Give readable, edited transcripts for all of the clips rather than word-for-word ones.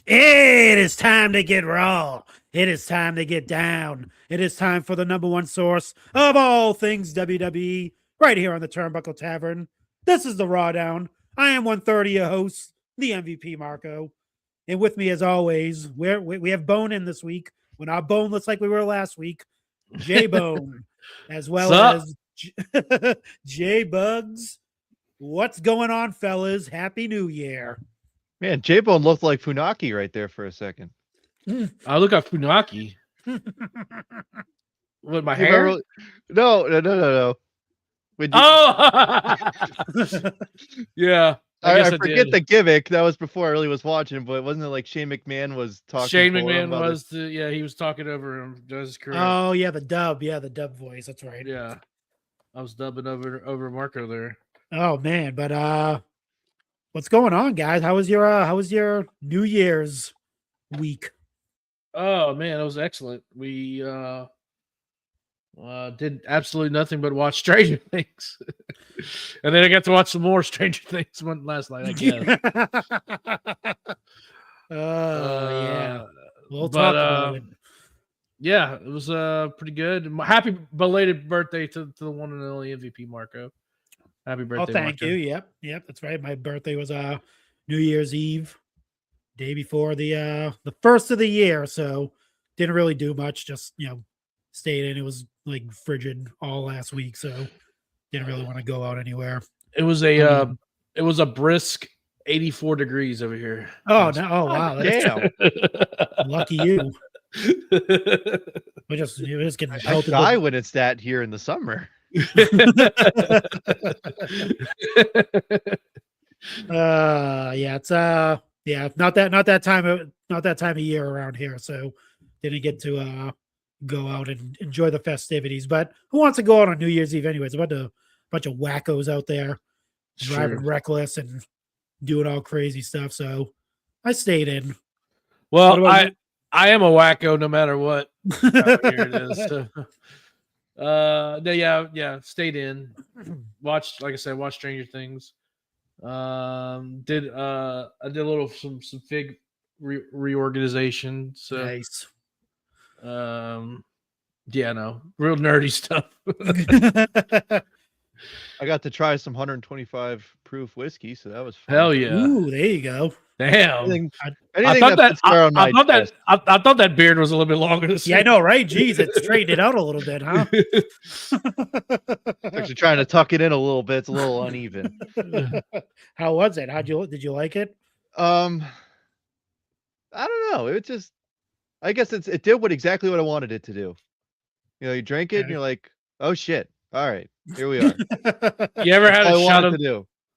It is time to get raw. It is time to get down. It is time for the number one source of all things WWE right here on the Turnbuckle Tavern. This is the RAWDOWN. I am 130, your host, the MVP Marco. And with me, as always, we have Bone in this week. We're not boneless like we were last week. J Bone, as well as J Bugs. What's going on, fellas? Happy New Year. Man, J-Bone looked like Funaki right there for a second. I look like Funaki. With my hair? No. Oh! Yeah. I forget the gimmick. That was before I really was watching, but wasn't it like Shane McMahon was talking? Shane McMahon was he was talking over him. That's correct. Oh, yeah, the dub. Yeah, the dub voice. That's right. Yeah. I was dubbing over Marco there. Oh man, but what's going on, guys? How was your New Year's week? Oh man, it was excellent. We did absolutely nothing but watch Stranger Things. And then I got to watch some more Stranger Things last night, I guess. Yeah. We'll talk about it. Yeah, it was pretty good. Happy belated birthday to the one and only MVP Marco. Happy birthday. Oh, thank you. Yep, that's right. My birthday was New Year's Eve, day before the first of the year, so didn't really do much, just stayed in. It was like frigid all last week, so didn't really want to go out anywhere. It was a brisk 84 degrees over here. Oh no! Oh wow! Damn. Lucky you. We're just getting pelted. I die when it's that here in the summer. It's not that time of year around here, so didn't get to go out and enjoy the festivities. But who wants to go out on New Year's Eve anyways? A bunch of wackos out there driving reckless and doing all crazy stuff. So I stayed in. Well, I am a wacko no matter what. Here it is. So. Stayed in. Watched Stranger Things. I did a little some fig reorganization. So nice. Real nerdy stuff. I got to try some 125 proof whiskey, so that was fun. Hell yeah! Ooh, there you go. Damn. I thought that beard was a little bit longer. Yeah, I know, right? Jeez, it straightened it out a little bit, huh? Actually, trying to tuck it in a little bit. It's a little uneven. How was it? Did you like it? I don't know. It just, I guess it did exactly what I wanted it to do. You drink it and you're like, oh shit! All right, here we are. You ever had a shot of?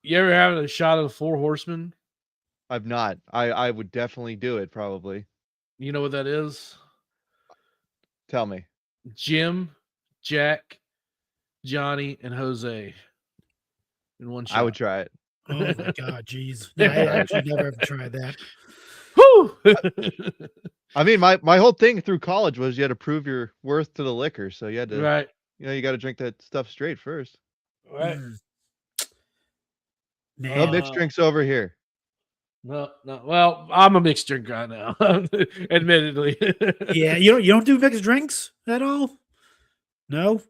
You ever had a shot of the Four Horsemen? I've not. I would definitely do it, probably. You know what that is? Tell me. Jim, Jack, Johnny, and Jose in one shot. I would try it. Oh my god, jeez. No, I actually never have tried that. Whew! I mean, my whole thing through college was you had to prove your worth to the liquor, so you had to, right. You got to drink that stuff straight first. Right. No mixed drinks over here. No. Well, I'm a mixed drink guy now, admittedly. Yeah, you don't do mixed drinks at all? No.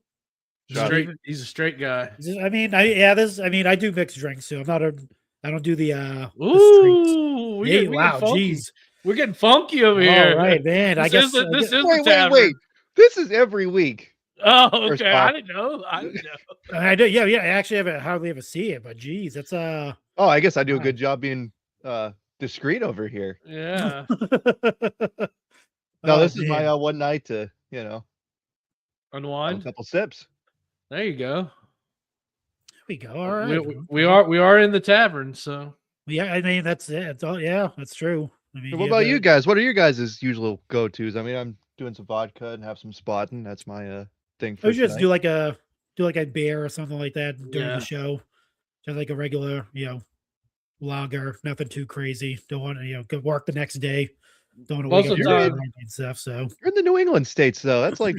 He's a straight guy. I mean, I do mixed drinks too. I don't do the Ooh, wow, jeez. We're getting funky over here. All right, man. Wait. This is every week. Oh, okay. I didn't know. I do. Yeah. I actually hardly ever see it, but geez, that's Oh, I guess I do a good job being discreet over here. Yeah. No, this is my one night to unwind. A couple sips. There you go. There we go. All right. We are in the tavern, so yeah. I mean, that's it. It's all, yeah, that's true. I mean, what about you guys? What are your guys' usual go-tos? I mean, I'm doing some vodka and have some Spaten. That's my thing. I just do like a beer or something like that during the show. Just like a regular, lager, nothing too crazy. Don't want to, go work the next day. Don't want to wake up and stuff. So you're in the New England states, though. That's like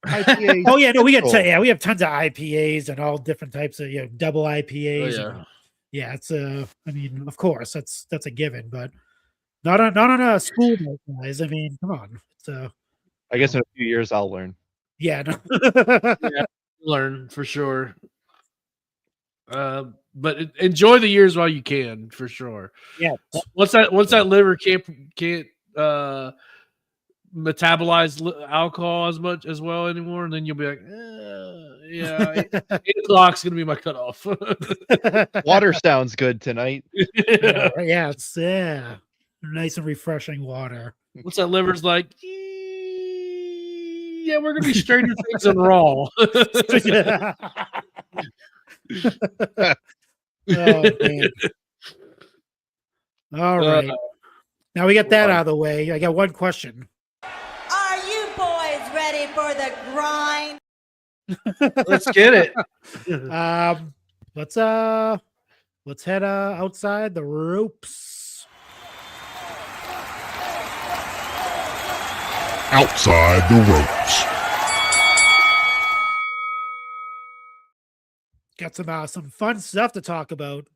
IPA. Oh yeah, no, we have tons of IPAs and all different types of double IPAs. Oh, yeah. Yeah, it's I mean, of course, that's a given, but Not on a school night, guys. I mean, come on. So I guess in a few years I'll learn. yeah, no. Yeah, learn for sure. But enjoy the years while you can, for sure. Yeah. Once that liver can't metabolize alcohol as well anymore, and then you'll be like, yeah, 8 o'clock's gonna be my cutoff. Water sounds good tonight. Yeah, it's nice and refreshing water. Once that liver's like, yeah, we're gonna be Stranger Things and Raw. Oh man. All right. Now we got that out of the way. I got one question. Are you boys ready for the grind? Let's get it. Let's head outside the ropes. Outside the ropes. Got some fun stuff to talk about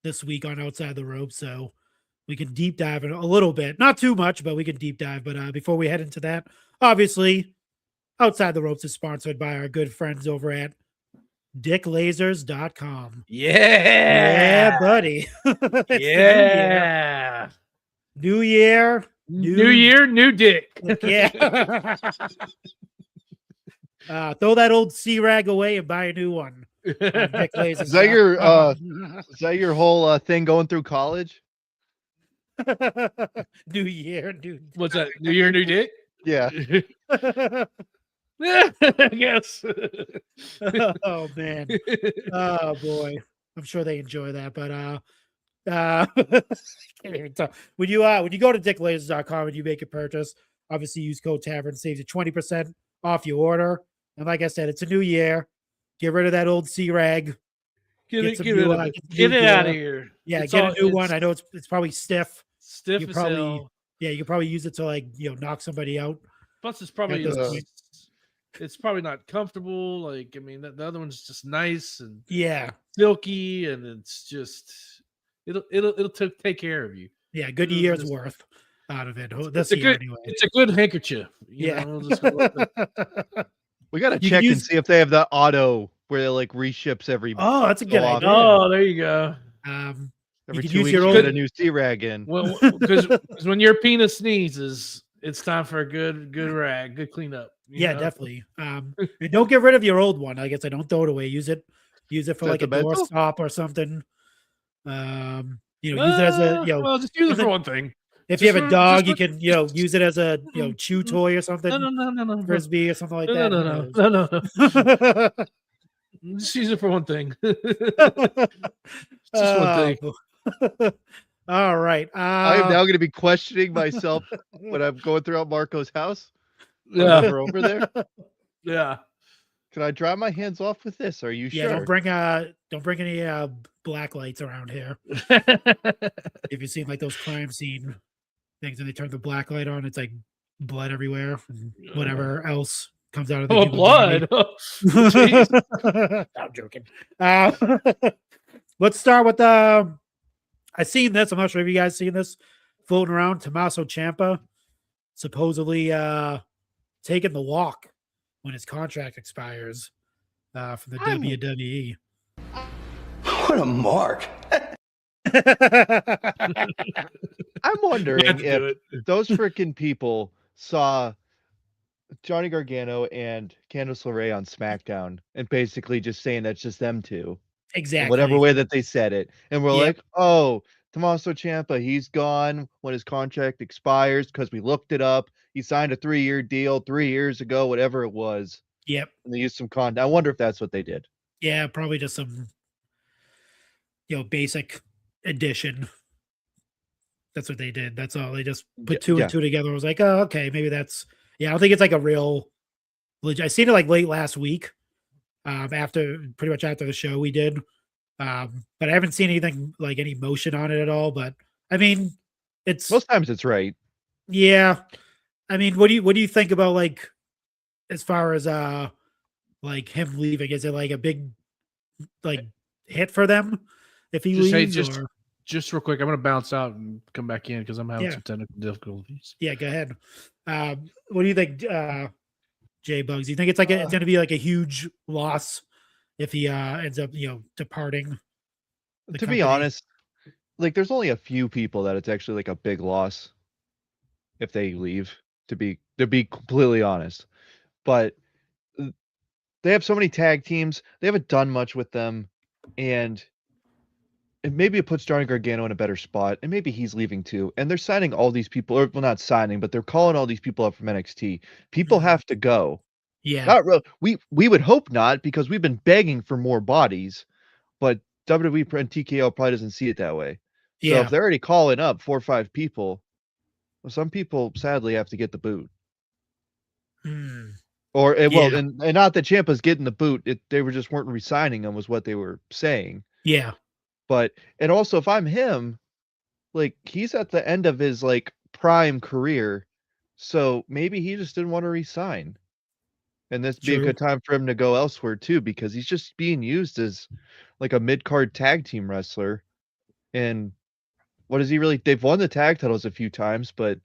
this week on Outside the Ropes, so we can deep dive in a little bit. Not too much, but we can deep dive. But before we head into that, obviously, Outside the Ropes is sponsored by our good friends over at dicklasers.com. Yeah, buddy. Yeah. New year, new dick. yeah. Throw that old C-rag away and buy a new one. Is that your whole thing going through college? New year, new. What's that? New year, new dick? Yeah. Yeah, I guess. Oh man. Oh boy. I'm sure they enjoy that, but can't even talk. When you go to dicklasers.com and you make a purchase, obviously use code Tavern, saves you 20% off your order. And like I said, it's a new year. Get rid of that old C-rag. Get some it new, out new of gear. here. Yeah, It's get all- a new it's one. I know it's probably stiff. Stiff You as probably- hell. Yeah, you could probably use it to like knock somebody out. Plus, it's probably At this point. it's probably not comfortable. Like, I mean, the other one's just nice and Yeah, silky, and it's just it'll take care of you. yeah, good It'll year's just- worth out of it It's this a year good anyway. it's a good handkerchief. Yeah. We'll just go with it. We gotta You can check and use- see if they have the auto where it like reships every Oh, that's a good Go off. idea. Oh, there you go. every could 2 use weeks. your You get a old- new C-rag in. Well, because when your penis sneezes, it's time for a good rag, good cleanup. you Yeah, know? definitely. And don't get rid of your old one. Like I said, don't throw it away. Use it for Is that like the a door mental? stop or something. Use it as a Well, just use it even- for one thing. if you have just a for- dog, just you can use it as a chew toy or something, No. frisbee or something like No, that. no. Just use it for one thing. Just one thing. Oh, all right. I am now going to be questioning myself when I'm going throughout Marco's house. Yeah, Over there. yeah. Can I dry my hands off with this? Are you Yeah, sure? don't bring any black lights around here. If you've seen like those crime scene things and they turn the black light on, it's like blood everywhere and whatever else comes out of the Oh, human body. blood. Oh, jeez. I'm joking. Let's start with I seen this. I'm not sure if you guys seen this floating around. Tommaso Ciampa supposedly taking the walk when his contract expires from the WWE. What a mark. I'm wondering Had to do if it. those freaking people saw Johnny Gargano and Candice LeRae on SmackDown and basically just saying that's just them two. in Exactly. whatever way that they said it. And we're Yep. like, oh, Tommaso Ciampa, he's gone when his contract expires because we looked it up. He signed a 3-year deal 3 years ago, whatever it was. Yep. And they used some I wonder if that's what they did. Yeah, probably just some basic addition. That's what they did. That's all. They just put two yeah. and two together. I was like, oh, okay, maybe that's I don't think it's like a real I seen it like late last week. Pretty much after the show we did. But I haven't seen anything like any motion on it at all. But I mean, it's Most times it's right. yeah. I mean, what do you think about like as far as like him leaving? Is it like a big like hit for them if he Just, hey, leaves? Or? just real quick, I'm going to bounce out and come back in because I'm having Yeah. some technical difficulties. Yeah, go ahead. What do you think, J Bugs? Do you think it's like it's going to be like a huge loss if he ends up, departing? the To be company? honest, like there's only a few people that it's actually like a big loss if they leave. To be completely honest, but they have so many tag teams. They haven't done much with them, and maybe it puts Johnny Gargano in a better spot, and maybe he's leaving too. And they're signing all these people, or well, not signing, but they're calling all these people up from NXT. People Mhm. have to go. Yeah, Not real. We would hope not, because we've been begging for more bodies, but WWE and TKO probably doesn't see it that way. So yeah, if they're already calling up 4 or 5 people, well, some people sadly have to get the boot. Mm, Or well, Yeah. and not that Ciampa's getting the boot. They were just weren't resigning him, was what they were saying. yeah, But and also, if I'm him, like he's at the end of his like prime career, so maybe he just didn't want to resign. And this be a true. good time for him to go elsewhere too, because he's just being used as like a mid-card tag team wrestler. And what is he really? They've won the tag titles a few times, but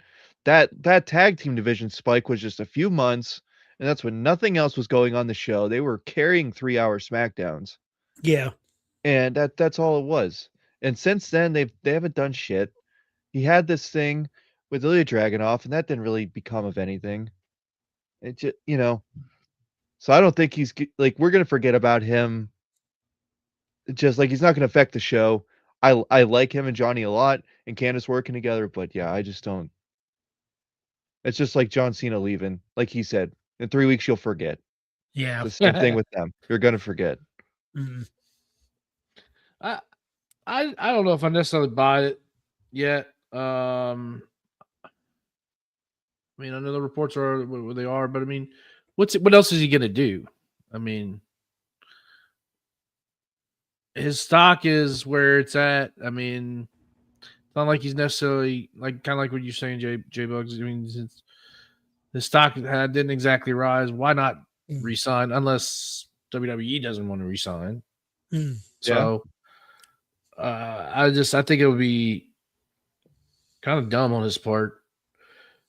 that tag team division spike was just a few months, and that's when nothing else was going on the show. They were carrying 3-hour SmackDowns, Yeah, and that's all it was. And since then, they haven't done shit. He had this thing with Ilya Dragunov, and that didn't really become of anything. It just, so I don't think like we're gonna forget about him. Just like he's not gonna affect the show. I like him and Johnny a lot, and Candice working together, but yeah, I just don't. It's just like John Cena leaving. Like he said, in 3 weeks you'll forget. yeah. The same thing with them. You're gonna forget. Mm, I I don't know if I necessarily buy it yet. I mean, I know the reports are what they are, but I mean, what else is he gonna do? I mean, his stock is where it's at. I mean, it's not like he's necessarily like kind of like what you're saying, J Bugs. I mean, since his stock didn't exactly rise, why not Mm. resign unless WWE doesn't want to resign? mm, So, I think it would be kind of dumb on his part.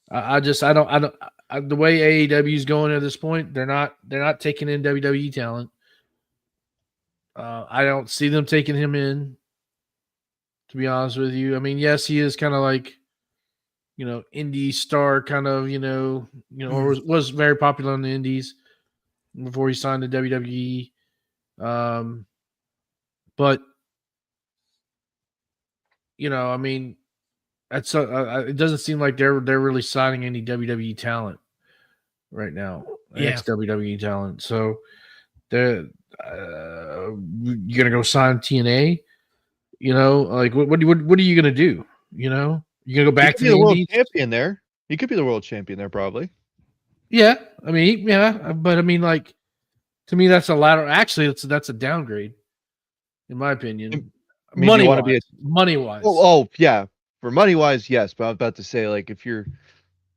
The way AEW is going at this point, they're not taking in WWE talent. I don't see them taking him in, to be honest with you. I mean, yes, he is kind of like, indie star kind of, or was very popular in the indies before he signed to WWE. But I mean, that's it doesn't seem like they're really signing any WWE talent right now, Yeah. ex WWE talent. So they're you're gonna go sign TNA. Like what are you gonna do? You're gonna go back to He could be the the world indies? champion there. He could be the world champion there, probably. Yeah, I mean, yeah, but I mean, like to me, that's a lateral. Actually, that's a downgrade, in my opinion. I mean, do you want to be Money wise. Oh, yeah. For money wise, yes. But I was about to say, like, if you're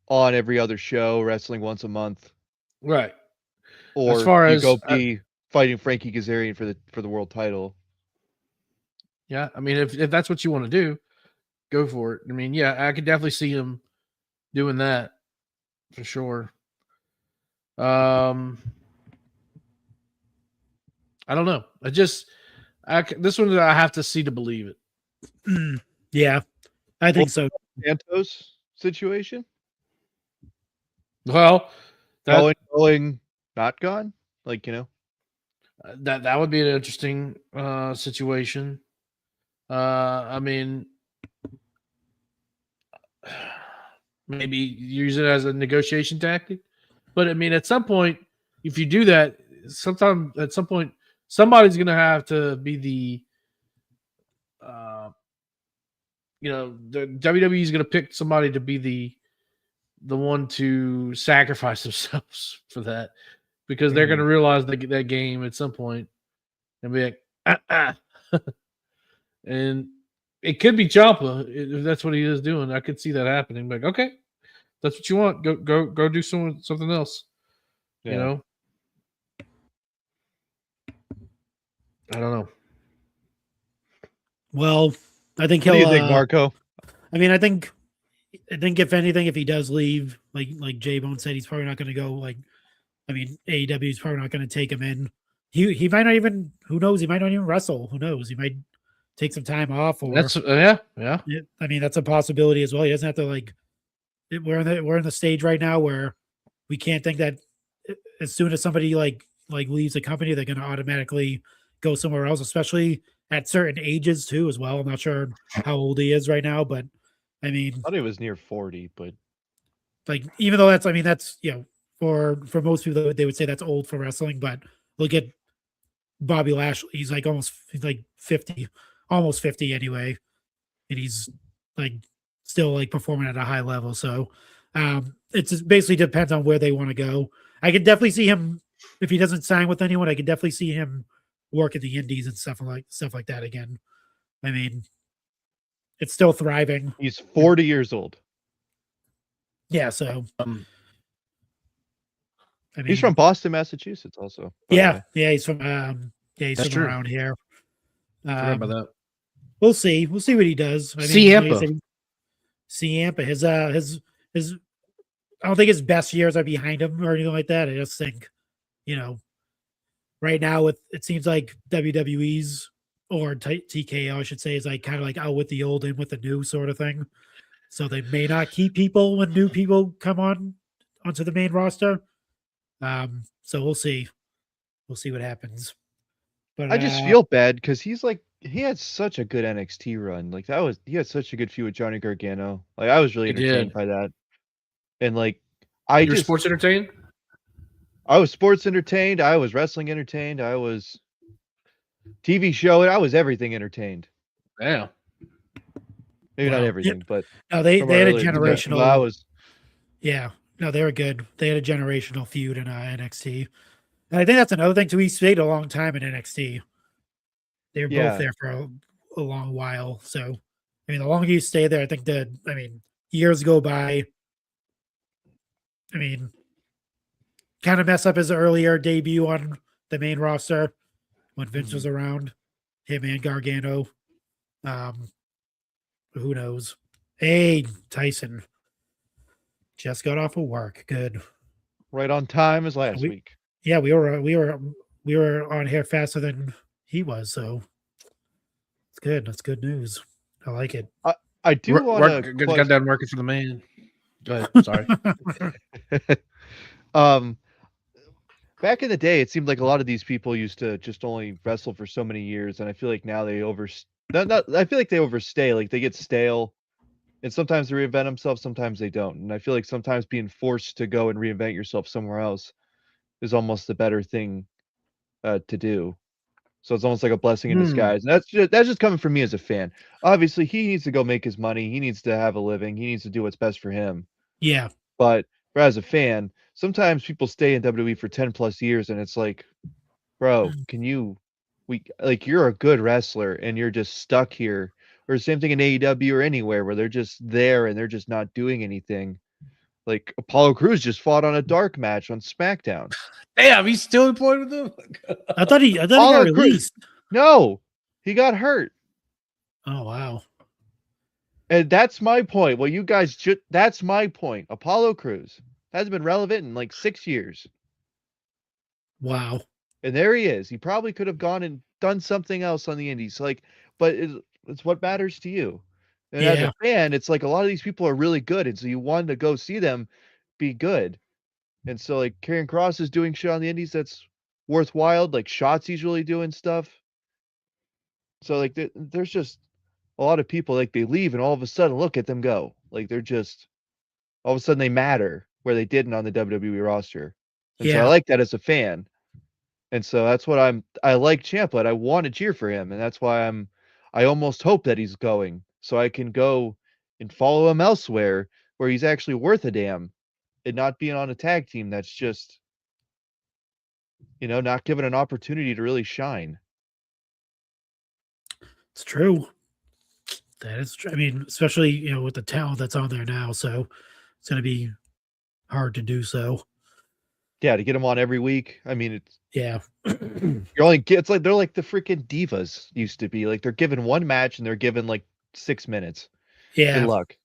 on every other show, wrestling once a month, right. or As far you as go be fighting Frankie Kazarian for the world title. yeah, I mean, if that's what you want to do, go for it. I mean, yeah, I could definitely see him doing that for sure. I don't know. This one I have to see to believe it. yeah, I think so. Santos situation? Well, Going, not gone? Like, that would be an interesting situation. I mean, maybe use it as a negotiation tactic, but I mean, at some point, if you do that, at some point, somebody's going to have to be the the WWE is going to pick somebody to be the one to sacrifice themselves for that, because they're going to realize that game at some point and be like, and it could be Ciampa if that's what he is doing. I could see that happening. Like, okay, that's what you want. Go do something else. Yeah. I don't know. Well, I think What he'll. do you think, Marco? I mean, I think if anything, if he does leave, like J Bone said, he's probably not going to go. Like, I mean, AEW is probably not going to take him in. He might not even. Who knows? He might not even wrestle. Who knows? He might take some time off. Or That's yeah. I mean, that's a possibility as well. He doesn't have to like. We're in the stage right now where we can't think that as soon as somebody like leaves the company, they're going to automatically go somewhere else, especially at certain ages too, as well. I'm not sure how old he is right now, but I mean, I thought he was near 40, but like even though that's, I mean, that's for most people they would say that's old for wrestling, but look at Bobby Lashley. He's like he's like 50, almost 50 anyway, and he's like still like performing at a high level. So it just basically depends on where they want to go. I could definitely see him if he doesn't sign with anyone. I could definitely see him work at the Indies and stuff like that again. I mean, it's still thriving. he's 40 years old. Yeah, so I mean, He's from Boston, Massachusetts, also. by the way. yeah, he's from he's That's from true. around here. Forgot about that. We'll see what he does. I mean, Ciampa. Ciampa, his I don't think his best years are behind him or anything like that. I just think, right now it seems like WWE's or TKO, I should say, is like kind of like out with the old in with the new sort of thing. So they may not keep people when new people come onto the main roster. So we'll see. We'll see what happens. But I just feel bad because he had such a good NXT run. Like he had such a good feud with Johnny Gargano. Like I was really He entertained did. by that. And like You're sports entertained? I was sports entertained. I was wrestling entertained. I was TV show. I was everything entertained. Yeah. Maybe not Wow. everything, but no, they from had a earlier- generational. I was Yeah, no, they were good. They had a generational feud in NXT, and I think that's another thing too. He stayed a long time in NXT. They were Yeah. both there for a long while. So, I mean, the longer you stay there, I think years go by. I mean, kind of mess up his earlier debut on the main roster when Vince was around. Him and Gargano. Who knows? Hey, Tyson. Just got off of work. Good. right on time as last week. Yeah, we were on here faster than he was, so it's good. That's good news. I like it. I do want to got done working for the man. Go ahead. Sorry. Back in the day, it seemed like a lot of these people used to just only wrestle for so many years, and I feel like now they I feel like they overstay. Like they get stale, and sometimes they reinvent themselves, sometimes they don't. And I feel like sometimes being forced to go and reinvent yourself somewhere else is almost the better thing to do. So it's almost like a blessing in disguise. And that's just coming from me as a fan. Obviously, he needs to go make his money. He needs to have a living. He needs to do what's best for him. Yeah. But as a fan, sometimes people stay in WWE for 10 plus years, and it's like, bro, you're a good wrestler and you're just stuck here. Or same thing in AEW or anywhere where they're just there and they're just not doing anything. Like Apollo Crews just fought on a dark match on SmackDown. Damn, he's still employed with them? I thought he got Apollo Crews- released. No, he got hurt. Oh wow. And that's my point. Well, you guys that's my point. Apollo Crews hasn't been relevant in like 6 years. Wow. And there he is. He probably could have gone and done something else on the indies. But it's what matters to you. And as Yeah. a fan, it's like a lot of these people are really good. And so you want to go see them be good. And so like Karrion Kross is doing shit on the indies that's worthwhile. Like Shotzi's really doing stuff. So like there's just a lot of people like they leave and all of a sudden look at them go. Like they're just all of a sudden they matter where they didn't on the WWE roster. And so I Yeah. like that as a fan. And so that's what I like Ciampa. I want to cheer for him. And that's why I almost hope that he's going so I can go and follow him elsewhere where he's actually worth a damn and not being on a tag team that's just, not given an opportunity to really shine. It's true. That is true. I mean, especially, with the talent that's on there now. So it's going to be hard to do so. Yeah, to get him on every week. I mean, Yeah. it's like they're like the freaking divas used to be. Like they're given one match and they're given like 6 minutes. Yeah. Good luck.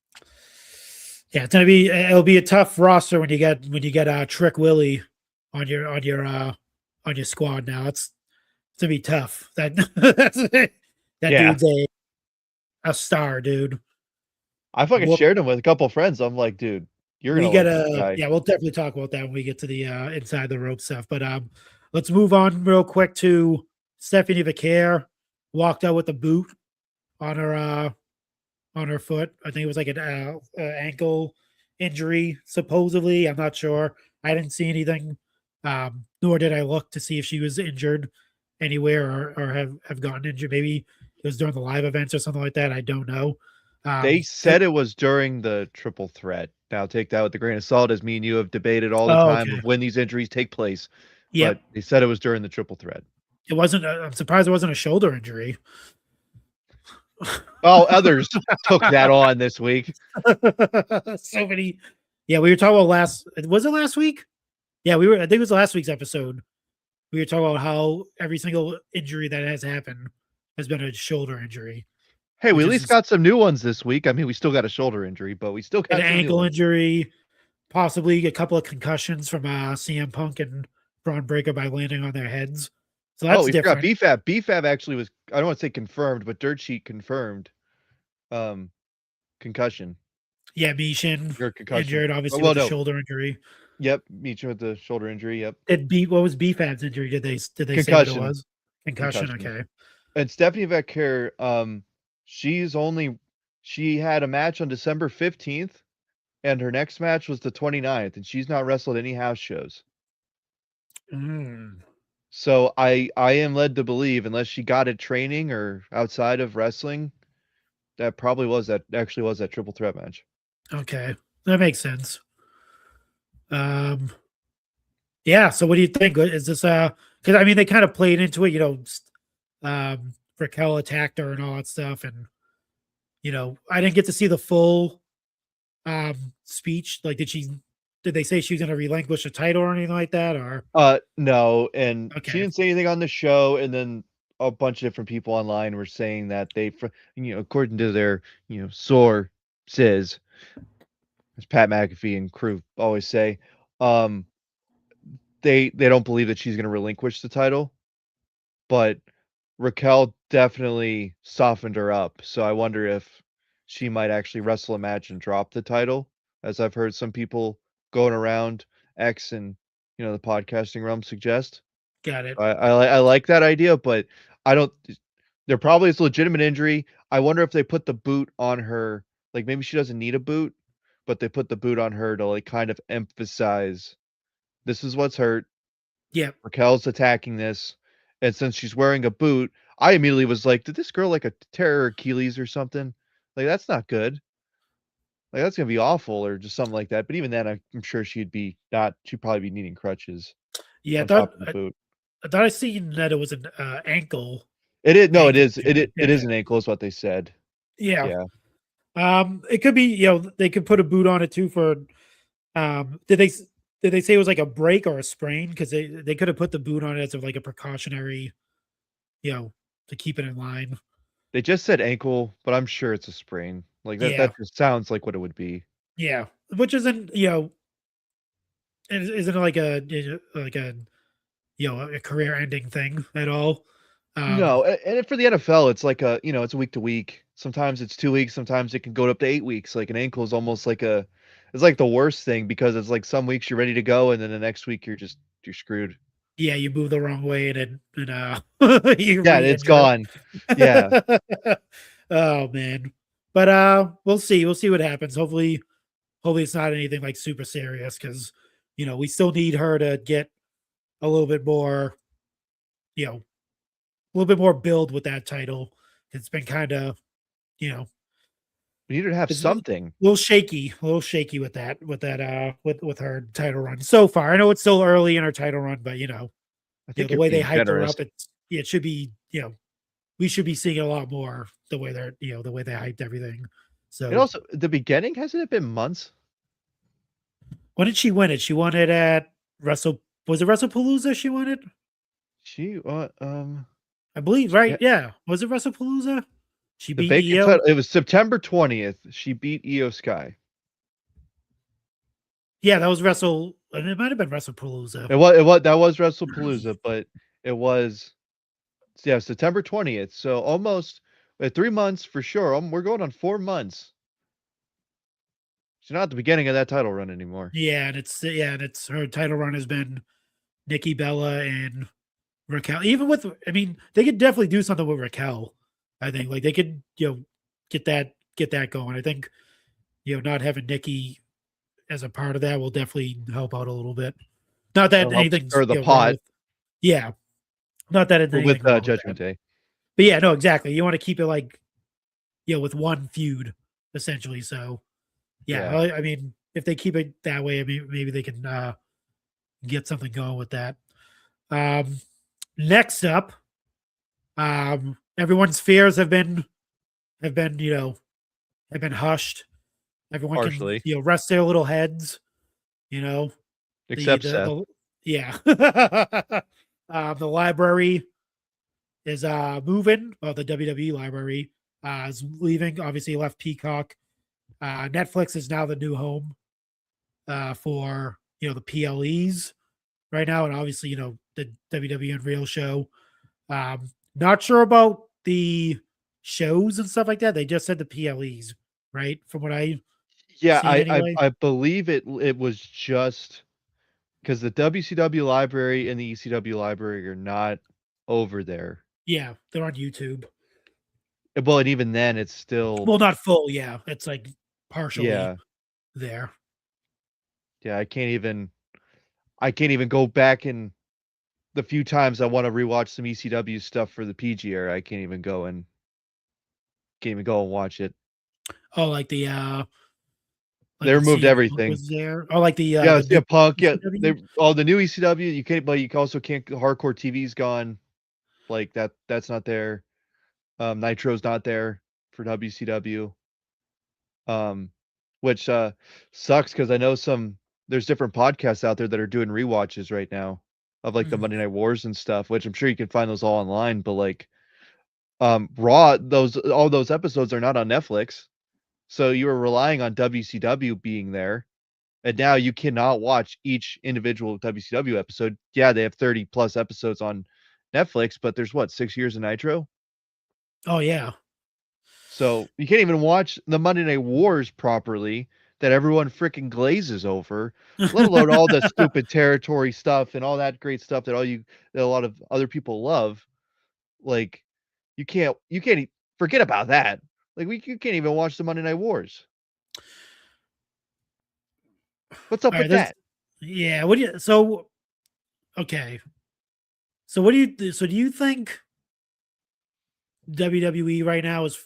Yeah, it'll be a tough roster when you get Trick Willie on your squad now. It's gonna be tough. That Yeah. dude's a star, dude. I fucking Whoop. shared him with a couple friends. I'm like, dude, you're We gonna like this guy. yeah, we'll definitely talk about that when we get to the inside the rope stuff. But let's move on real quick to Stephanie Vaquer walked out with a boot on her foot. I think it was like an ankle injury, supposedly. I'm not sure. I didn't see anything, nor did I look to see if she was injured anywhere or have gotten injured. Maybe it was during the live events or something like that. I don't know. They said it was during the triple threat. Now take that with a grain of salt, as me and you have debated all the time okay. of when these injuries take place. Yeah, But they said it was during the triple threat. it wasn't. I'm surprised it wasn't a shoulder injury. Oh, others took that on this week. So many. Yeah, we were talking about was it last week? Yeah, I think it was last week's episode. We were talking about how every single injury that has happened has been a shoulder injury. Hey, we Which at least is- got some new ones this week. I mean, we still got a shoulder injury, but we still got An some new ankle ones. injury, possibly a couple of concussions from CM Punk and Braun Breaker by landing on their heads. So that's Oh, we forgot different. BFAB. BFAB actually was, I don't want to say confirmed, but Dirt Sheet confirmed concussion. Yeah, Mishin Or concussion. injured, obviously Well, with the no. shoulder injury. Yep, Meacham with the shoulder injury. Yep. What was BFAB's injury? Did they say what it Concussion. was? Concussion. Concussion. Okay. And Stephanie Vaquer, she had a match on December 15th, and her next match was the 29th, and she's not wrestled any house shows. Mm. So I am led to believe, unless she got it training or outside of wrestling, that actually was that triple threat match. Okay, that makes sense. Yeah. So, what do you think? Is this because I mean they kind of played into it, Raquel attacked her and all that stuff, and I didn't get to see the full speech. Like, did they say she was going to relinquish the title or anything like that? Or No, and Okay. she didn't say anything on the show, and then a bunch of different people online were saying that according to their, sources, as Pat McAfee and crew always say, they don't believe that she's going to relinquish the title, but Raquel definitely softened her up. So I wonder if she might actually wrestle a match and drop the title, as I've heard some people going around X and the podcasting realm suggest. got it. I like that idea, but I don't. There probably is a legitimate injury. I wonder if they put the boot on her, like maybe she doesn't need a boot, but they put the boot on her to like kind of emphasize this is what's hurt. Yeah. Raquel's attacking this, and since she's wearing a boot, I immediately was like, did this girl like tear her Achilles or something? Like that's not good. Like that's gonna be awful or just something like that. But even then, I'm sure she'd probably be needing crutches. Yeah. On top of the boot. I thought I seen that it was an ankle. It is no, it ankle is injury. it is an ankle, is what they said. Yeah. It could be, they could put a boot on it too for did they say it was like a break or a sprain? Because they could have put the boot on it as like a precautionary, to keep it in line. They just said ankle, but I'm sure it's a sprain. Like that, Yeah. that just sounds like what it would be. Yeah. Which isn't, isn't like a career ending thing at all. No, and for the NFL, it's like it's a week to week. Sometimes it's 2 weeks. Sometimes it can go up to 8 weeks. Like an ankle is almost it's like the worst thing because it's like some weeks you're ready to go, and then the next week you're screwed. Yeah, you move the wrong way and It's gone. Yeah. Oh man. But we'll see. We'll see what happens. Hopefully it's not anything like super serious because we still need her to get a little bit more, a little bit more build with that title. It's been kind of, We need her to have something. a little shaky with that, with her title run so far. I know it's still early in her title run, but I think the way they hyped her up, it should be, we should be seeing a lot more the way the way they hyped everything. So And also, the beginning, hasn't it been months? when did she win it? She won it at was it WrestlePalooza she won it? She I believe, right? Yeah. Was it WrestlePalooza? She The beat vacant Io. title. It was September 20th. She beat Io Sky. Yeah, that was Wrestle. It might have been WrestlePalooza. That was WrestlePalooza, but it was September 20th. So almost 3 months for sure. We're going on 4 months. She's not at the beginning of that title run anymore. Yeah, and it's her title run has been Nikki Bella and Raquel. Even with, I mean, they could definitely do something with Raquel. I think like they could, get that going. I think, not having Nikki as a part of that will definitely help out a little bit. Not that It'll help anything's stir the wrong pot with, yeah, not that anything with wrong with Judgment that. Day. But yeah, no, exactly. You want to keep it like, with one feud essentially. So yeah, Yeah. I mean, if they keep it that way, I mean, maybe they can get something going with that. Next up, everyone's fears have been have been hushed. Everyone Partially. can rest their little heads. The Except Seth. yeah. The library is moving. Well, the WWE library is leaving. Obviously, left Peacock. Netflix is now the new home for the PLEs right now, and obviously the WWE Unreal show. Not sure about the shows and stuff like that. They just said the PLEs, right? From what I Yeah, seen anyway. I believe it was just because the WCW library and the ECW library are not over there. Yeah, they're on YouTube. Well, and even then, it's still Well, not full. Yeah, it's like partially yeah. there. Yeah, I can't even go back and the few times I want to rewatch some ECW stuff for the PG era, I can't even go and watch it. Oh, like the They when removed CM Punk everything. was there. Oh, like the Yeah, the new CM Punk. Yeah, ECW? the new ECW. You can't, but you also can't. Hardcore TV's gone. Like that. That's not there. Nitro's not there for WCW. Which sucks because I know there's different podcasts out there that are doing rewatches right now of like the Mhm. Monday Night Wars and stuff, which I'm sure you can find those all online. But like, Raw, all those episodes are not on Netflix, so you were relying on WCW being there, and now you cannot watch each individual WCW episode. Yeah, they have 30 plus episodes on Netflix, but there's what, 6 years of Nitro? Oh yeah. So you can't even watch the Monday Night Wars properly that everyone freaking glazes over, let alone all the stupid territory stuff and all that great stuff that a lot of other people love. Like you can't forget about that. Like you can't even watch the Monday Night Wars. What's up All right. with that? Yeah. What do you? So okay. So what do you? So do you think WWE right now is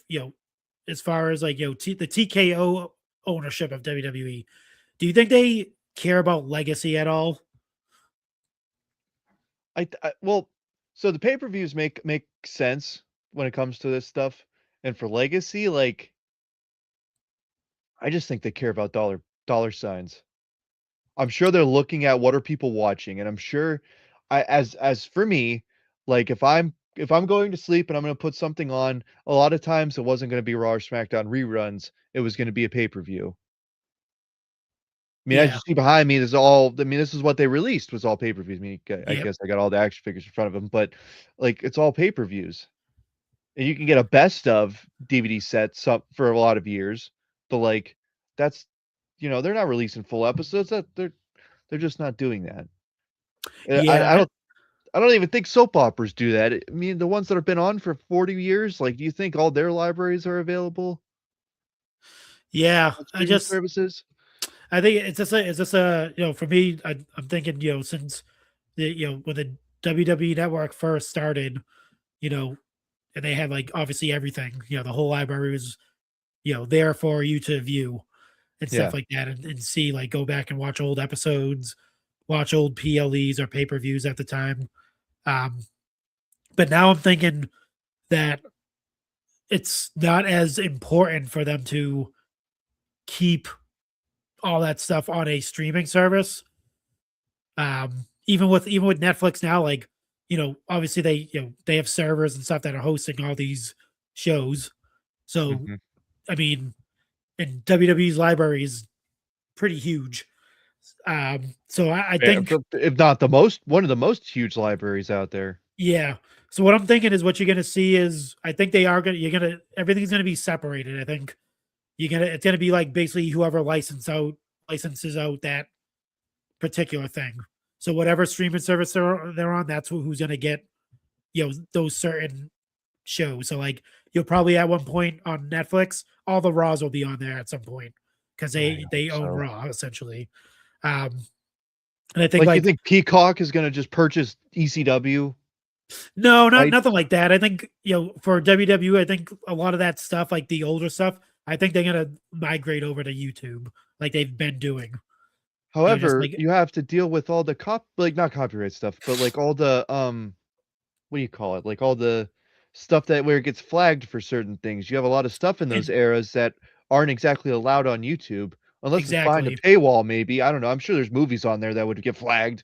as far as like the TKO ownership of WWE? Do you think they care about legacy at all? Well, so the pay-per-views make sense when it comes to this stuff, and for legacy, like I just think they care about dollar signs. I'm sure they're looking at what are people watching, and I'm sure as for me, like if I'm going to sleep and I'm going to put something on, a lot of times it wasn't going to be Raw or SmackDown reruns. It was going to be a pay-per-view. I mean, as you Yeah. see behind me, this is what they released was all pay-per-views. I mean, I Yep. guess I got all the action figures in front of them, but like it's all pay-per-views. And you can get a best of DVD set for a lot of years, but like that's they're not releasing full episodes. They're just not doing that. Yeah. I don't even think soap operas do that. I mean, the ones that have been on for 40 years, like, do you think all their libraries are available Yeah. on streaming services? I think it's just a for me, I'm thinking since when the WWE Network first started, you know, and they had like obviously everything, the whole library was there for you to view and Yeah. stuff like that, and see like go back and watch old episodes, watch old PLEs or pay per views at the time. Um, but now I'm thinking that it's not as important for them to keep all that stuff on a streaming service. Even with Netflix now, like obviously they have servers and stuff that are hosting all these shows. So, Mhm. I mean, and WWE's library is pretty huge. So I Yeah, think, if not one of the most huge libraries out there. yeah. So what I'm thinking is what you're gonna see is I think they are gonna everything's gonna be separated. I think it's gonna be like basically whoever licenses out that particular thing. So whatever streaming service they're on, that's who's gonna get those certain shows. So like you'll probably at one point on Netflix, all the Raws will be on there at some point because I they hope own so. Raw essentially. Um, and I think Like, you like think Peacock is gonna just purchase ECW? no, not Right? nothing like that. I think for WWE, I think a lot of that stuff, like the older stuff, I think they're gonna migrate over to YouTube, like they've been doing. Just However, like you have to deal with all the not copyright stuff, but, like, all the, what do you call it? Like, all the stuff that where it gets flagged for certain things. You have a lot of stuff in those and eras that aren't exactly allowed on YouTube, unless it's behind a exactly, paywall, maybe. I don't know. I'm sure there's movies on there that would get flagged,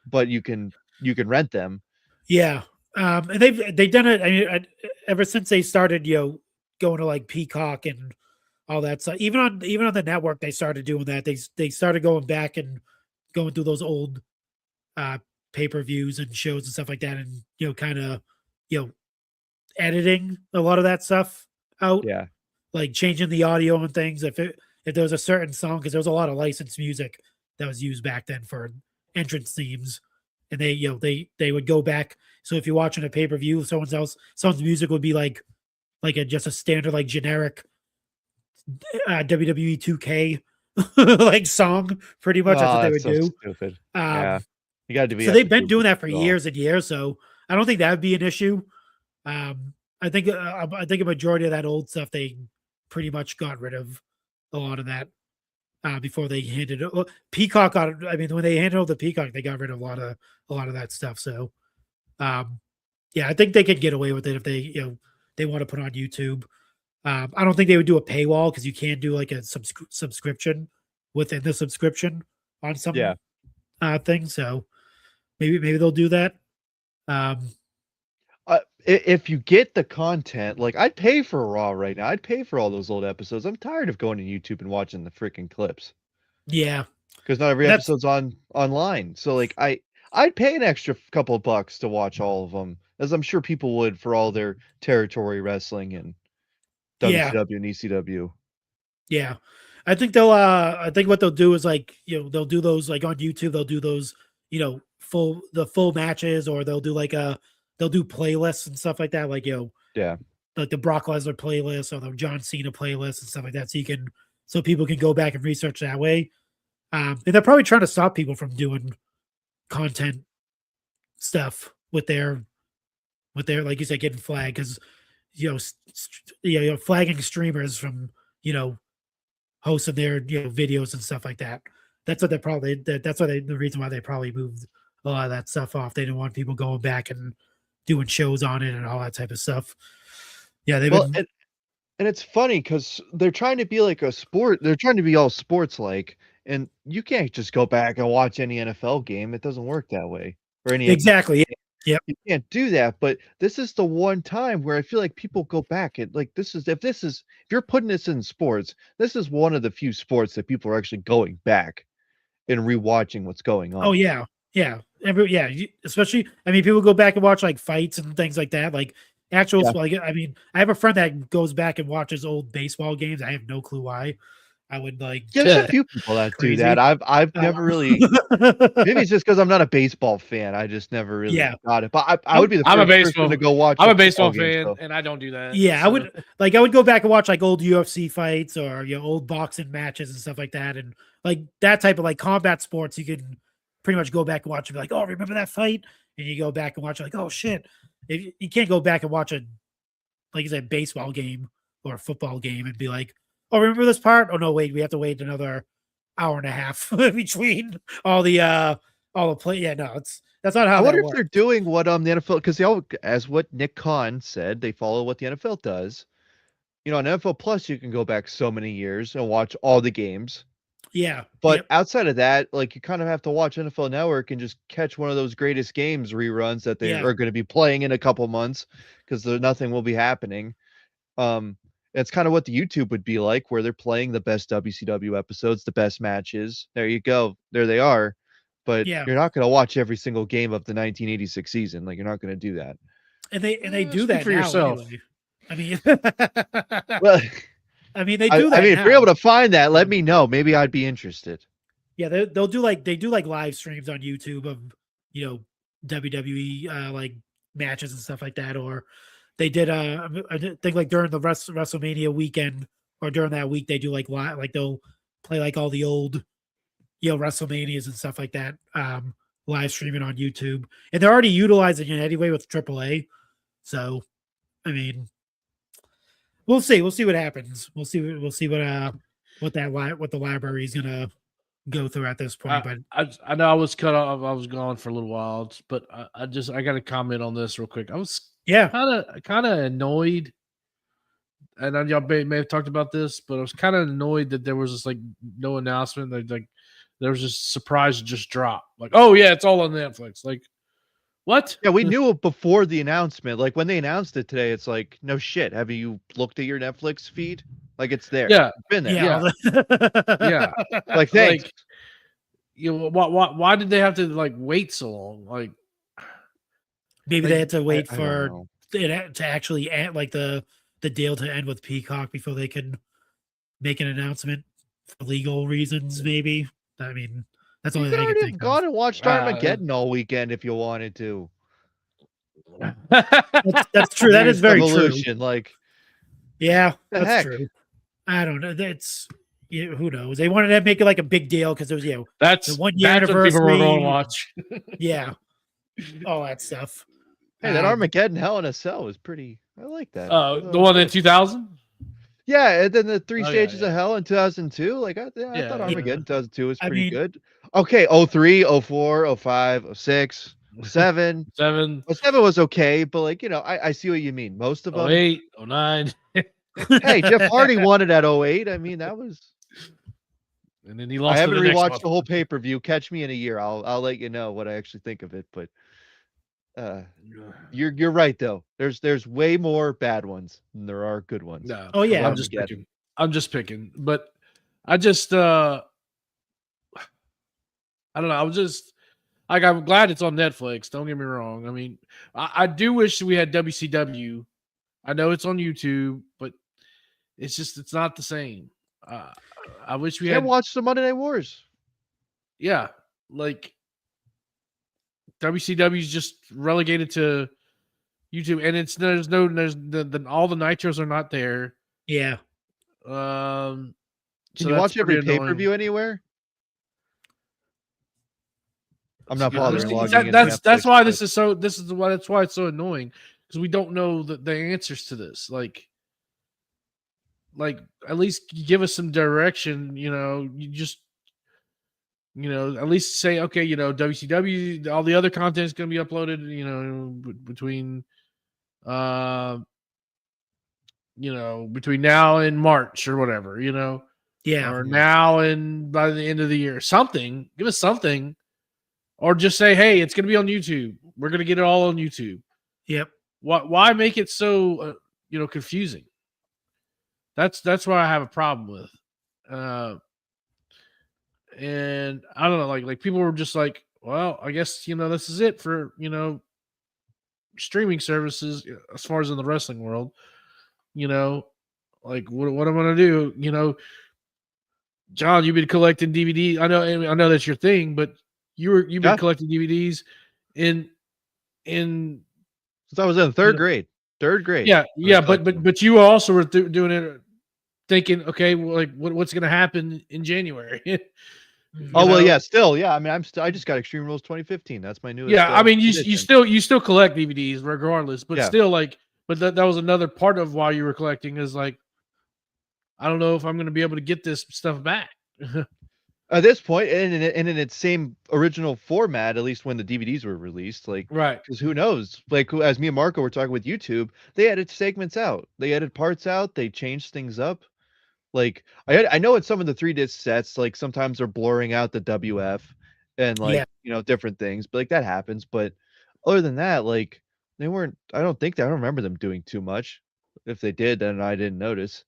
but you can rent them. yeah. And they've done it. I mean, ever since they started, going to like Peacock and all that stuff. Even on the network, they started doing that. They started going back and going through those old uh pay-per-views and shows and stuff like that, and kind of you know editing a lot of that stuff out, Yeah. like changing the audio and things. If there was a certain song, because there was a lot of licensed music that was used back then for entrance themes, and they would go back. So if you're watching a pay-per-view, someone's music would be like just a standard like generic WWE 2K like song, pretty much. That's what Oh, they that's would so do. stupid. Yeah. Um, You so have they've to been do doing that for it all. years and years. So I don't think that would be an issue. I think a majority of that old stuff they pretty much got rid of a lot of that before they handed it. Peacock got. I mean, when they handed over the Peacock, they got rid of a lot of that stuff. So um, yeah, I think they could get away with it if they want to put on YouTube. I don't think they would do a paywall because you can do like a subscription within the subscription on Yeah. some things. So maybe they'll do that. Um, If you get the content, like, I'd pay for Raw right now. I'd pay for all those old episodes. I'm tired of going to YouTube and watching the freaking clips yeah, because not every that's episode's online. So, like, I'd pay an extra couple of bucks to watch all of them, as I'm sure people would for all their territory wrestling and yeah, WCW and ECW. yeah. I think what they'll do is like they'll do those like on YouTube. They'll do those full matches, or they'll do playlists and stuff like that. Like Yeah. like the Brock Lesnar playlist or the John Cena playlist and stuff like that. So people can go back and research that way. And they're probably trying to stop people from doing content stuff with their like you said getting flagged because flagging streamers from hosting their videos and stuff like that. That's what the reason why they probably moved a lot of that stuff off. They didn't want people going back and doing shows on it and all that type of stuff. Yeah, they've Well, been and it's funny because they're trying to be like a sport. They're trying to be all sports like, and you can't just go back and watch any NFL game. It doesn't work that way. Or any exactly. Yeah. You can't do that, but this is the one time where I feel like people go back and like if you're putting this in sports, this is one of the few sports that people are actually going back and rewatching what's going Oh on. yeah, yeah, especially. I mean, people go back and watch like fights and things like that. Like actual, Yeah. like I mean, I have a friend that goes back and watches old baseball games. I have no clue why. I would like Yeah, there's a few people that do crazy. that. I've Uh, never really maybe it's just because 'cause I'm not a baseball fan. I just never really Yeah. got it. But I would be the I'm a first baseball. person to go watch I'm a football baseball game, fan, so and I don't do that. Yeah, I would I would go back and watch like old UFC fights or old boxing matches and stuff like that, and like that type of like combat sports. You can pretty much go back and watch and be like, oh, remember that fight? And you go back and watch like, oh shit. If you can't go back and watch a like you said baseball game or a football game and be like, oh, remember this part? Oh no, wait, we have to wait another hour and a half between all the play. Yeah, no, that's not how I that wonder if works. they're doing what the NFL because they all as what Nick Khan said, they follow what the NFL does. On NFL Plus, you can go back so many years and watch all the games. Yeah, But yep, outside of that, like, you kind of have to watch NFL Network and just catch one of those greatest games reruns that they yeah, are gonna be playing in a couple months because nothing will be happening. Um, It's kind of what the YouTube would be like, where they're playing the best WCW episodes, the best matches. There you go. There they are. But Yeah. you're not going to watch every single game of the 1986 season. Like, you're not going to do that. And they do Speak that for now yourself. anyway. I mean, Well, I mean they do I that. mean, if you're now. able to find that, let me know. Maybe I'd be interested. Yeah, they'll do like live streams on YouTube of WWE like matches and stuff like that, or they did I think like during the WrestleMania weekend or during that week they do like live, like they'll play like all the old WrestleManias and stuff like that live streaming on YouTube, and they're already utilizing it anyway with AAA. So, I mean, we'll see what happens. We'll see what the library is gonna go through at this point. But I know I was cut off. I was gone for a little while, but I got to comment on this real quick. I was kind of annoyed, and I know y'all may have talked about this, but I was kind of annoyed that there was just like no announcement. Like there was just surprise just drop. Like, oh yeah, it's all on Netflix. Like, what? Yeah, we knew it before the announcement. Like, when they announced it today, it's like, no shit. Have you looked at your Netflix feed? Like, it's there. Yeah, It's been there. Yeah. Like, thanks. Like, why did they have to like wait so long? Like, maybe they had to wait I for don't know. it to actually end, like the deal to end with Peacock before they could make an announcement for legal reasons. Maybe. I mean, that's the You only could thing I already can have think gone of. and watched Armageddon all weekend if you wanted to. That's true. That is very true. Evolution, like, Yeah, the that's heck? true. I don't know. That's who knows? They wanted to make it like a big deal because it was that's the 1 year that's what people were going to anniversary. watch. Yeah, all that stuff. Hey, that Armageddon Hell in a Cell was pretty. I like that. The one in 2000. Yeah, and then the three Oh, stages yeah. of Hell in 2002. Like, I Yeah, thought yeah. Armageddon 2002 was I pretty mean- good. Okay, 03, 04, 05, 06, 07. 7, 07 was okay, but like, I see what you mean. Most of them. 08, 09. Hey, Jeff Hardy won it at 08. I mean, that was. And then he lost. I haven't to the next rewatched one. the whole pay-per-view. Catch me in a year. I'll let you know what I actually think of it. But you're right though. There's way more bad ones than there are good ones. No. Oh, yeah. I'm just picking. But I just I don't know. I was just like, I'm glad it's on Netflix. Don't get me wrong. I mean, I do wish we had WCW. I know it's on YouTube, but it's not the same. I wish we You had can watch the Monday Night Wars. Yeah, like WCW's just relegated to YouTube, and there's all the nitros are not there. Yeah. Can So you that's watch every pretty annoying. pay-per-view anywhere? I'm not Yeah, bothering that's- logging that's into why Netflix, that's why it's so annoying, because we don't know the answers to this. Like at least give us some direction. You just at least say, okay, WCW, all the other content is going to be uploaded. Between between now and March or whatever. Yeah. Or now and by the end of the year, something. Give us something. Or just say, hey, it's going to be on YouTube. We're going to get it all on YouTube. Yep. Why make it so confusing? That's what I have a problem with. And I don't know, like people were just like, well, I guess this is it for streaming services as far as in the wrestling world. Like what am I gonna do? John, you've been collecting DVDs. I know that's your thing, but you've been collecting DVDs in since I was in third grade. Third grade. Yeah, but you also were doing it, thinking, okay, well, like what's going to happen in January? Yeah, still, yeah. I mean, I just got Extreme Rules 2015. That's my newest. Yeah, I mean, you edition. still collect DVDs regardless, but still, like, but that was another part of why you were collecting, is like, I don't know if I'm going to be able to get this stuff back. At this point, and in its same original format, at least when the DVDs were released, like, Right. because who knows? Like, as me and Marco were talking with YouTube, they added segments out, they added parts out, they changed things up. Like, I know in some of the 3-disc sets, like sometimes they're blurring out the WF and like different things, but like that happens. But other than that, like they weren't. I don't remember them doing too much. If they did, then I didn't notice.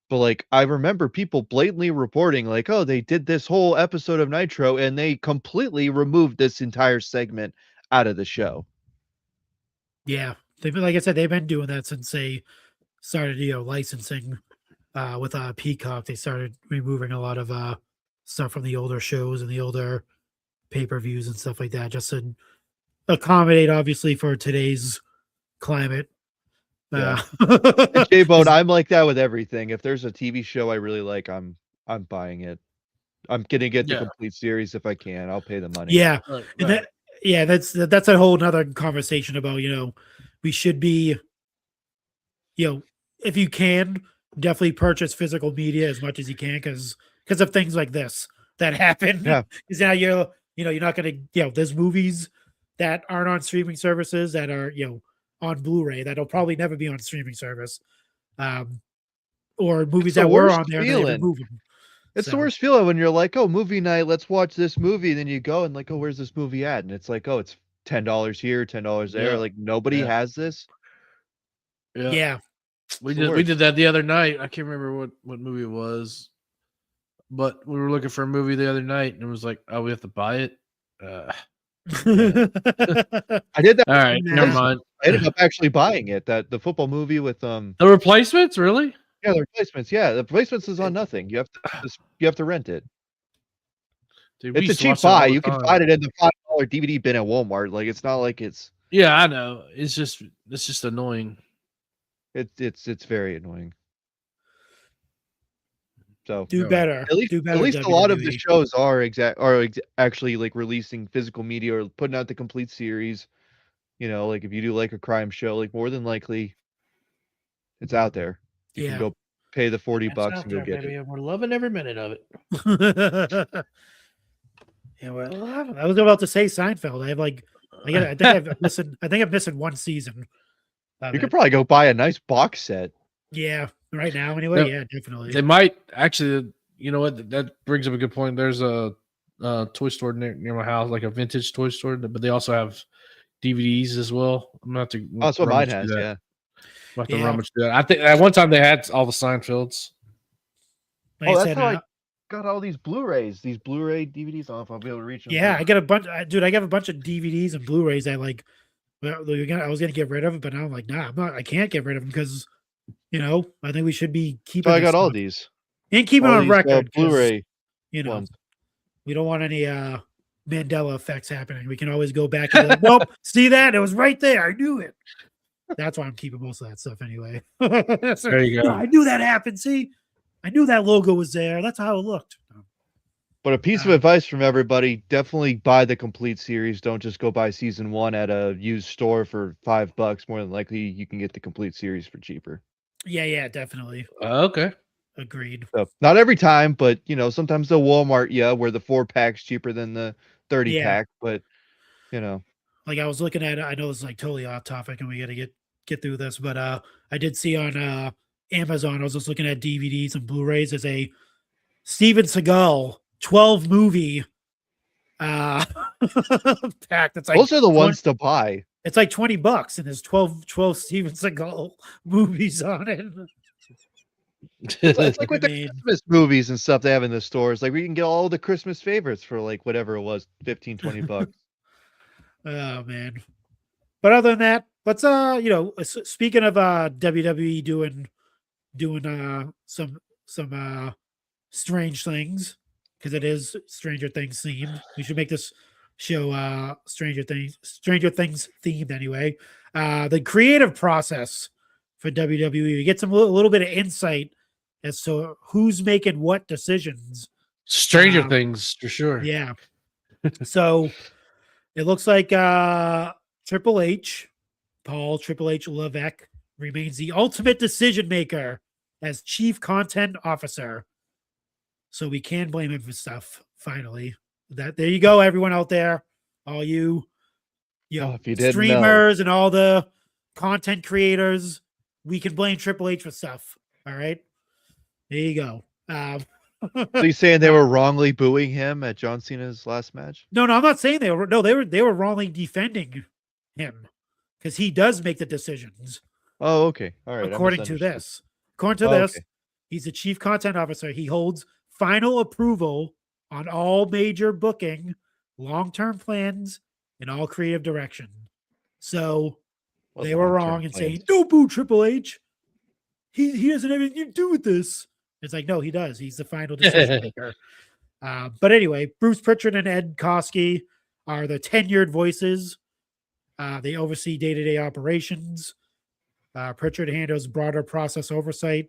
But like I remember people blatantly reporting like, "Oh, they did this whole episode of Nitro and they completely removed this entire segment out of the show." Yeah, they've been, like I said, they've been doing that since they started, licensing with Peacock. They started removing a lot of stuff from the older shows and the older pay-per-views and stuff like that, just to accommodate, obviously, for today's climate. Yeah. Uh, J-Bone, I'm like that with everything. If there's a TV show I really like, I'm buying it. I'm gonna get the Yeah. complete series if I can. I'll pay the money. yeah, Right, and right. that's a whole nother conversation about, we should be, if you can, definitely purchase physical media as much as you can, because of things like this that happen. Yeah. Because now you're not gonna, there's movies that aren't on streaming services that are, on Blu-ray that'll probably never be on streaming service. Or movies the that were worst on there and they feeling. remove them. It's the So, worst feeling when you're like, "Oh, movie night, let's watch this movie." Then you go and like, "Oh, where's this movie at?" And it's like, "Oh, it's $10 here, $10 there." Yeah. Like nobody Yeah. has this. yeah. We It's the did worst. that the other night. I can't remember what movie it was, but we were looking for a movie the other night, and it was like, oh, we have to buy it. I did that. All right, Yeah. never mind. I ended up actually buying it. That the football movie with The replacements, really? yeah, the replacements. Yeah, the replacements is on nothing. You have to rent it. Dude, we It's a used to cheap watch that all buy. the You can time. find it in the $5 DVD bin at Walmart. Like it's not like it's Yeah, I know. It's just annoying. it's very annoying. So Do Yeah. better. at least Do better, a lot of the WWE. shows are actually like releasing physical media or putting out the complete series. Like if you do like a crime show, like more than likely it's out there. You Yeah. can go pay the $40 It's out and go there, get baby, it. and we're loving every minute of it. Yeah, well, I was about to say Seinfeld. I think I've missed one season. Of You could it. probably go buy a nice box set. Yeah, right now anyway. Yeah. Yeah, definitely. They might actually. You know what? That brings up a good point. There's a toy store near my house, like a vintage toy store, but they also have DVDs as well. I'm gonna have to. Oh, that's what mine rummage through has. that. Yeah. I'm gonna have to Yeah. rummage through that. I think at one time they had all the Seinfelds. Like Oh, I that's said, how I got all these Blu-rays, these Blu-ray DVDs. I don't know if I'll be able to reach them. yeah, I got a bunch. Dude, I got a bunch of DVDs and Blu-rays. I was gonna get rid of it, but now I'm like, nah, I'm not. I can't get rid of them because, I think we should be keeping. So I this got all stuff these. and keep it all on these, record. 'Cause, Blu-ray we ones. don't want any Mandela effects happening. We can always go back and be like, nope, see that? It was right there. I knew it. That's why I'm keeping most of that stuff anyway. There you go. No, I knew that happened. See, I knew that logo was there. That's how it looked. But a piece of advice from everybody: definitely buy the complete series. Don't just go buy season 1 at a used store for $5. More than likely, you can get the complete series for cheaper. Yeah, definitely. Okay. Agreed. So not every time, but sometimes they'll Walmart where the 4-pack's cheaper than the 30-pack. But Like I was looking at it. I know it's like totally off topic, and we got to get through this. But I did see on Amazon. I was just looking at DVDs and Blu-rays as a Steven Seagal 12 movie pack. That's like those are the ones to buy. It's like $20, and there's 12 Steven Seagal movies on it. It's like with I the mean- Christmas movies and stuff they have in the stores. Like we can get all the Christmas favorites for like whatever it was, $15-20. Oh man. But other than that, let's speaking of WWE doing some strange things, because it is Stranger Things themed. We should make this show Stranger Things themed anyway. The creative process for WWE, we get a little bit of insight as to who's making what decisions. Stranger Things for sure. Yeah. So it looks like Triple H Levesque remains the ultimate decision maker as chief content officer. So we can blame him for stuff. Finally, there you go, everyone out there, all you if you didn't know. streamers and all the content creators. We can blame Triple H for stuff. All right, there you go. So you saying they were wrongly booing him at John Cena's last match? No, I'm not saying they were. No, they were wrongly defending him because he does make the decisions. Oh, okay. All right. I according to misunderstood. this. According to Oh, this, okay. he's the chief content officer. He holds final approval on all major booking, long-term plans, and all creative direction. So What they were long-term wrong in plans? saying, "Don't boo Triple H. He doesn't have anything to do with this." It's like, no, he does. He's the final decision maker. But anyway, Bruce Pritchard and Ed Koskey are the tenured voices. They oversee day-to-day operations. Pritchard handles broader process oversight,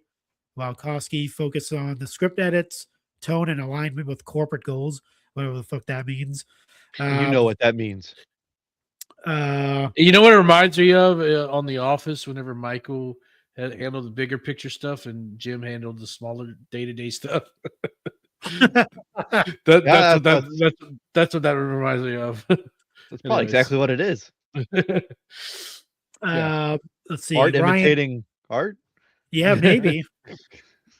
while Koski focuses on the script edits, tone, and alignment with corporate goals, whatever the fuck that means. You know what that means. You know what it reminds me of on The Office whenever Michael had handled the bigger picture stuff and Jim handled the smaller day-to-day stuff. That's what that reminds me of. That's probably exactly what it is. Let's see. Art Ryan, imitating art? yeah, maybe.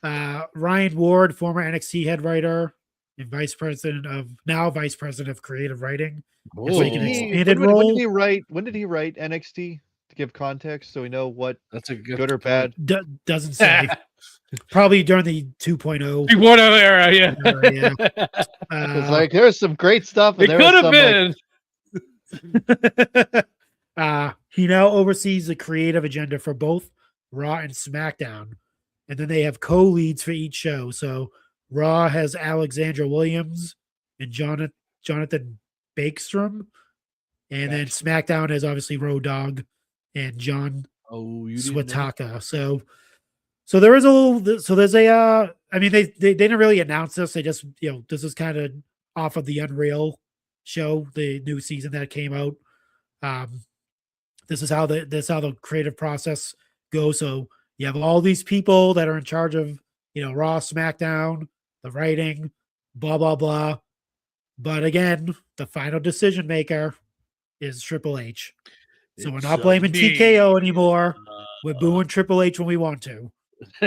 Ryan Ward, former NXT head writer and vice president of creative writing. It's like an expanded When role. did he write? When did he write NXT to give context so we know what That's a good or bad? Doesn't say. Probably during the 2.0 era, yeah. yeah. It's like there's some great stuff. And It there could was have some, been. He now oversees the creative agenda for both Raw and SmackDown. And then they have co-leads for each show. So Raw has Alexandra Williams and Jonathan Bakestrom. And then SmackDown has obviously Road Dogg and John Swataka. So there is a little, so there's a, I mean, they didn't really announce this. They just, this is kind of off of the Unreal show, the new season that came out. This is how the creative process goes. So you have all these people that are in charge of, Raw, SmackDown, the writing, blah, blah, blah. But again, the final decision maker is Triple H. So we're not blaming TKO anymore. We're booing Triple H when we want to.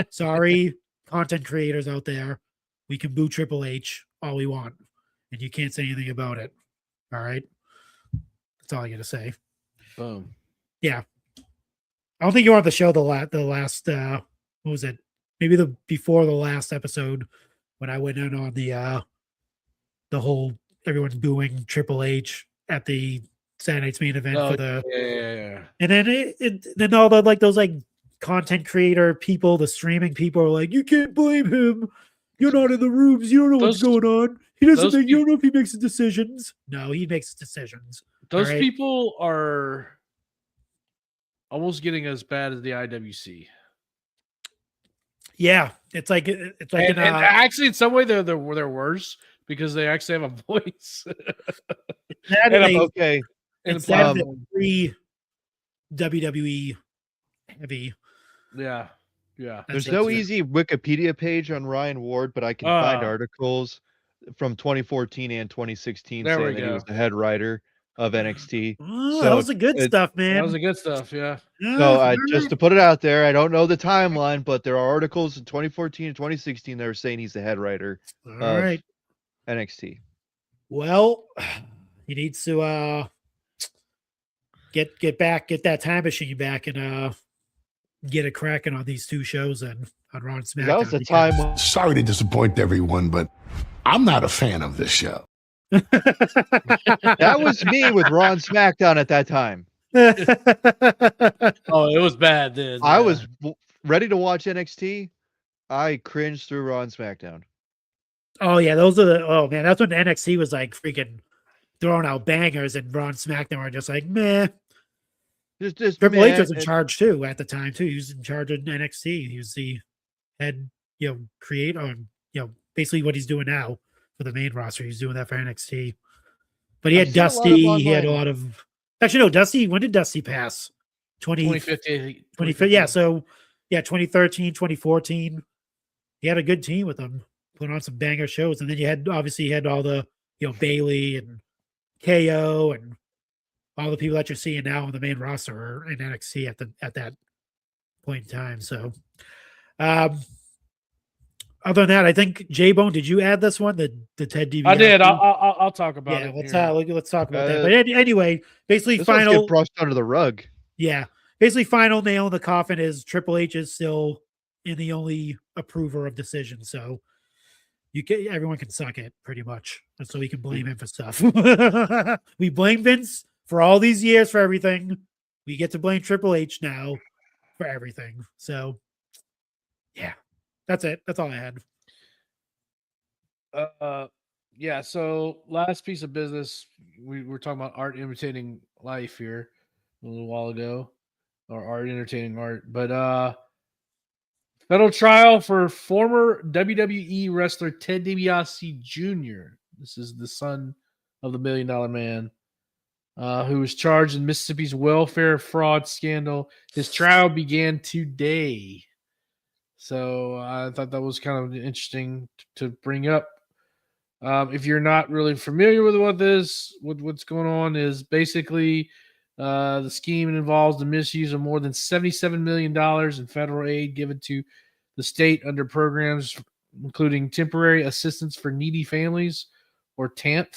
Sorry, content creators out there. We can boo Triple H all we want. And you can't say anything about it. All right? That's all I got to say. Boom. Yeah. I don't think you were on the show the last what was it? Maybe before the last episode when I went in on the whole everyone's booing Triple H at the Saturday Night's Main event for the yeah. And then then all the those content creator people, the streaming people are like, you can't blame him. You're not in the rooms. You don't know what's going on. He doesn't think you don't know if he makes the decisions. No, he makes decisions. Those people are almost getting as bad as the IWC. Yeah, it's like and actually in some way they're worse because they actually have a voice. Okay. It's pre WWE heavy. Yeah. There's no easy Wikipedia page on Ryan Ward, but I can find articles from 2014 and 2016 saying that he was the head writer of NXT. Oh, that was the good stuff, man. That was the good stuff, yeah. So just to put it out there, I don't know the timeline, but there are articles in 2014 and 2016 that are saying he's the head writer of NXT. Well, he needs to get that time machine back and get it cracking on these two shows and on Raw and SmackDown. That was the time. Sorry to disappoint everyone, but I'm not a fan of this show. That was me with Raw and SmackDown at that time. Oh, it was bad then. I was ready to watch NXT. I cringed through Raw and SmackDown. Oh yeah, those are man, that's when NXT was like freaking throwing out bangers, and Raw and SmackDown were just like meh. Just Triple H was in charge too at the time too. He was in charge of NXT. He was the head, creator, basically what he's doing now for the main roster. He's doing that for NXT. But he had Dusty. He had a lot of. Actually, no, Dusty. When did Dusty pass? 2015. 2015. Yeah. So, 2013, 2014. He had a good team with them, putting on some banger shows. And then you had all the, Bailey and KO and all the people that you're seeing now on the main roster are in NXT at that point in time. So, other than that, I think J-Bone, did you add this one? The Ted DiBiase? I did. I'll talk about it. Let's talk about that. But anyway, basically this final get brushed under the rug. Yeah. basically final nail in the coffin is Triple H is still in the only approver of decisions. So everyone can suck it pretty much. And so we can blame him for stuff. We blame Vince for all these years for everything. We get to blame Triple H now for everything. So yeah, that's it. That's all I had. Yeah. So last piece of business, we were talking about art imitating life here a little while ago, or art entertaining art. But federal trial for former WWE wrestler Ted DiBiase Jr. This is the son of the $1 Million Man, who was charged in Mississippi's welfare fraud scandal. His trial began today. So I thought that was kind of interesting to bring up. If you're not really familiar with what's going on, is basically the scheme involves the misuse of more than $77 million in federal aid given to the state under programs including Temporary Assistance for Needy Families, or TANF,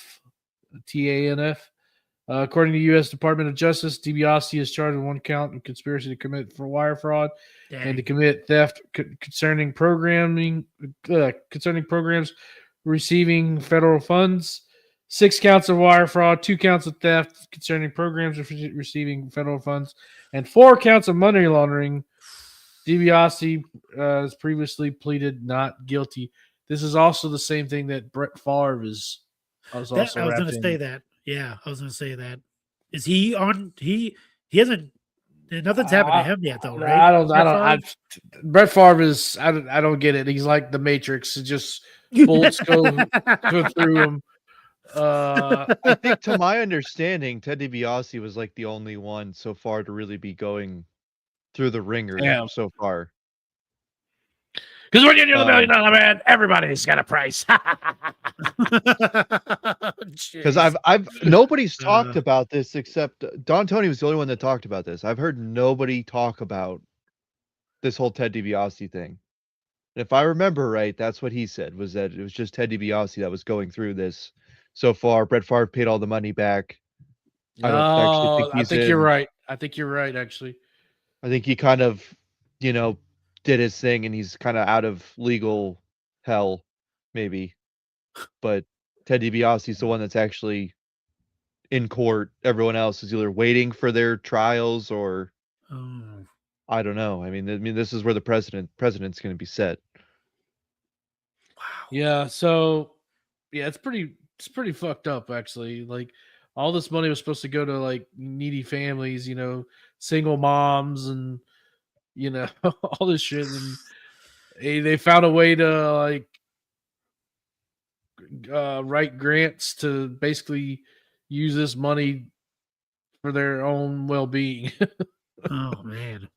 TANF. According to the U.S. Department of Justice, DiBiase is charged with one count of conspiracy to commit for wire fraud and to commit theft concerning programs receiving federal funds, 6 counts of wire fraud, 2 counts of theft concerning programs receiving federal funds, and 4 counts of money laundering. DiBiase has previously pleaded not guilty. This is also the same thing that Brett Favre was also I was going to say that. Yeah, I was going to say that. Is he on? He hasn't. Nothing's happened to him yet, though, right? Brett Favre is. I don't get it. He's like the Matrix. It just bullets go through him. I think, to my understanding, Ted DiBiase was like the only one so far to really be going through the ringer so far. Because when you're the $1 Million Man, everybody's got a price. Because I've nobody's talked about this except Don Tony was the only one that talked about this. I've heard nobody talk about this whole Ted DiBiase thing. And if I remember right, that's what he said, was that it was just Ted DiBiase that was going through this so far. Brett Favre paid all the money back. I think you're right. I think you're right, actually. I think he kind of, did his thing and he's kind of out of legal hell, maybe. But Ted DiBiase is the one that's actually in court. Everyone else is either waiting for their trials or I don't know. I mean, this is where the president's going to be set. Wow. Yeah. So, yeah, it's pretty fucked up, actually. Like, all this money was supposed to go to like needy families, single moms, and all this shit. And they found a way to like write grants to basically use this money for their own well-being. Oh man.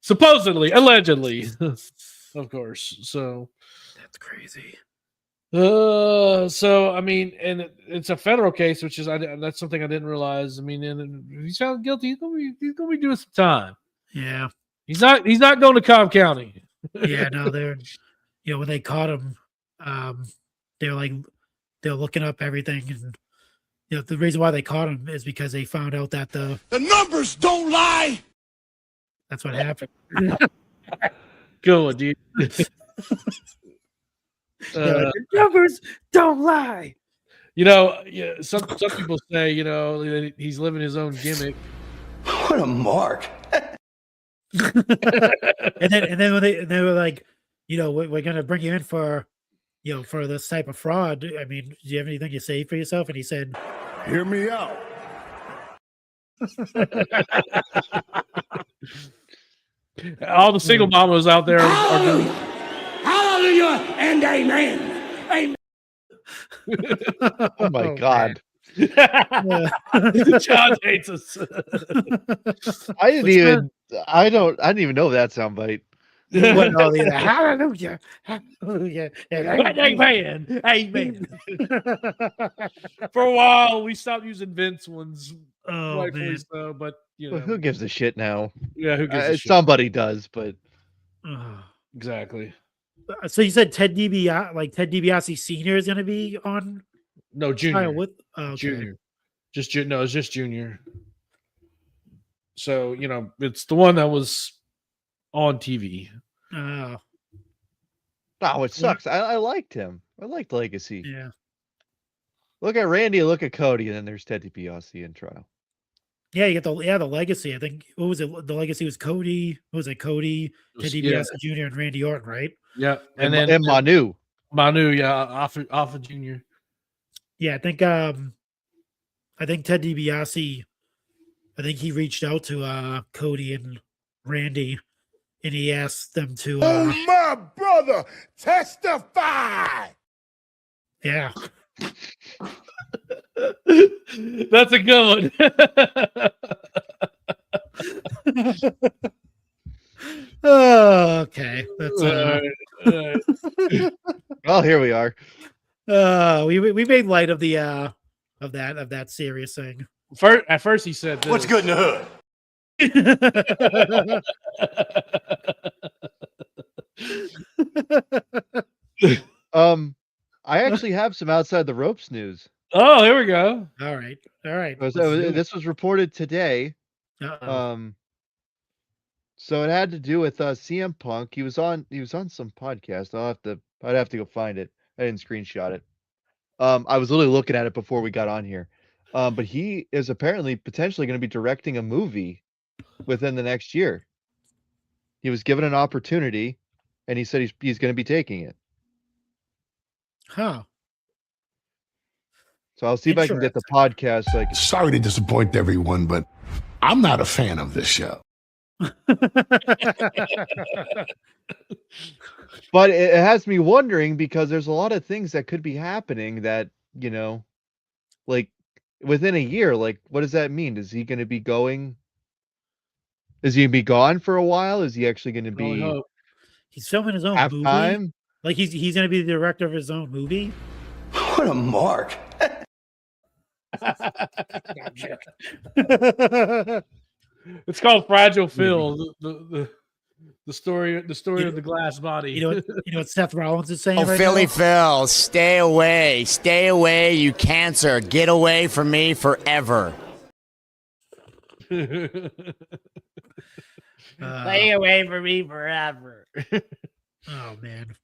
Supposedly, allegedly, of course. So that's crazy. So I mean, and it's a federal case, which is that's something I didn't realize. I mean, and if he's found guilty, he's gonna be doing some time. Yeah, he's not going to Cobb County. Yeah, no, they're when they caught him, they're looking up everything, and the reason why they caught him is because they found out that the numbers don't lie. That's what happened. Go on, dude. The numbers don't lie. Some people say, he's living his own gimmick. What a mark. and then when they were like, we're gonna bring you in for this type of fraud. I mean, do you have anything to say for yourself? And he said, "Hear me out." All the single mamas out there are doing. Hallelujah and amen. Amen. Oh my God. John hates us. I didn't even know that soundbite. Hallelujah. Hallelujah. Amen. Amen. For a while, we stopped using Vince ones. Oh, man. So, but Well, who gives a shit now? Yeah, who gives a shit? Somebody does, but exactly. So you said Ted DiBiase Senior is going to be on? No, Junior. With okay. Junior. It's just Junior. So it's the one that was on TV. Oh, Oh, it sucks. I liked him. I liked Legacy. yeah. Look at Randy, look at Cody, and then there's Ted DiBiase in trial. Yeah, you get the legacy. I think what was it? The legacy was Cody. What was it? Cody, Ted DiBiase Jr. and Randy Orton, right? Yeah, And Manu. Manu, Alpha Jr. Yeah, I think Ted DiBiase, I think he reached out to Cody and Randy, and he asked them to. my brother, testify. Yeah. That's a good one. Oh, okay. That's Well, here we are. we made light of the of that serious thing. At first he said this. What's good in the hood? I actually have some outside the ropes news. Oh, here we go. All right. This was reported today. Uh-oh. So it had to do with CM Punk. He was on some podcast. I'd have to go find it. I didn't screenshot it. I was literally looking at it before we got on here. But he is apparently potentially going to be directing a movie within the next year. He was given an opportunity, and he said he's going to be taking it. Huh. So I'll see if I can get the podcast. Sorry to disappoint everyone, but I'm not a fan of this show. But it has me wondering, because there's a lot of things that could be happening that, like within a year. Like, what does that mean? Is he going to be going? Is he going to be gone for a while? Is he actually going to be? He's filming his own movie. Halftime? Like he's going to be the director of his own movie. What a mark. It's called Fragile Phil. The story of the glass body. You know what Seth Rollins is saying? Oh, right Philly now? Phil, stay away, you cancer. Get away from me forever. Stay away from me forever. Oh man.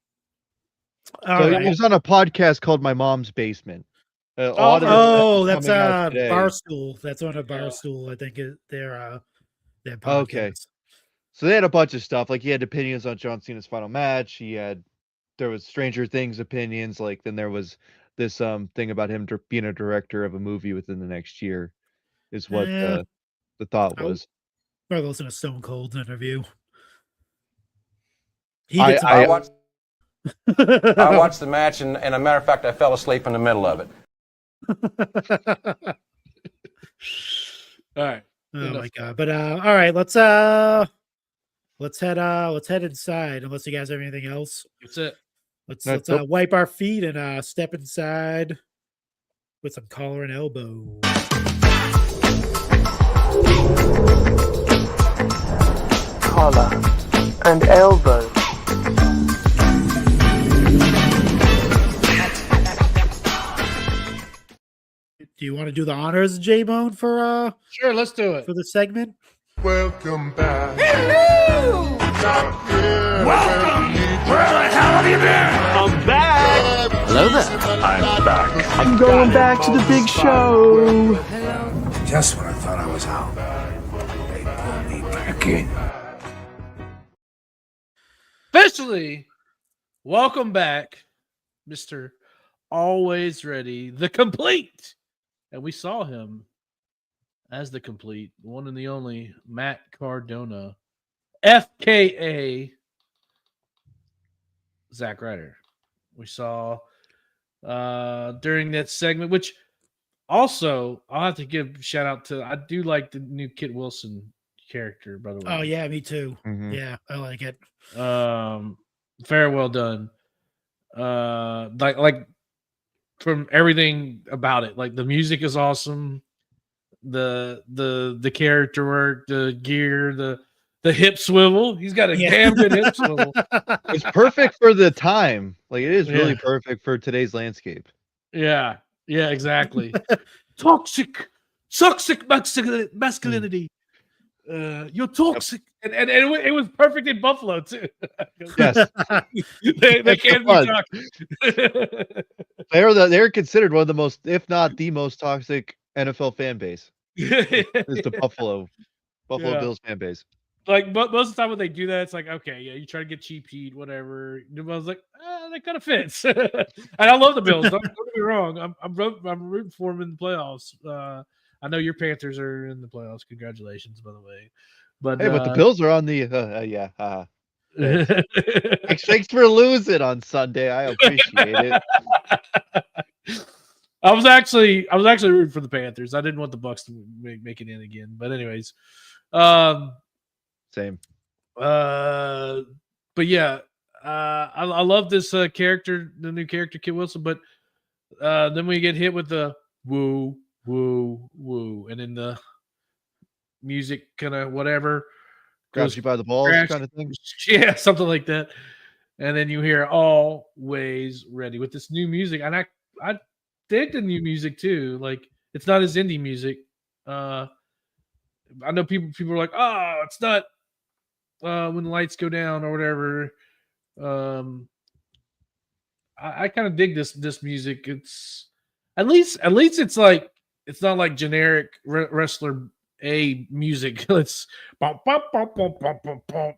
He was on a podcast called My Mom's Basement. That's Barstool. That's on a Barstool. I think their podcast. Okay. So they had a bunch of stuff. Like, he had opinions on John Cena's final match. There was Stranger Things opinions. Like, then there was this thing about him being a director of a movie within the next year, is what the thought was. I listened to Stone Cold's interview. I watched the match, and a matter of fact, I fell asleep in the middle of it. All right. Oh my god! But all right, let's head inside. Unless you guys have anything else, That's it. let's wipe our feet and step inside with some collar and elbow. Collar and elbow. Do you want to do the honors, J-Bone, for Sure, let's do it. for the segment? Welcome back. Welcome! Where the hell have you been? I'm back! Hello there. I'm back. I'm going back to the big show. Just when I thought I was out, they pulled me back in. Officially, welcome back, Mr. Always Ready, the Complete. And we saw him as the Complete, the one and the only Matt Cardona, FKA Zack Ryder. We saw during that segment, which also I'll have to give shout out to. I do like the new Kit Wilson character, by the way. Oh yeah, me too. Mhm. Yeah, I like it. Very well done. Like from everything about it, like the music is awesome, the character work, the gear, the hip swivel. He's got a damn good hip swivel. It's perfect for the time. Like, it is really perfect for today's landscape. Yeah, exactly. Toxic masculinity. You're toxic, and it was perfect in Buffalo too. Yes, they can't be was. toxic. They're considered one of the most, if not the most toxic NFL fan base. Is the Buffalo Yeah. Bills fan base. Like, but most of the time when they do that, it's like, okay, yeah, you try to get cheap heat, whatever. I was like, that kind of fits. And I love the Bills. Don't get me wrong. I'm rooting for them in the playoffs. I know your Panthers are in the playoffs. Congratulations, by the way. But Hey, but the Bills are on the yeah. Thanks for losing on Sunday. I appreciate it. I was actually rooting for the Panthers. I didn't want the Bucks to make it in again. But anyways, Same. but yeah, I love this character, the new character, Kit Wilson. But then we get hit with the woo, woo, woo, and then the music kind of whatever Grabs you by the balls kind of thing. Yeah, something like that. And then you hear "Always Ready" with this new music, and I dig the new music too. Like, it's not as indie music. I know people are like, "Oh, it's not when the lights go down or whatever." I kind of dig this music. It's at least it's like, it's not like generic wrestler A music. It's bum, bum, bum, bum, bum, bum, bum,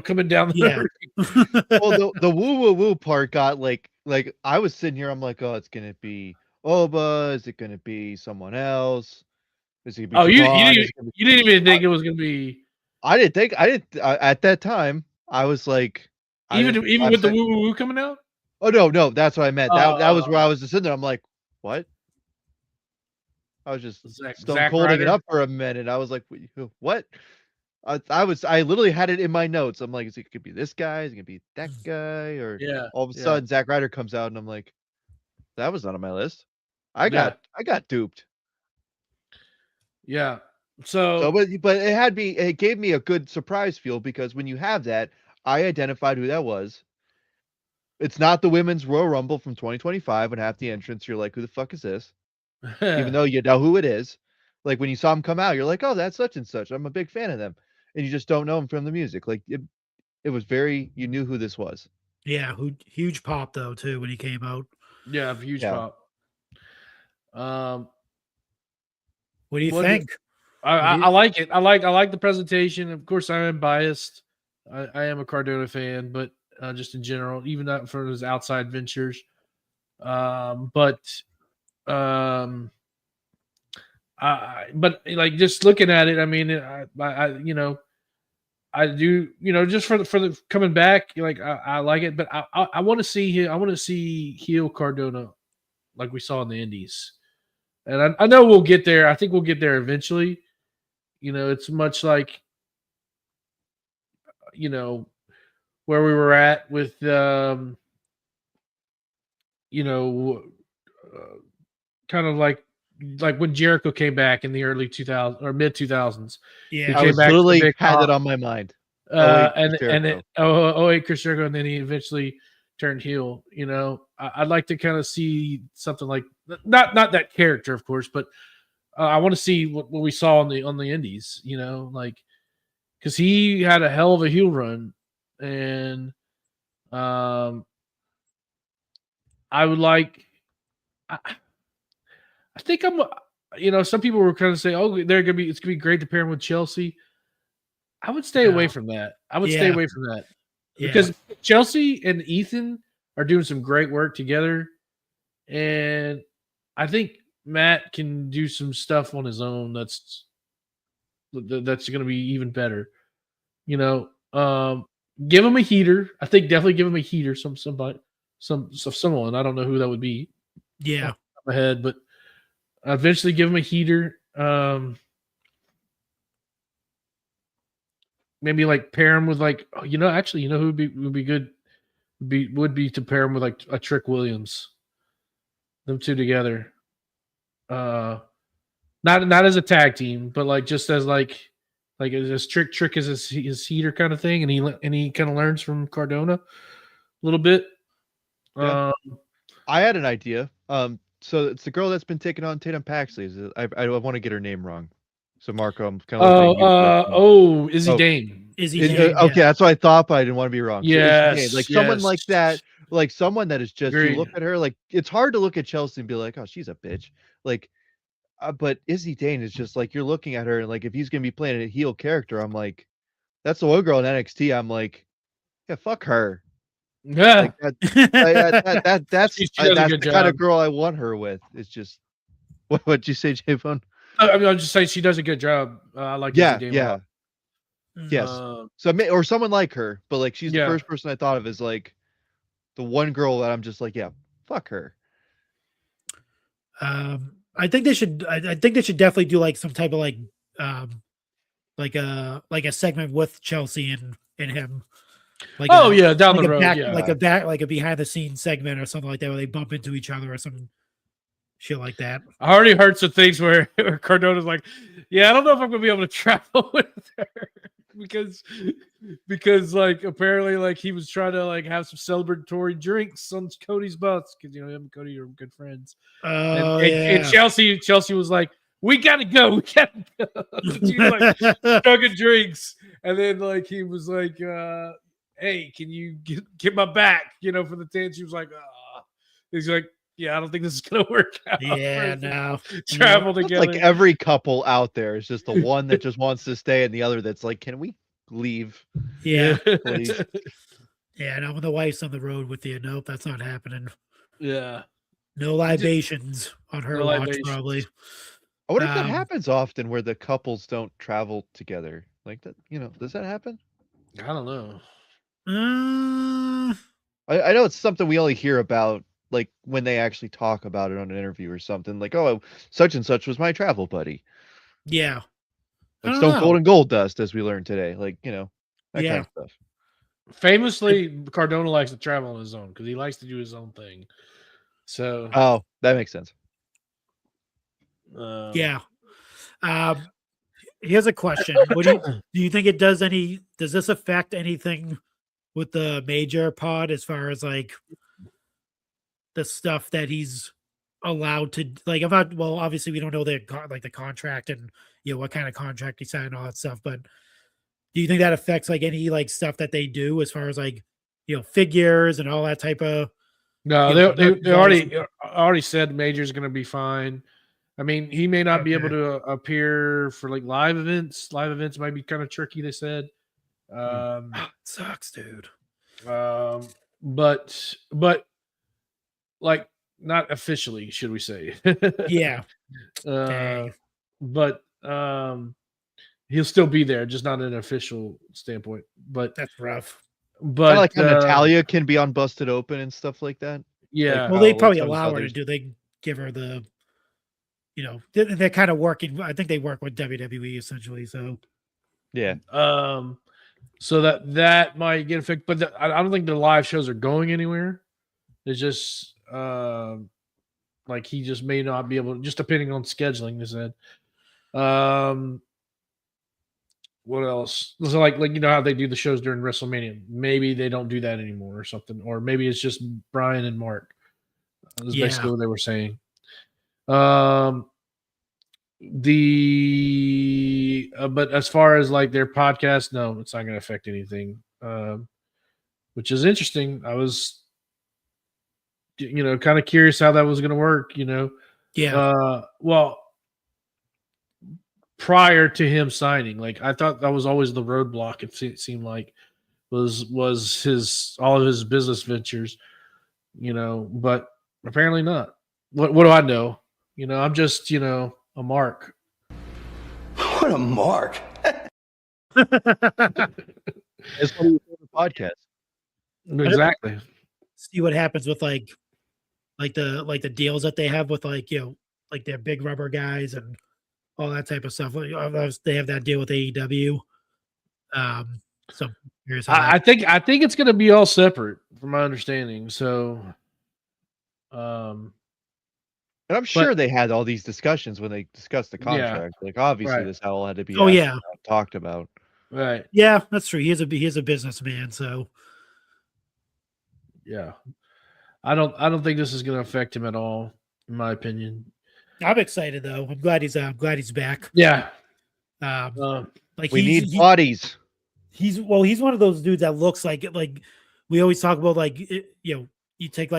coming down the Well, the woo woo woo part got like I was sitting here. I'm like, oh, it's gonna be Oba. Is it gonna be someone else? Is it gonna be? You Javon? didn't even think it was gonna be. I didn't think. At that time. I was like, Even with the woo woo woo coming out. Oh no, that's what I meant. That was where I was just sitting there. I'm like, what? I was just stone colding it up for a minute. I was like, what? I literally had it in my notes. I'm like, is it could be this guy? Is it gonna be that guy? Or all of a sudden Zack Ryder comes out and I'm like, that was not on my list. I got duped. Yeah. But it gave me a good surprise feel, because when you have that, I identified who that was. It's not the women's Royal Rumble from 2025 when half the entrance you're like, who the fuck is this? Even though you know who it is. Like, when you saw him come out, you're like, oh, that's such and such. I'm a big fan of them. And you just don't know him from the music. Like, it was you knew who this was. Yeah, huge pop though too when he came out. Yeah, huge pop. What do you think? I like it. I like the presentation. Of course, I am biased. I am a Cardona fan, but just in general, even not for his outside ventures. But like, just looking at it, I mean, I do, just for the coming back, like, I like it, but I want to see him. I want to see heel Cardona like we saw in the Indies, and I know we'll get there. I think we'll get there eventually. It's much like, where we were at with, kind of like when Jericho came back in the early 2000s or mid 2000s. Yeah, I was literally had it on my mind. Chris Jericho, and then he eventually turned heel. I'd like to kind of see something like, not that character, of course, but I want to see what we saw on the Indies. Like, because he had a hell of a heel run, and I would like. I think I'm. Some people were kind of saying, "Oh, it's gonna be great to pair him with Chelsea." I would stay away from that. Because Chelsea and Ethan are doing some great work together, and I think Matt can do some stuff on his own that's going to be even better. Give him a heater. I think definitely give him a heater. Someone. I don't know who that would be. Yeah, my head, but eventually give him a heater. Maybe like pair him with like, actually, who would be good would be to pair him with like a Trick Williams. Them two together. Not as a tag team, but like just as like as Trick is his heater kind of thing, and he kind of learns from Cardona a little bit. Yeah. I had an idea. So it's the girl that's been taking on Tatum Paxley. I want to get her name wrong. So Marco, I'm kind of Izzy Dane. Izzy Dane, okay, that's what I thought, but I didn't want to be wrong. So Izzy Yes, Dane, like someone like that, yes. like someone that is just you Agreed. look at her, like it's hard to look at Chelsea and be like, oh, she's a bitch. Like, but Izzy Dane is just like you're looking at her and like if he's gonna be playing a heel character, I'm like, that's the one girl in NXT. I'm like, yeah, fuck her. Yeah. Like that's She does a that's good the kind of job. girl I want her with. It's just what'd you say, J-Phone? I mean, I'm just saying she does a good job. I like Izzy Dane a lot. Yes. So or someone like her, but like she's the first person I thought of as like the one girl that I'm just like, yeah, fuck her. I think they should. I think they should definitely do like some type of like a segment with Chelsea and him. Like down the road, like a behind the scenes segment or something like that, where they bump into each other or some shit like that. I already heard some things where Cardona's like, yeah, I don't know if I'm gonna be able to travel with her because like apparently like he was trying to like have some celebratory drinks on Cody's bus because him and Cody are good friends. And Chelsea was like, we gotta go, we gotta go. She was like chugging drinks, and then like he was like, hey, can you get my back? For the 10. She was like, he's like, yeah, I don't think this is gonna work out. Yeah, no. Travel together. Like every couple out there is just the one that just wants to stay, and the other that's like, can we leave? Yeah, please. Yeah, no, when the wife's on the road with you, nope, that's not happening. Yeah, no libations on her watch, probably. I wonder if that happens often, where the couples don't travel together like that. Does that happen? I don't know. I know it's something we only hear about, like when they actually talk about it on an interview or something. Like, oh, such and such was my travel buddy. Yeah, like Stone Cold and Goldust, as we learned today. Like that kind of stuff. Famously, Cardona likes to travel on his own because he likes to do his own thing. So, oh, that makes sense. Yeah. Here's a question: do you think it does does this affect anything with the major pod as far as like the stuff that he's allowed to like about? Well, obviously we don't know the contract and what kind of contract he signed and all that stuff, but do you think that affects like any like stuff that they do as far as like figures and all that type of? No, they already said Major's going to be fine. I mean, he may not be able to appear for like live events. Live events might be kind of tricky, they said. Sucks, dude. But like not officially, should we say? Yeah. But he'll still be there, just not in an official standpoint. But that's rough. But like Natalia can be on Busted Open and stuff like that. Yeah. Well, they probably allow her to do. They give her the. They're kind of working. I think they work with WWE essentially. So. Yeah. So that might get affected, but I don't think the live shows are going anywhere. It's just like he just may not be able to, just depending on scheduling. They said. What else? So like how they do the shows during WrestleMania. Maybe they don't do that anymore or something, or maybe it's just Brian and Mark. That's basically what they were saying. But as far as like their podcast, no, it's not going to affect anything. Which is interesting. I was, kind of curious how that was going to work. Yeah. Well, prior to him signing, like I thought that was always the roadblock. It seemed like was all of his business ventures, but apparently not. What do I know? I'm just a mark. What a mark! It's what you do the podcast. Exactly. See what happens with like the deals that they have with like their big rubber guys and all that type of stuff. Like they have that deal with AEW. So here's how I think it's going to be all separate, from my understanding. So, and I'm sure they had all these discussions when they discussed the contract. Like obviously, this all had to be talked about. Right. Yeah, that's true. He is a businessman. So. Yeah, I don't think this is going to affect him at all, in my opinion. I'm excited though. I'm glad he's back. Yeah, Like We need bodies. he's one of those dudes that looks like we always talk about you take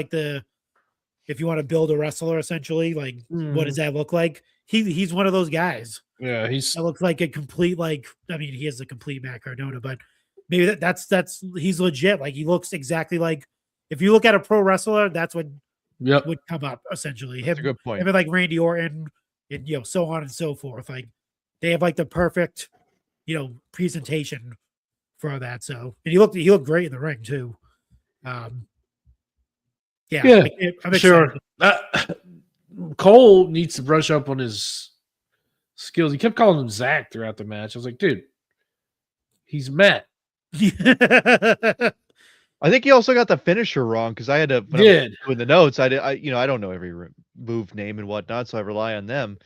if you want to build a wrestler essentially, like what does that look like? He's one of those guys. Yeah, That looks like a complete he is a complete Matt Cardona, but maybe that's he's legit. Like he looks exactly like if you look at a pro wrestler, that's what would come up essentially. That's a good point. Him and like Randy Orton and so on and so forth. Like they have like the perfect presentation for that. So and he looked great in the ring too. Yeah, I'm sure. Cole needs to brush up on his skills. He kept calling him Zach throughout the match. I was like, dude, he's Matt. I think he also got the finisher wrong because I had to when I was doing the notes. I don't know every move name and whatnot, so I rely on them.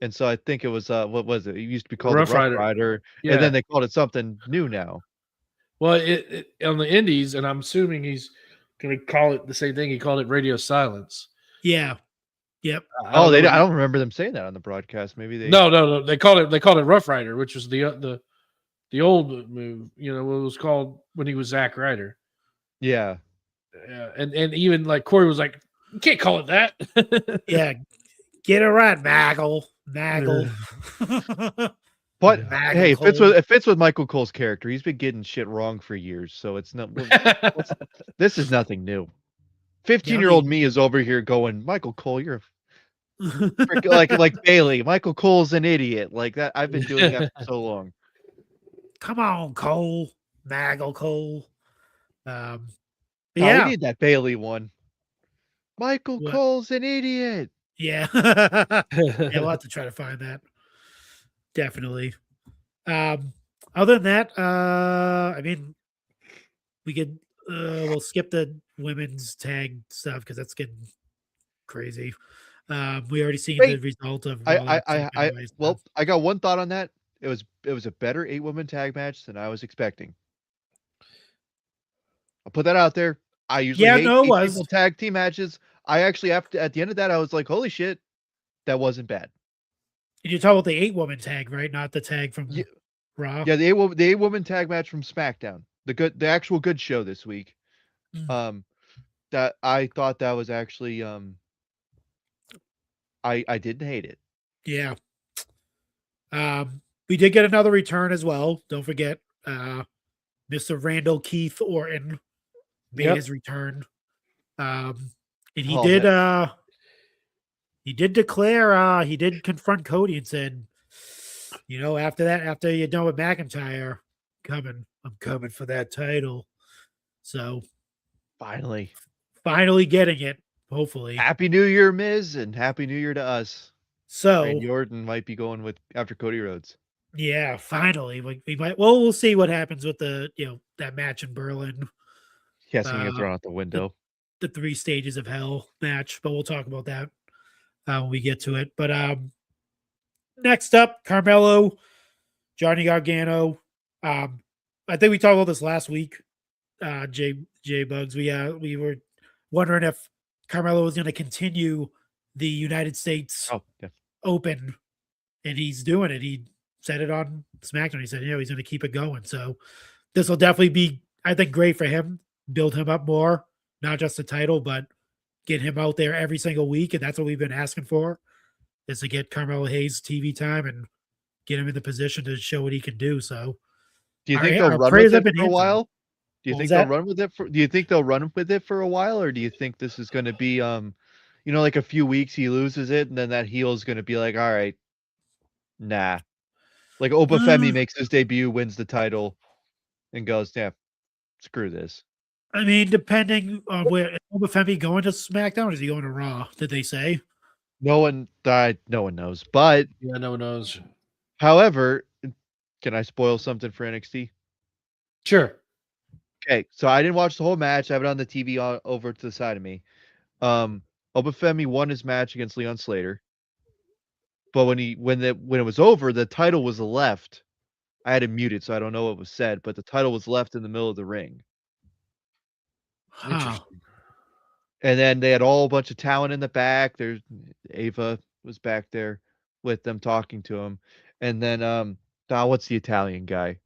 And so I think it was what was it? It used to be called Rough the Rough Rider. Rider, Yeah. and then they called it something new now. Well, it on the Indies, and I'm assuming he's going to call it the same thing. He called it Radio Silence. Yeah. Yep. I don't remember them saying that on the broadcast. Maybe they No. They called it Rough Rider, which was the old move. You know, what it was called when he was Zack Ryder. Yeah. And even like Corey was like, you can't call it that. Yeah. Get it right, Maggle. But Maggle hey, Cole. it fits with Michael Cole's character. He's been getting shit wrong for years, so it's not. This is nothing new. 15-year-old me is over here going, Michael Cole, you're like Bailey. Michael Cole's an idiot. Like that. I've been doing that for so long. Come on, Cole. Maggle Cole. We need that Bailey one. Michael Cole's an idiot. Yeah. Yeah, we'll have to try to find that. Definitely. Other than that, I mean, we could we'll skip the women's tag stuff because that's getting crazy. We already seen the result of I got one thought on that. It was a better 8-woman tag match than I was expecting. I'll put that out there. I usually hate people tag team matches. I actually at the end of that I was like, holy shit, that wasn't bad. You're talking about the 8-woman tag, right? Not the tag from Raw. Yeah, the 8-woman tag match from SmackDown. The actual good show this week. That I thought that was actually I didn't hate it. Yeah. We did get another return as well. Don't forget, Mr. Randall Keith Orton made his return. And he did declare, he did confront Cody and said, after you're done with McIntyre, I'm coming for that title. So finally getting it, hopefully. Happy New Year, Miz, and Happy New Year to us. So Randy Orton might be going after Cody Rhodes. Yeah, finally. We might. Well, we'll see what happens with the that match in Berlin. Yes, he gets thrown out the window. The 3 stages of hell match, but we'll talk about that when we get to it. But next up, Carmelo, Johnny Gargano. I think we talked about this last week. J Bugs. We were wondering if Carmelo was going to continue the United States Open, and he's doing it. He said it on SmackDown. He said, he's going to keep it going. So this will definitely be, I think, great for him. Build him up more, not just the title, but get him out there every single week. And that's what we've been asking for, is to get Carmelo Hayes TV time and get him in the position to show what he can do. So do you think they'll run with it for a while? Do you think they'll run with it do you think they'll run with it for a while? Or do you think this is going to be, like a few weeks he loses it and then that heel is going to be like, all right, nah. Like Oba Femi makes his debut, wins the title, and goes, yeah, screw this. I mean, depending on where is Oba Femi going to SmackDown, or is he going to Raw? Did they say? No one knows. But yeah, no one knows. However, can I spoil something for NXT? Sure. Okay, so I didn't watch the whole match. I have it on the TV over to the side of me. Oba Femi won his match against Leon Slater. But when it was over, the title was left. I had it muted, so I don't know what was said, but the title was left in the middle of the ring. Interesting. And then they had a bunch of talent in the back. Ava was back there with them talking to him. And then What's the Italian guy?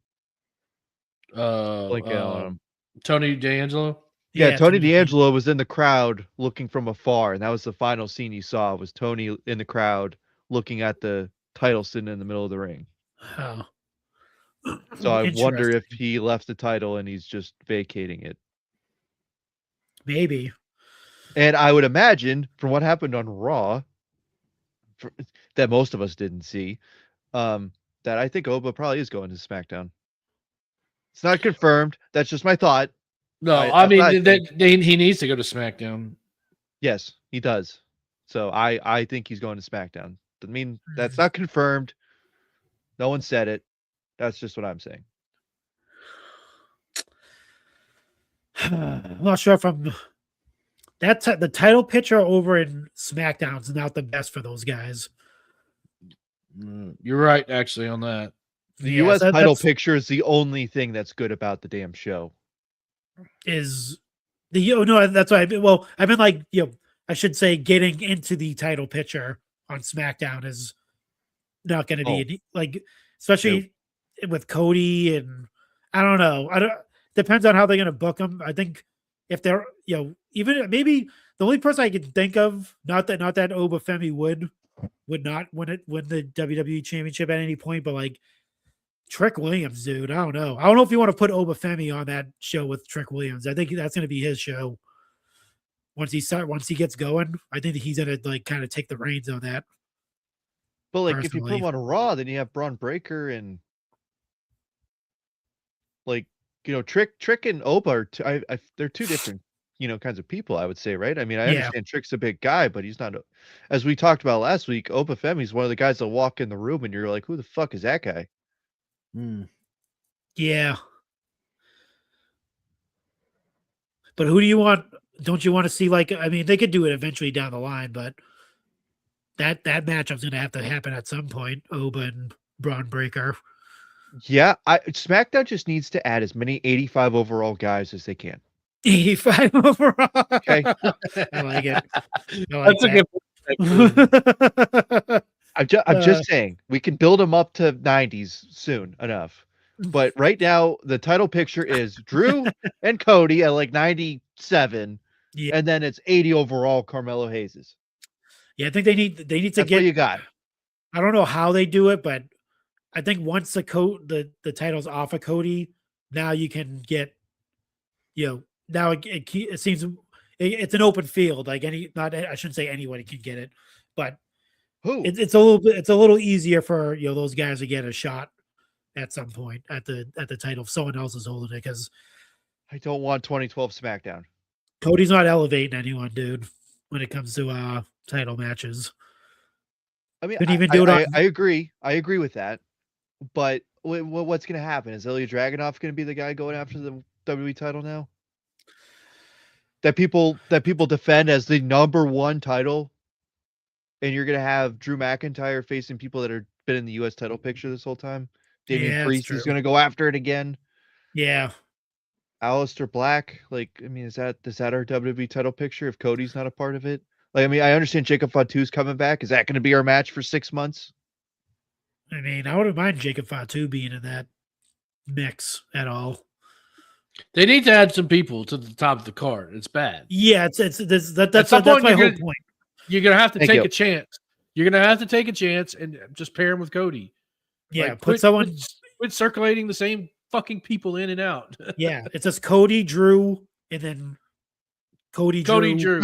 Blanking on him. Tony D'Angelo. Yeah, Tony Tony D'Angelo was in the crowd looking from afar, and that was the final scene you saw was Tony in the crowd looking at the title sitting in the middle of the ring. Oh. So I wonder if Interesting. he left the title and he's just vacating it. Maybe. And I would imagine from what happened on Raw that most of us didn't see, that I think Oba probably is going to SmackDown. It's not confirmed. That's just my thought. No, he needs to go to SmackDown. Yes, he does. So I think he's going to SmackDown. I mean, that's not confirmed. No one said it. That's just what I'm saying. I'm not sure if I'm the title picture over in SmackDown is not the best for those guys. You're right, actually, on that. The Yeah, U.S. title that's- picture is the only thing that's good about the damn show. Is the no, that's why I've been like, I should say getting into the title picture on SmackDown is not going to be like, especially with Cody, and I don't know. Depends on how they're going to book them. I think if they're, even maybe the only person I can think of, not that Oba Femi would not win the WWE Championship at any point, but like Trick Williams, dude. I don't know. I don't know if you want to put Oba Femi on that show with Trick Williams. I think that's going to be his show. Once he gets going, I think that he's going to like kind of take the reins on that. But like if you put personally. him on a Raw, then you have Braun Breaker and like, Trick and Oba are they're two different, kinds of people, I would say, right? I mean, I Yeah. understand Trick's a big guy, but he's not as we talked about last week, Oba Femi's one of the guys that walk in the room and you're like, who the fuck is that guy? Yeah. But who do you want? Don't you want to see I mean, they could do it eventually down the line, but that matchup's going to have to happen at some point. Oba and Braun Breaker. Yeah, SmackDown just needs to add as many 85 overall guys as they can. 85 overall. Okay. I like it. That's a good. I'm just saying we can build them up to 90s soon enough. But right now the title picture is Drew and Cody at like 97, and then it's 80 overall Carmelo Hayes. Yeah, I think they need to That's get what you got. I don't know how they do it, but I think once the title's off of Cody, now you can get, now it seems it's an open field. Like I shouldn't say anybody can get it, but who it's a little easier for those guys to get a shot at some point at the title if someone else is holding it, because I don't want 2012 SmackDown. Cody's not elevating anyone, dude, when it comes to title matches. I mean, I agree. I agree with that. But what's going to happen? Is Ilya Dragunov going to be the guy going after the WWE title now? That people defend as the number one title, and you're going to have Drew McIntyre facing people that have been in the U.S. title picture this whole time. Damian Priest is going to go after it again. Yeah. Aleister Black, I mean, is that our WWE title picture if Cody's not a part of it? I mean, I understand Jacob Fatu's coming back. Is that going to be our match for 6 months? I mean, I wouldn't mind Jacob Fatu being in that mix at all. They need to add some people to the top of the card. It's bad. Yeah, that's my whole point. You're gonna have to take a chance. You're gonna have to take a chance and just pair him with Cody. Yeah, quit circulating the same fucking people in and out. Yeah, it's just Cody, Drew, and then Cody Drew.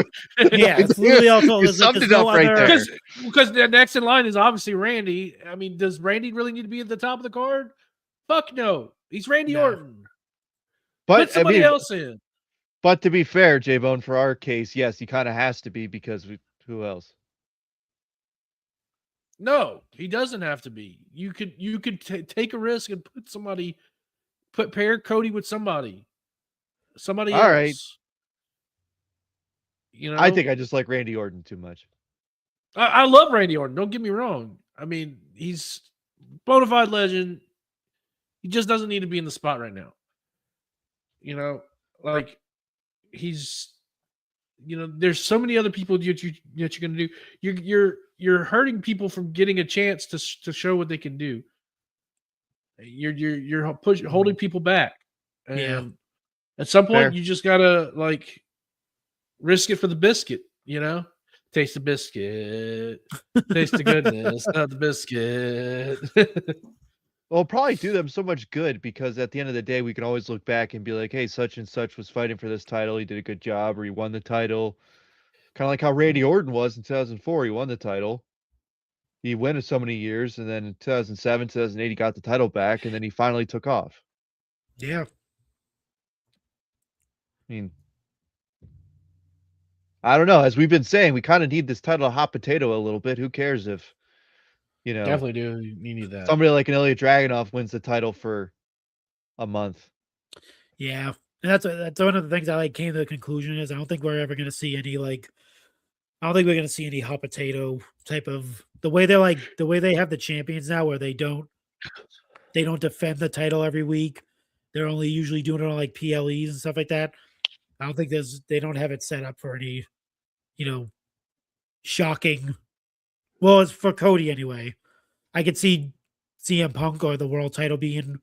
Yeah, it's literally also you summed it up right there. Because the next in line is obviously Randy. I mean, does Randy really need to be at the top of the card? Fuck no. He's Randy Orton. But put somebody else in. But to be fair, J-Bone, for our case, yes, he kind of has to be because who else? No, he doesn't have to be. You could take a risk and pair Cody with somebody else. All right. I think I just like Randy Orton too much. I love Randy Orton. Don't get me wrong. I mean, he's bona fide legend. He just doesn't need to be in the spot right now. He's, there's so many other people that you're going to do. You're hurting people from getting a chance to show what they can do. You're holding people back, and Yeah. at some point Fair. you just gotta like risk it for the biscuit. Taste the biscuit, taste the goodness of the biscuit. Well, it'll probably do them so much good because at the end of the day, we can always look back and be like, hey, such and such was fighting for this title. He did a good job, or he won the title. Kind of like how Randy Orton was in 2004. He won the title. He went it so many years, and then in 2007, 2008, he got the title back, and then he finally took off. Yeah. I mean, I don't know. As we've been saying, we kind of need this title hot potato a little bit. Who cares if, Definitely do. You need that. somebody like an Ilya Dragunov wins the title for a month? Yeah. And that's one of the things I came to the conclusion is I don't think we're ever going to see any I don't think we're going to see any hot potato type of the way they have the champions now where they don't defend the title every week. They're only usually doing it on like PLEs and stuff like that. I don't think they don't have it set up for any, shocking. Well, it's for Cody anyway. I could see CM Punk or the world title being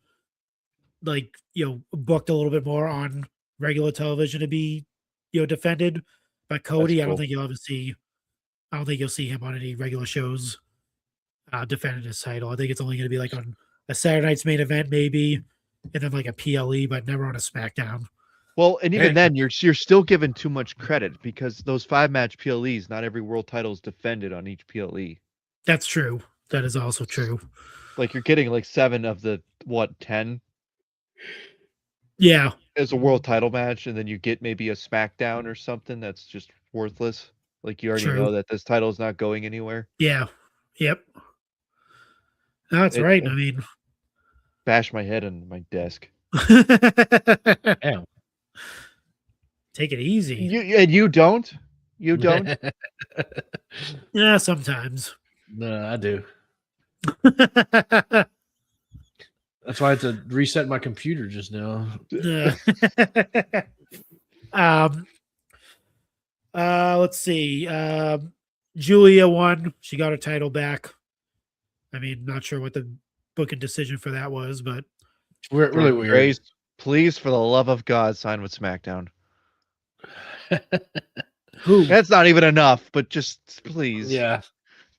booked a little bit more on regular television to be, defended. But Cody, I don't think you'll ever see. I don't think you'll see him on any regular shows defending his title. I think it's only going to be like on a Saturday night's main event, maybe, and then like a PLE, but never on a SmackDown. Well, and even then, you're still given too much credit because those 5-match PLEs, not every world title is defended on each PLE. That's true. That is also true. Like you're getting like 7 of the 10. Yeah, as a world title match, and then you get maybe a SmackDown or something that's just worthless. Like you already know that this title is not going anywhere. Yeah. Yep. That's right. I mean, bash my head on my desk. Damn. Take it easy. You don't? You don't? Yeah, sometimes. No, I do. That's why I had to reset my computer just now. Let's see. Julia won. She got her title back. I mean, not sure what the booking decision for that was, but really weird. Grace, please, for the love of God, sign with SmackDown. Who? That's not even enough, but just please. Yeah.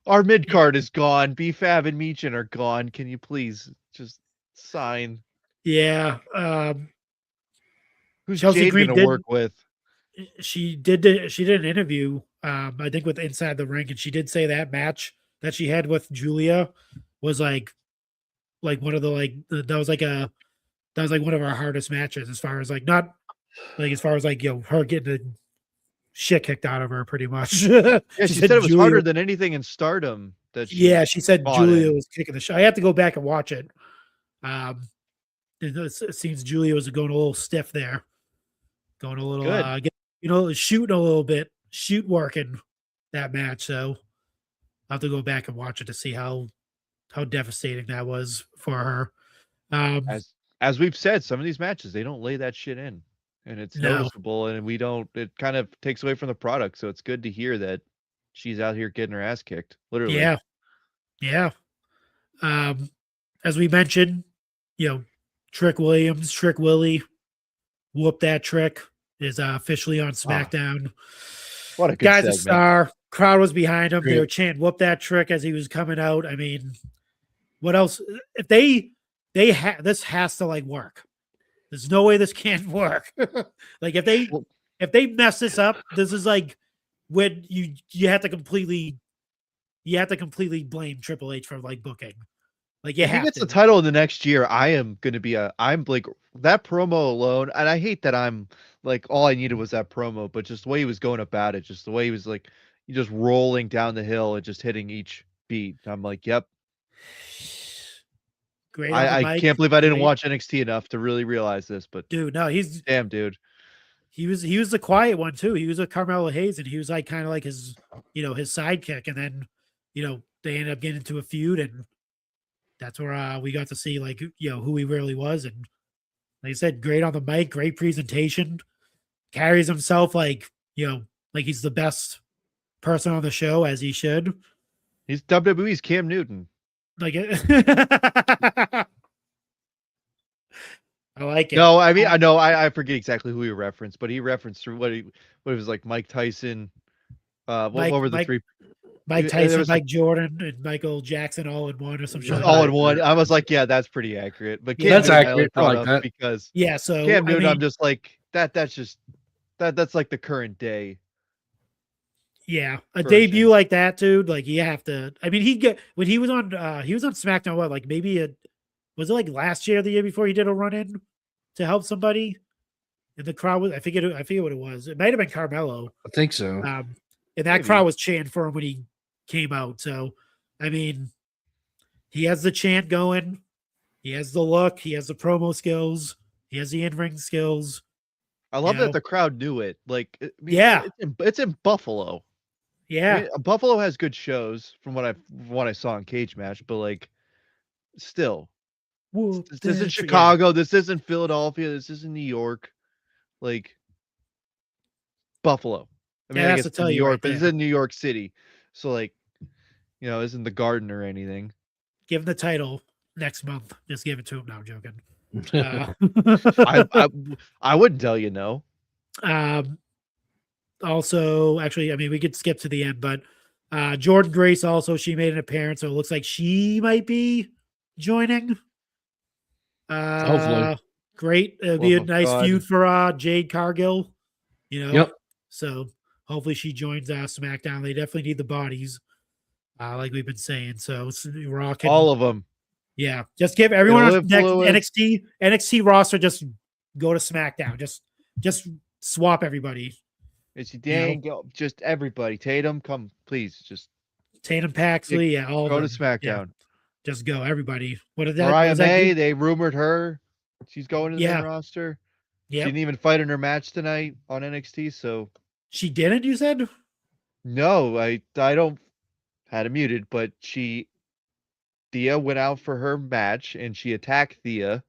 Our mid card is gone. B-Fab and Meechin are gone. Can you please just sign? Yeah. Who's Chelsea Jade Green gonna work with? She did an interview, I think with Inside the Ring, and she did say that match that she had with Julia was like one of the that was like one of our hardest matches as far as her getting the shit kicked out of her pretty much. Yeah, she said it was harder than anything in Stardom. She said Julia was kicking the shit. I have to go back and watch it. It seems Julia was going a little stiff there, going a little shooting a little bit, working that match. So I'll have to go back and watch it to see how devastating that was for her. As we've said, some of these matches they don't lay that shit in, and it's noticeable, and we don't. It kind of takes away from the product. So it's good to hear that she's out here getting her ass kicked, literally. Yeah. As we mentioned, Trick Willie, whoop that Trick is officially on SmackDown. What a good guy's segment. A star. Crowd was behind him. Great. They were chanting "whoop that Trick" as he was coming out. I mean, what else? If this has to work. There's no way this can't work. If they mess this up, this is when you have to completely blame Triple H for booking. If he gets the title in the next year, I'm that promo alone, and I hate that I'm all I needed was that promo, but just the way he was going about it, just the way he was just rolling down the hill and just hitting each beat. I'm yep. Great. I can't believe I didn't watch NXT enough to really realize this, but dude, no, damn, dude. He was the quiet one too. He was with Carmelo Hayes, and he was kind of his his sidekick, and then they ended up getting into a feud, and that's where we got to see who he really was. And like I said, great on the mic, great presentation, carries himself like he's the best person on the show, as he should. He's WWE's Cam Newton. I like it. No, I mean I know I forget exactly who he referenced, but he referenced through what it was like Mike Tyson. What were the three? Mike There Tyson, was Mike Jordan, and Michael Jackson all in one or some shit. all in one. I was like, yeah, that's pretty accurate. But Yeah, that's Newton accurate. I brought like up that. because Yeah, so Cam Newton, I I'm mean, just like that's like the current day. yeah, a version. debut like that, dude. Like you have to. I mean, when he was on SmackDown. What, like was it like last year, or the year before, he did a run in to help somebody, and the crowd was. I forget what it was. It might have been Carmelo. I think so. And that Maybe. crowd was chanting for him when he came out. So, I mean, he has the chant going. He has the look. He has the promo skills. He has the in-ring skills. I love know? that the crowd knew it. Like, I mean, Yeah. it's in Buffalo. Yeah. I mean, Buffalo has good shows from what I saw in Cage Match, but like, still, Whoop this that isn't shit. Chicago. This isn't Philadelphia. This isn't New York. Like, Buffalo. I mean, Yeah, I that's guess to tell New you York, right but it's there. in New York City. So like, isn't the Garden or anything. Give him the title next month. Just give it to him. No, I'm joking. I wouldn't tell you no. Also, actually, I mean, we could skip to the end, but Jordan Grace also, she made an appearance, so it looks like she might be joining. Hopefully. Great. It'll be a Love of nice God. feud for Jade Cargill. Yep. So hopefully she joins SmackDown. They definitely need the bodies, like we've been saying. So it's Raw All of them. Yeah, just give everyone on live next fluid. NXT roster. Just go to SmackDown. Just swap everybody. It's dang, just everybody. Tatum, come, please. Just Tatum, Paxley, yeah, all go of to them. SmackDown. Yeah, just go, everybody. What is that? Mariah was that May, group? they rumored her. She's going to the main roster. She Yep. didn't even fight in her match tonight on NXT, so She didn't, you said? no, I don't had it muted, but Thea went out for her match and she attacked Thea.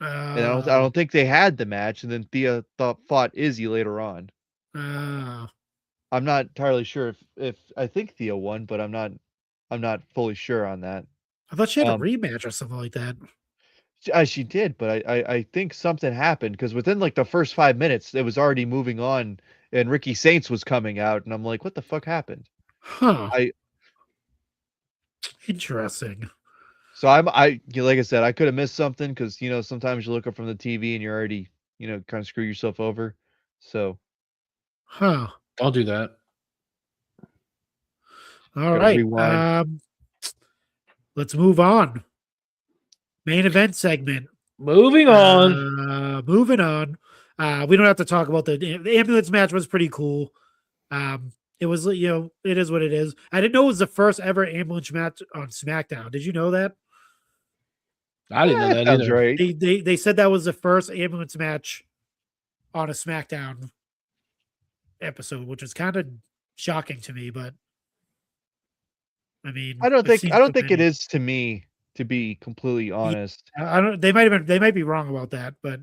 And I don't think they had the match, and then Thea fought Izzy later on. I'm not entirely sure if I think Thea won, but I'm not fully sure on that. I thought she had a rematch or something like that. She did, but I think something happened because within like the first 5 minutes, it was already moving on, and Ricky Saints was coming out, and I'm like, what the fuck happened? Huh. Interesting. So like I said, I could have missed something because sometimes you look up from the TV and you're already kind of screw yourself over. So, huh? I'll do that. All right. Rewind. Let's move on. Main event segment. Moving on. Moving on. We don't have to talk about the ambulance match. Was pretty cool. It was, it is what it is. I didn't know it was the first ever ambulance match on SmackDown. Did you know that? I didn't know that either. Right. They said that was the first ambulance match on a SmackDown episode, which was kind of shocking to me. But I mean, I don't think it is to me, to be completely honest. I don't. They might be wrong about that, but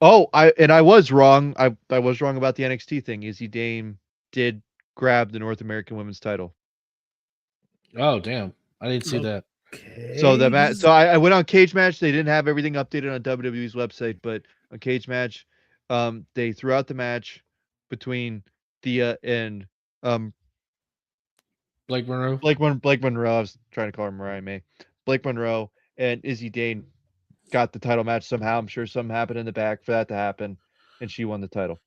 I was wrong. I was wrong about the NXT thing. Izzy Dame did grab the North American Women's title. Oh damn! I didn't see that. So I went on Cage Match. They didn't have everything updated on WWE's website, but on Cage Match, they threw out the match between Thea and Blake Monroe. Blake Monroe. I was trying to call her Mariah May. Blake Monroe and Izzy Dane got the title match somehow. I'm sure something happened in the back for that to happen, and she won the title.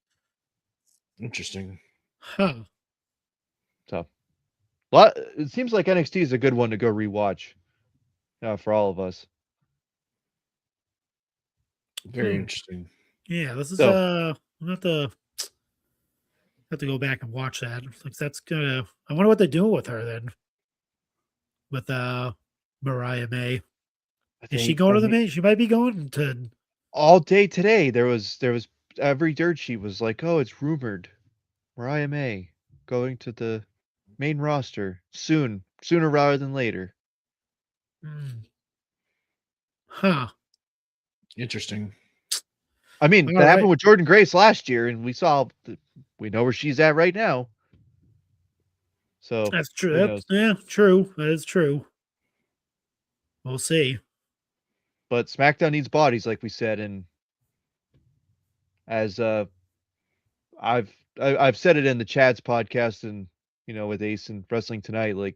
Interesting. Huh. So, it seems like NXT is a good one to go rewatch. For all of us. Very interesting. Yeah, this is I'm gonna have to go back and watch that. Like that's gonna. I wonder what they're doing with her then. With Mariah May. Is she going to the main? She might be going to all day today. There was every dirt sheet was like, oh, it's rumored Mariah May going to the main roster sooner rather than later. Huh. Interesting. I mean, that happened with Jordan Grace last year, and we know where she's at right now. So that's true. Yeah, true. That is true. We'll see. but SmackDown needs bodies, like we said, and as I've said it in the Chad's podcast and with Ace and Wrestling Tonight, like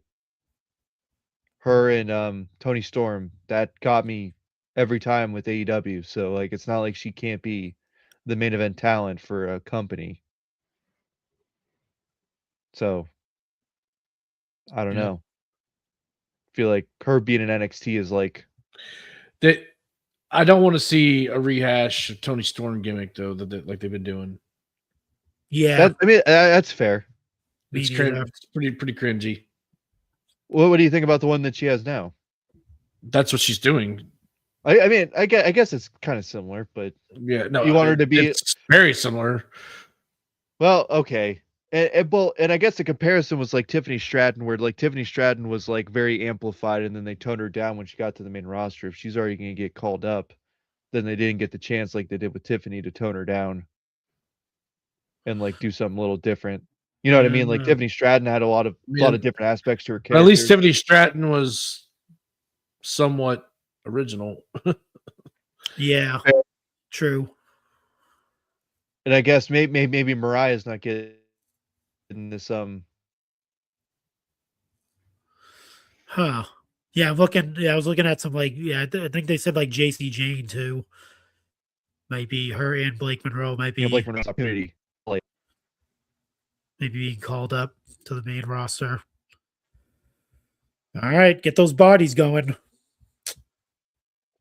her and Tony Storm, that got me every time with AEW. So like it's not like she can't be the main event talent for a company. So I don't know. Feel like her being in NXT is like that. I don't want to see a rehash of Tony Storm gimmick though, like they've been doing. Yeah, that's fair. It's pretty cringy. What do you think about the one that she has now? That's what she's doing. I mean, I guess it's kind of similar, but yeah, no, you want her to be it's very similar. Well, okay. And I guess the comparison was like Tiffany Stratton, where like Tiffany Stratton was like very amplified, and then they toned her down when she got to the main roster. If she's already going to get called up, then they didn't get the chance like they did with Tiffany to tone her down and like do something a little different. You know what I mean? Like Tiffany Stratton had a lot of different aspects to her character. At least Tiffany Stratton was somewhat original. Yeah, true. And I guess maybe Mariah's not getting this Huh. Yeah, I was looking at some like I think they said like JC Jane too. Might be her and Blake Monroe might be Blake Monroe's opportunity. Maybe being called up to the main roster. All right, get those bodies going.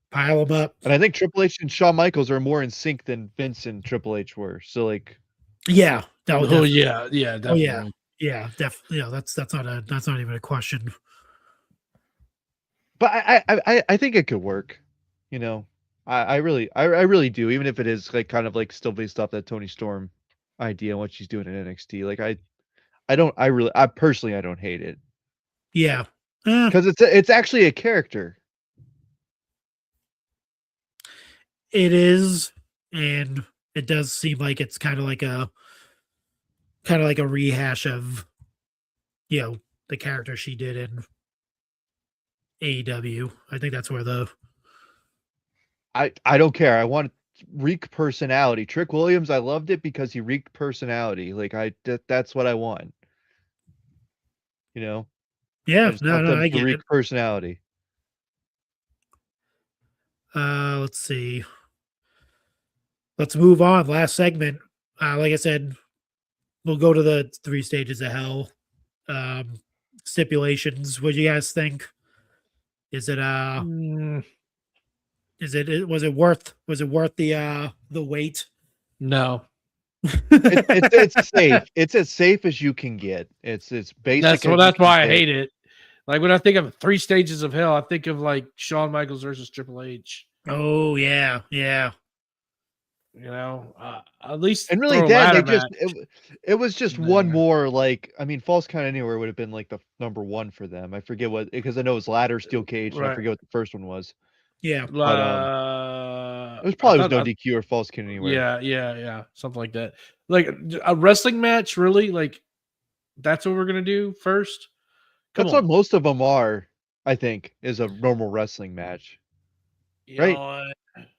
Pile them up. And I think Triple H and Shawn Michaels are more in sync than Vince and Triple H were. So like, yeah. Definitely. Yeah, definitely. Yeah, that's not even a question. But I think it could work. I really do. Even if it is like kind of like still based off that Tony Storm idea and what she's doing in NXT. Like I personally don't hate it. Yeah, because it's actually a character. It is, and it does seem like it's kind of like a rehash of, the character she did in AEW. I think that's where I don't care. I want reek personality. Trick Williams, I loved it because he reeked personality. Like that's what I want. Yeah, I get reek it. Personality. Let's see. Let's move on. Last segment. Like I said, we'll go to the 3 stages of hell. Stipulations. What do you guys think? Is it was it worth the wait? No. It's safe. It's as safe as you can get. It's basic. That's why I hate it. Like when I think of 3 stages of hell, I think of like Shawn Michaels versus Triple H. Oh yeah. At least and really then it was just one more. Like I mean, Falls Count Anywhere would have been like the number 1 for them. I forget what, because I know it was ladder, steel cage, and I forget what the first one was. Yeah, but it was probably no DQ or Falls Count Anywhere. Yeah, something like that. Like a wrestling match, really? Like that's what we're gonna do first? That's what most of them are. I think is a normal wrestling match, right?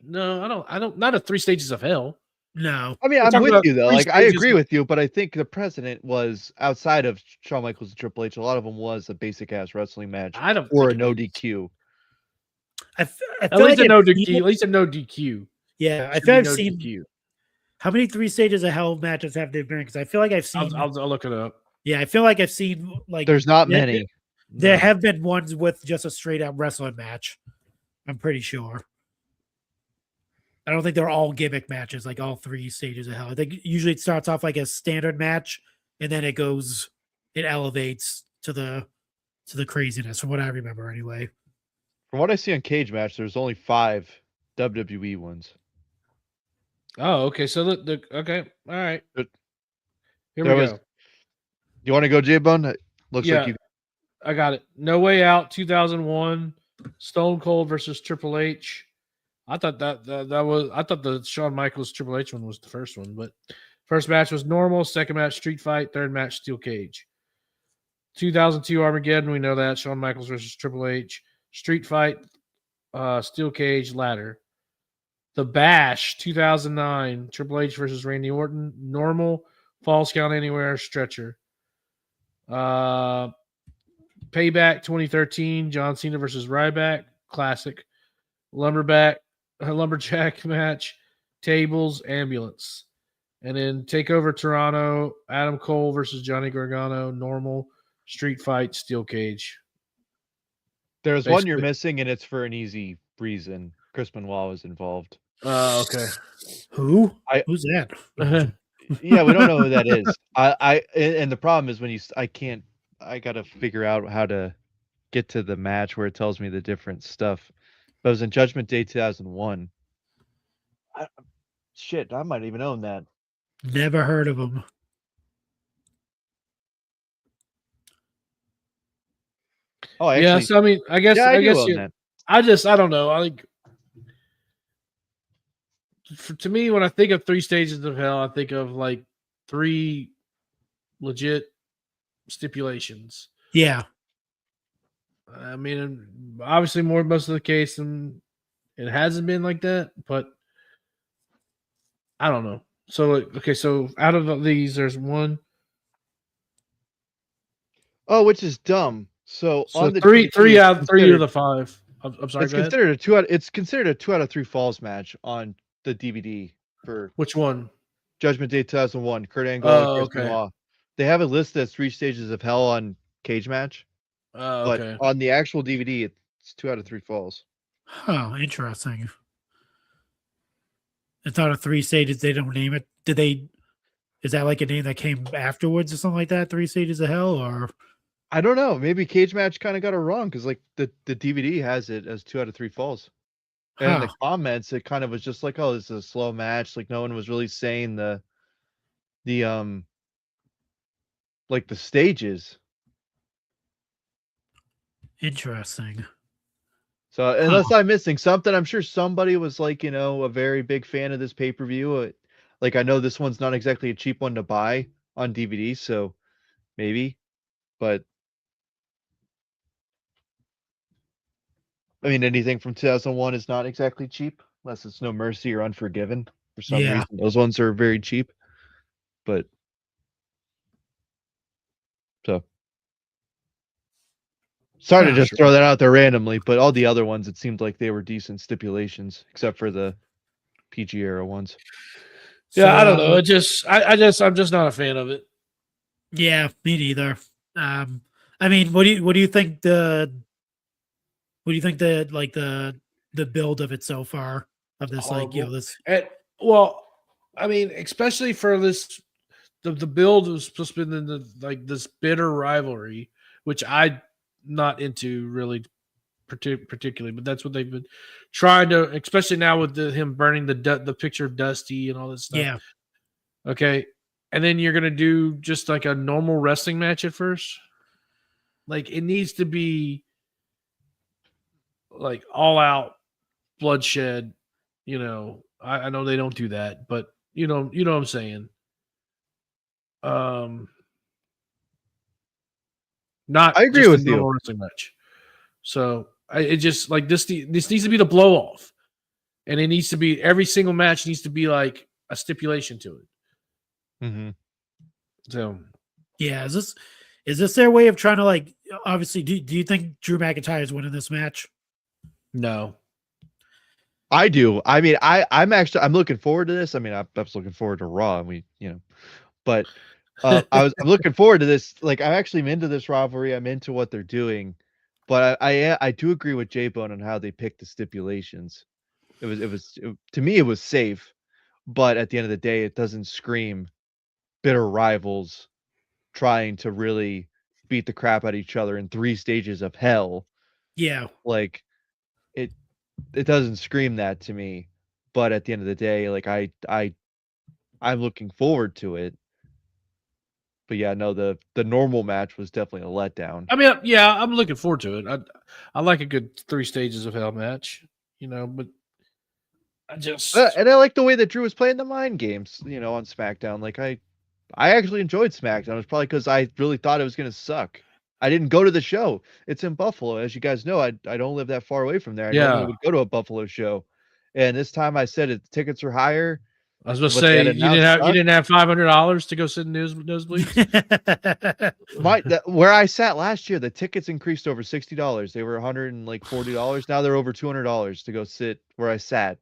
No, I don't. Not a 3 stages of hell. No, I mean, I'm with you though. Like I agree with you, but I think the precedent was outside of Shawn Michaels and Triple H. A lot of them was a basic ass wrestling match, or a no DQ. At least a no DQ. At least a no DQ. Yeah, I feel I've seen. DQ. How many 3 stages of hell matches have there been? Because I feel like I've seen. I'll look it up. Yeah, I feel like I've seen like. There's not many. There have been ones with just a straight out wrestling match. I'm pretty sure. I don't think they're all gimmick matches, like all 3 stages of hell. I think usually it starts off like a standard match, and then it elevates to the craziness, from what I remember anyway. From what I see on Cage Match, there's only 5 WWE ones. Oh, okay. So okay, all right. Here we go. You want to go, J-Bone? Looks like you. I got it. No Way Out, 2001, Stone Cold versus Triple H. I thought the Shawn Michaels Triple H one was the first one, but first match was normal, second match street fight, third match steel cage. 2002 Armageddon, we know that Shawn Michaels versus Triple H. Street fight, steel cage ladder. The Bash 2009 Triple H versus Randy Orton, normal, falls count anywhere, stretcher. Payback 2013 John Cena versus Ryback, classic. Lumberjack match, tables, ambulance. And then Takeover Toronto, Adam Cole versus Johnny Gargano, normal, street fight, steel cage. There's one you're Basically- missing, and it's for an easy reason. Chris Benoit was involved. Okay. Who? I- Who's that? Yeah, we don't know who that is. And the problem is when I gotta figure out how to get to the match where it tells me the different stuff. But it was in Judgment Day 2001. Shit, I might even own that. Never heard of him. Oh, Yeah, actually, so I mean, I guess yeah, I do guess own you, that. I don't know. To me, when I think of 3 stages of hell, I think of like 3 legit stipulations. Yeah. I mean, obviously, most of the case, and it hasn't been like that, but I don't know. So, okay, so out of these, there's one. Oh, which is dumb. So So on the three DVD, out of 3 considered- of the 5. I'm sorry. It's Go ahead. considered a 2 out. It's considered a 2 out of 3 falls match on the DVD for Which one? Judgment Day 2001. Kurt Angle Oh, and Chris okay. Benoit. They have a list that's 3 stages of hell on Cage Match, but Okay. on the actual DVD, it's 2 out of 3 falls. Oh, interesting. It's out of 3 stages. They don't name it. Is that like a name that came afterwards or something like that? 3 stages of hell, or I don't know. Maybe Cage Match kind of got it wrong because like the DVD has it as 2 out of 3 falls. And in the comments, it kind of was just like, oh, this is a slow match. Like no one was really saying the like the stages. interesting. So unless I'm missing something, I'm sure somebody was like, a very big fan of this pay-per-view. Like I know this one's not exactly a cheap one to buy on DVD, so maybe. But I mean, anything from 2001 is not exactly cheap, unless it's No Mercy or Unforgiven. For some Yeah. reason, those ones are very cheap. But so sorry to Yeah, just sure. throw that out there randomly, but all the other ones, it seemed like they were decent stipulations, except for the PG era ones. Yeah, I don't know. So- It just, I'm just not a fan of it. Yeah, me neither. I mean, what do you think the build of it so far of this Horrible. this Well, I mean, especially for this, the build was supposed to be in this bitter rivalry, which I'm not into really particularly, but that's what they've been trying to, especially now with him burning the picture of Dusty and all this stuff. yeah. Okay. And then you're gonna do just like a normal wrestling match at first. Like it needs to be like all out bloodshed. I know they don't do that, but you know what I'm saying. Not I agree just a with you. normal wrestling match. So it just like this needs to be the blow off, and it needs to be every single match needs to be like a stipulation to it. Mm-hmm. So Yeah, is this their way of trying to like obviously do you think Drew McIntyre is winning this match? no, I do. I mean, I'm looking forward to this. I mean, I was looking forward to Raw, and but I'm looking forward to this. Like, I'm actually into this rivalry. I'm into what they're doing, but I do agree with J-Bone on how they picked the stipulations. To me, it was safe, but at the end of the day, it doesn't scream bitter rivals trying to really beat the crap out of each other in 3 stages of hell. Yeah. Like it doesn't scream that to me, but at the end of the day, like I'm looking forward to it. But yeah, no, the normal match was definitely a letdown. I mean, yeah, I'm looking forward to it. I like a good 3 stages of hell match, but I just And I like the way that Drew was playing the mind games, on SmackDown. Like I actually enjoyed SmackDown. It's probably because I really thought it was going to suck. I didn't go to the show. It's in Buffalo. As you guys know, I don't live that far away from there. I normally would go to a Buffalo show. And this time I said it, the tickets were higher. I was going to What they say had you didn't announced have $500 to go sit in nosebleeds. Where I sat last year, the tickets increased over $60. They were $140. Now they're over $200 to go sit where I sat.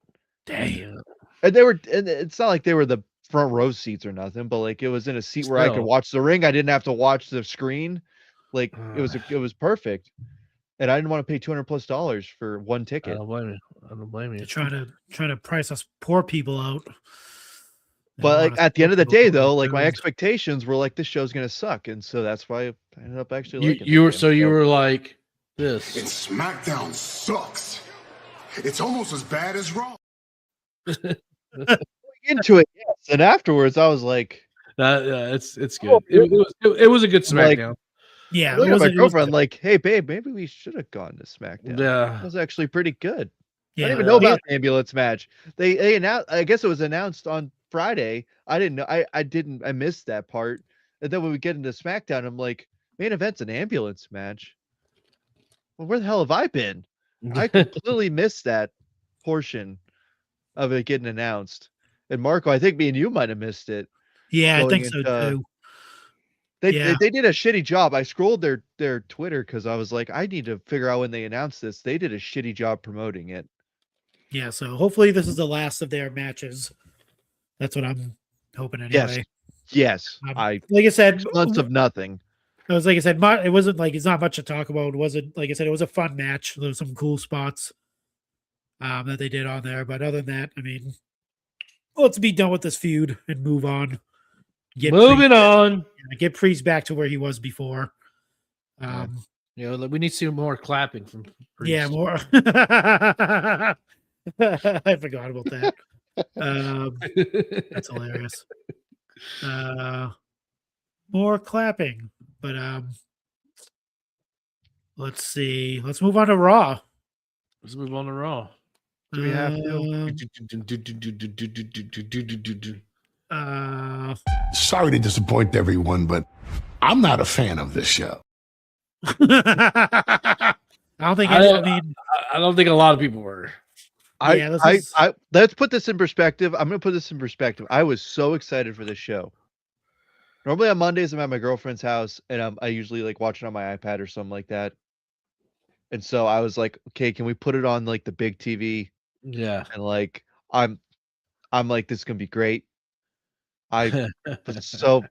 Damn. And it's not like they were the front row seats or nothing, but like it was in a seat where I could Still. watch the ring. I didn't have to watch the screen. Like it was perfect. And I didn't want to pay $200+ for one I ticket. don't blame you. I don't blame you. They're trying to price us poor people out. They But don't like want us at the poor end of the people day, going though, like my through. expectations were like this show's gonna suck, and so that's why I ended up actually liking You the were damn so you show. were like this. And SmackDown sucks. It's almost as bad as Raw. into it, yes. And afterwards, I was like, Yeah, it's good. It was a good Like, SmackDown. Yeah, look it at my was girlfriend, good. like, hey babe, maybe we should have gone to SmackDown. Yeah. It was actually pretty good. I Yeah, didn't even know about the ambulance match. They announced. I guess it was announced on Friday. I didn't know. I missed that part. And then when we get into SmackDown, I'm like, main event's an ambulance match. Well, where the hell have I been? I completely missed that portion of it getting announced. And Marco, I think me and you might have missed it. Yeah, I going think so into- too. They Yeah. they did a shitty job. I scrolled their Twitter because I was like, I need to figure out when they announced this. They did a shitty job promoting it. Yeah, so hopefully this is the last of their matches. That's what I'm hoping anyway. Yes. Like I said, Months of nothing. it was like I said, it wasn't like it's not much to talk about. It wasn't like I said, it was a fun match. There was some cool spots that they did on there, but other than that, I mean, let's be done with this feud and move on. Moving on. Get Priest back to where he was before. We need to see more clapping from Priest. Yeah, more. I forgot about that. That's hilarious. More clapping, but let's see. Let's move on to Raw. Let's move on to Raw. Do we have Sorry to disappoint everyone, but I'm not a fan of this show. I don't think. I don't think a lot of people were. Let's put this in perspective. I'm going to put this in perspective. I was so excited for this show. Normally on Mondays, I'm at my girlfriend's house, and I usually like watch it on my iPad or something like that. And so I was like, okay, can we put it on like the big TV? Yeah. And like, I'm like, this is gonna be great. I was so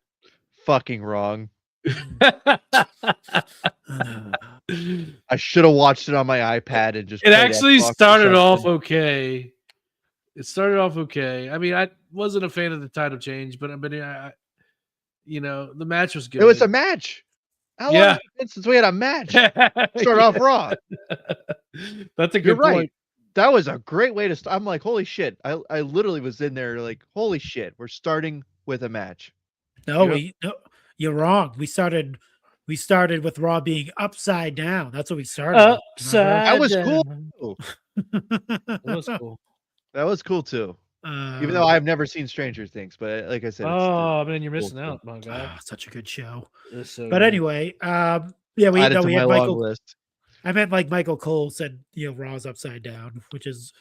fucking wrong. I should have watched it on my iPad and just. It actually started off okay. It started off okay. I mean, I wasn't a fan of the title change, but the match was good. It was a match. How long has it been since we had a match? Start off Raw. That's a good You're right. point. That was a great way to start. I'm like, holy shit. I literally was in there like, holy shit. We're starting with a match. No, you're wrong. We started with Raw being upside down. That's what we started. That was cool. Too. That was cool. That was cool too. Even though I've never seen Stranger Things, but like I said, oh man, you're missing out. My God, such a good show. So but good. anyway, we had Michael. list. I meant like Michael Cole said, Raw's upside down, which is.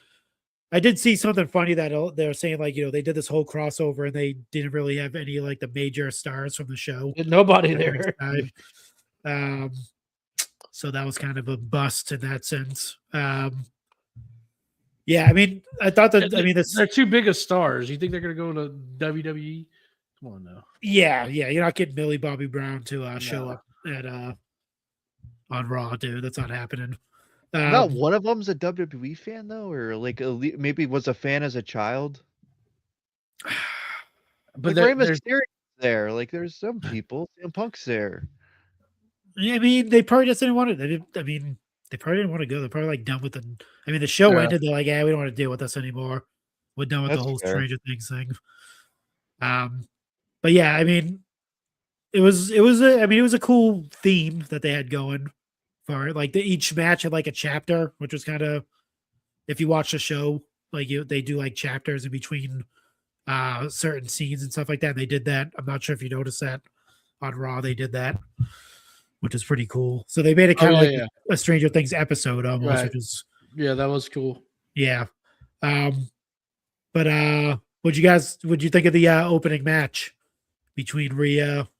I did see something funny that they're saying like they did this whole crossover and they didn't really have any like the major stars from the show. Nobody there. So that was kind of a bust in that sense. Yeah, I mean, I thought that. I mean, they're too big of stars. You think they're going to go to WWE? Come on now. Yeah, you're not getting Millie Bobby Brown to show up at on Raw, dude. That's not happening. Not one of them's a WWE fan though, or like maybe was a fan as a child. But like Rey Mysterio there. Like there's some people. CM Punk's there. I mean, they probably just didn't want it. They probably didn't want to go. They're probably like done with the. I mean, the show ended. They're like, yeah, we don't want to deal with this anymore. We're done with the whole Stranger Things thing. But yeah, I mean, it was a cool theme that they had going for it. Like each match had like a chapter, which was kind of, if you watch the show, like they do like chapters in between certain scenes and stuff like that. And they did that. I'm not sure if you noticed that on Raw. They did that. which is pretty cool. So they made it kind of like a Stranger Things episode almost, Right. which is Yeah, that was cool. yeah. But what'd you think of the opening match between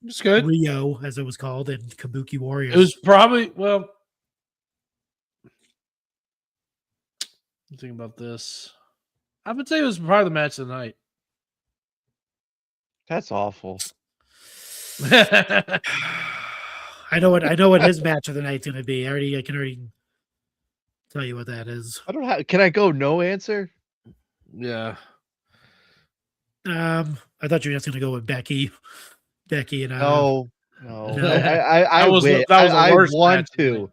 It's good. Rio, as it was called, and Kabuki Warriors? It was probably think about this. I would say it was probably the match of the night. That's awful. I know what his match of the night's gonna be. I can already tell you what that is. I don't have. Can I go no answer? Yeah. I thought you were just gonna go with Becky and No. No. I was win. the worst I want match of the to.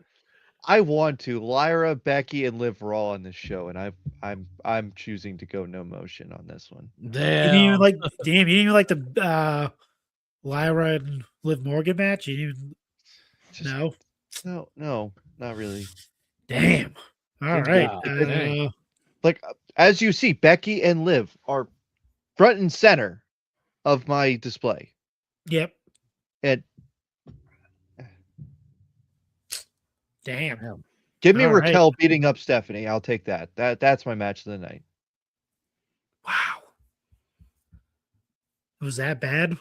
I want to. Lyra, Becky, and Liv Raw on this show, and I'm choosing to go no motion on this one. You didn't even like the Lyra and Liv Morgan match? You didn't even No, not really. Damn. All right. Like as you see, Becky and Liv are front and center of my display. Yep. And damn. Give me All Raquel right. beating up Stephanie. I'll take that. That's my match of the night. Wow. Was that bad?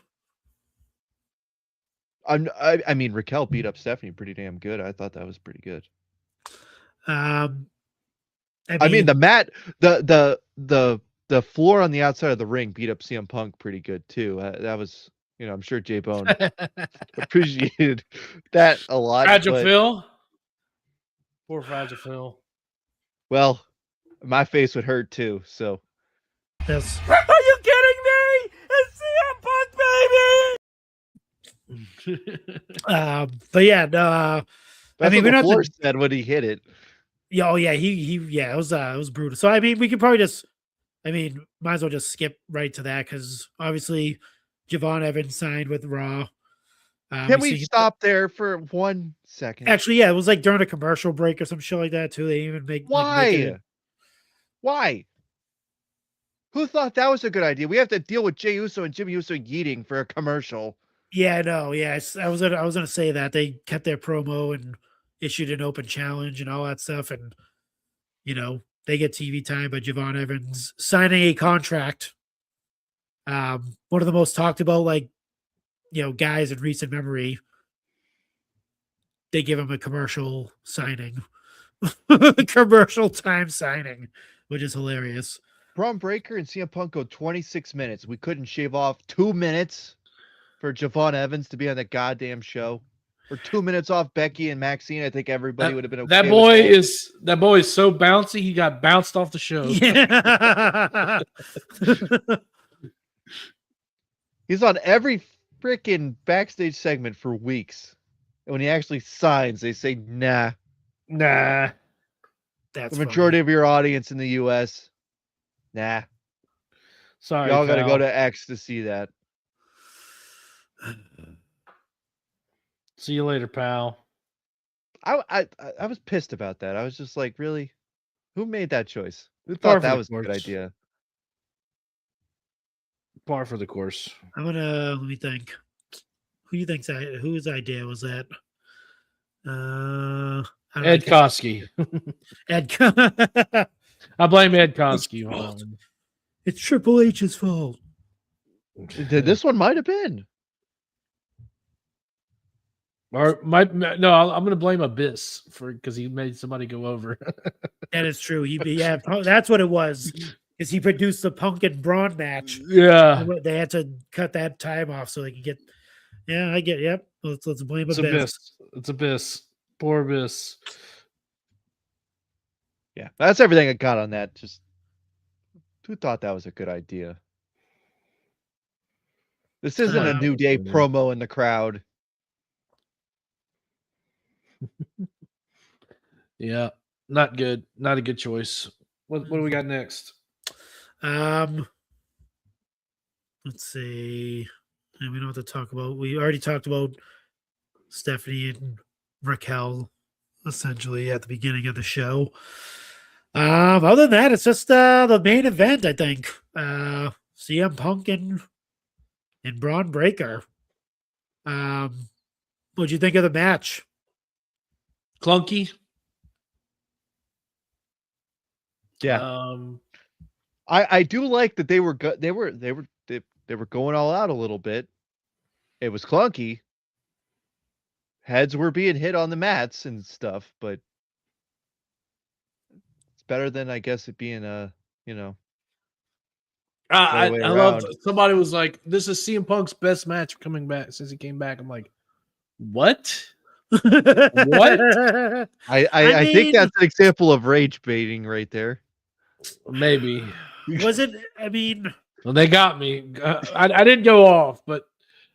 I mean Raquel beat up Stephanie pretty damn good. I thought that was pretty good. I mean the mat, the floor on the outside of the ring beat up CM Punk pretty good too. That was, I'm sure J Bone appreciated that a lot. Fragile Phil. Poor Fragile Phil. Well, my face would hurt too. So. Yes. Are you kidding me? It's CM Punk, baby. But yeah, no. That's we're what not the floor said when he hit it. Yeah, oh yeah, it was brutal. So we could probably might as well just skip right to that because obviously Javon Evans signed with Raw. Can we stop there for 1 second? Actually, yeah, it was like during a commercial break or some shit like that too. They even make Why? Who thought that was a good idea? We have to deal with Jey Uso and Jimmy Uso yeeting for a commercial. Yeah, no, yeah. I was gonna say that they kept their promo and issued an open challenge and all that stuff, and they get TV time by Javon Evans signing a contract. One of the most talked about, guys in recent memory. They give him a commercial signing, commercial time signing, which is hilarious. Braun Breaker and CM Punk go 26 minutes. We couldn't shave off 2 minutes for Javon Evans to be on that goddamn show. Or 2 minutes off Becky and Maxine. I think everybody would have been okay. That boy is so bouncy. He got bounced off the show. Yeah. He's on every freaking backstage segment for weeks. And when he actually signs, they say, nah. Nah. That's the majority of your audience in the US. Nah. Sorry. Y'all got to go to X to see that. See you later, pal. I was pissed about that. I was just like, really? Who made that choice? Who thought that was a good idea? Par for the course. I'm gonna let me think. Whose idea was that? Ed Koski. Ed. I blame Ed Koski. It's Triple H's fault. This one might have been. Or I'm going to blame Abyss because he made somebody go over. That is true. That's what it was. Is he produced the Punk and Braun match? Yeah, they had to cut that time off so they could get. Yeah, I get. Yep. Let's blame Abyss. It's Abyss. Poor Abyss. Yeah, that's everything I got on that. Just who thought that was a good idea? This isn't a New Day promo in the crowd. Yeah, not good. Not a good choice. What do we got next? Let's see. And we don't have to talk about. We already talked about Stephanie and Raquel essentially at the beginning of the show. Other than that, it's just the main event. I think CM Punk and Braun Breaker. What'd you think of the match? Clunky. Yeah. I do like that they were going all out a little bit. It was clunky. Heads were being hit on the mats and stuff, but it's better than I guess it being I way love around. somebody was like, "This is CM Punk's best match coming back since he came back." I'm like, "What? What?" I think that's an example of rage baiting right there. Maybe. Was it? I mean, Well, they got me. I didn't go off, but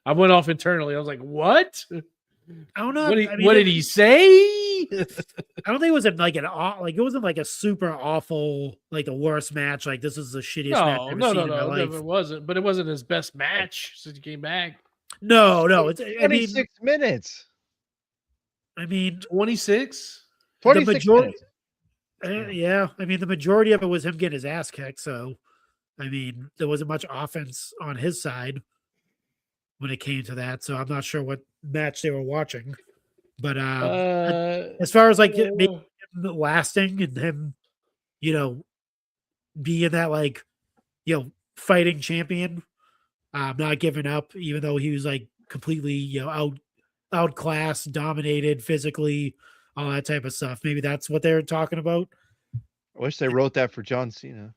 I went off internally. I was like, "What? I don't know. What did he say?" I don't think it was like it wasn't like a super awful, like the worst match. Like this is the shittiest match I've ever seen in my life. It wasn't. But it wasn't his best match since he came back. No. It's 26 minutes. I mean, 26. 26 minutes. Yeah, I mean the majority of it was him getting his ass kicked. So, I mean, there wasn't much offense on his side when it came to that. So I'm not sure what match they were watching, but as far as like him lasting and him, being that like, fighting champion, not giving up, even though he was like completely outclassed, dominated physically, all that type of stuff. Maybe that's what they're talking about. I wish they wrote that for John Cena.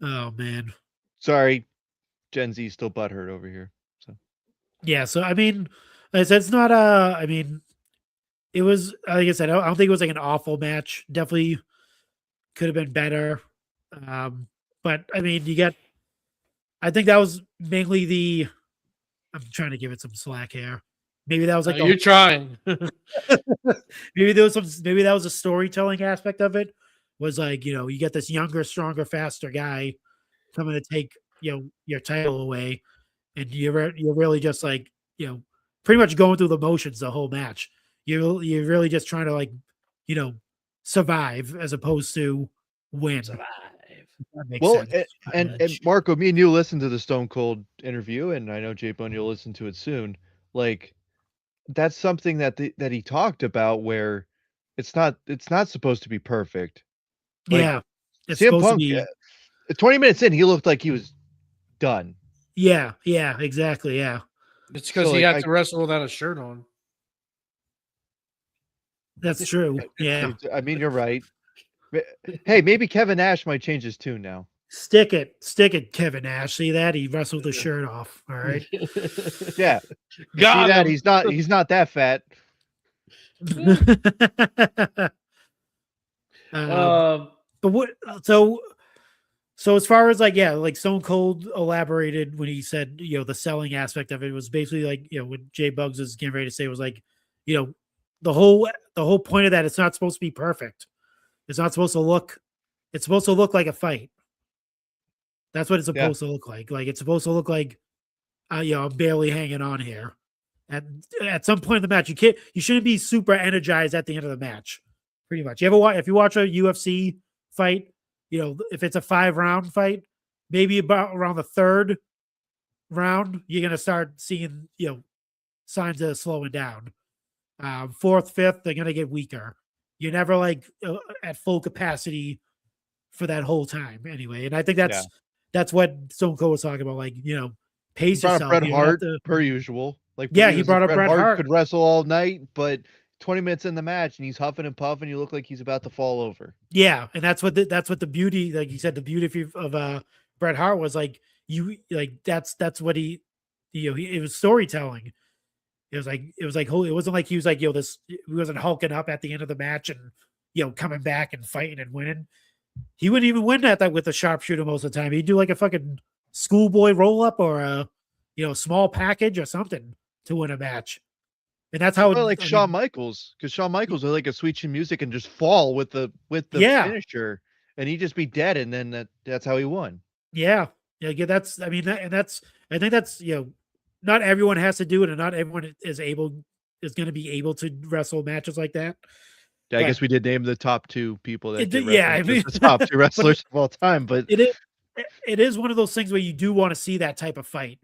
Oh man. Sorry, Gen Z still butthurt over here. So yeah, so I mean, it's not I mean, it was like I said, I don't think it was like an awful match. Definitely could have been better. But I mean, I think that was mainly I'm trying to give it some slack here. Maybe that was like you're trying. maybe that was a storytelling aspect of it. Was like, you get this younger, stronger, faster guy coming to take your title away, and you're really just like pretty much going through the motions the whole match. You're really just trying to like survive as opposed to win. Survive. Well, and Marco, me and you listened to the Stone Cold interview, and I know Jay Bone you'll listen to it soon. Like that's something that he talked about where it's not supposed to be perfect. Like, yeah, it's CM supposed Punk, to be 20 minutes in, he looked like he was done. Yeah, exactly. Yeah, it's because he had to wrestle without a shirt on. That's true. Yeah, I mean, you're right. Hey, maybe Kevin Nash might change his tune now. Stick it, Kevin Nash. See that? He wrestled the shirt off. All right. Yeah. Got that? him. He's not that fat. But what? So as far as like Stone Cold elaborated when he said the selling aspect of it was basically like what Jay Bugs was getting ready to say was like the whole point of that, it's not supposed to be perfect. It's not supposed to look. It's supposed to look like a fight. That's what it's supposed to look like. Like it's supposed to look like, I'm barely hanging on here. At some point in the match, you shouldn't be super energized at the end of the match. Pretty much. If you watch a UFC fight, if it's a 5-round fight, maybe about around the 3rd round, you're gonna start seeing signs of slowing down. 4th, 5th, they're gonna get weaker. You're never like at full capacity for that whole time anyway. And I think that's what Stone Cold was talking about. Like, pace yourself. Bret Hart per usual. Like he brought up Bret Hart. Could wrestle all night, but 20 minutes in the match and he's huffing and puffing. You look like he's about to fall over. Yeah, and that's what the beauty, like you said, the beauty of Bret Hart was like that's what he it was storytelling. It was like it wasn't like he was like he wasn't hulking up at the end of the match and coming back and fighting and winning. He wouldn't even win that with a sharpshooter most of the time. He'd do like a fucking schoolboy roll up or a small package or something to win a match. And that's how like Shawn Michaels, because Shawn Michaels would like a sweet chin music and just fall with the finisher, and he'd just be dead, and then that's how he won. Yeah. I think that's not everyone has to do it, and not everyone is going to be able to wrestle matches like that. Yeah, I guess we did name the top 2 people that the top 2 wrestlers of all time, but it it is one of those things where you do want to see that type of fight,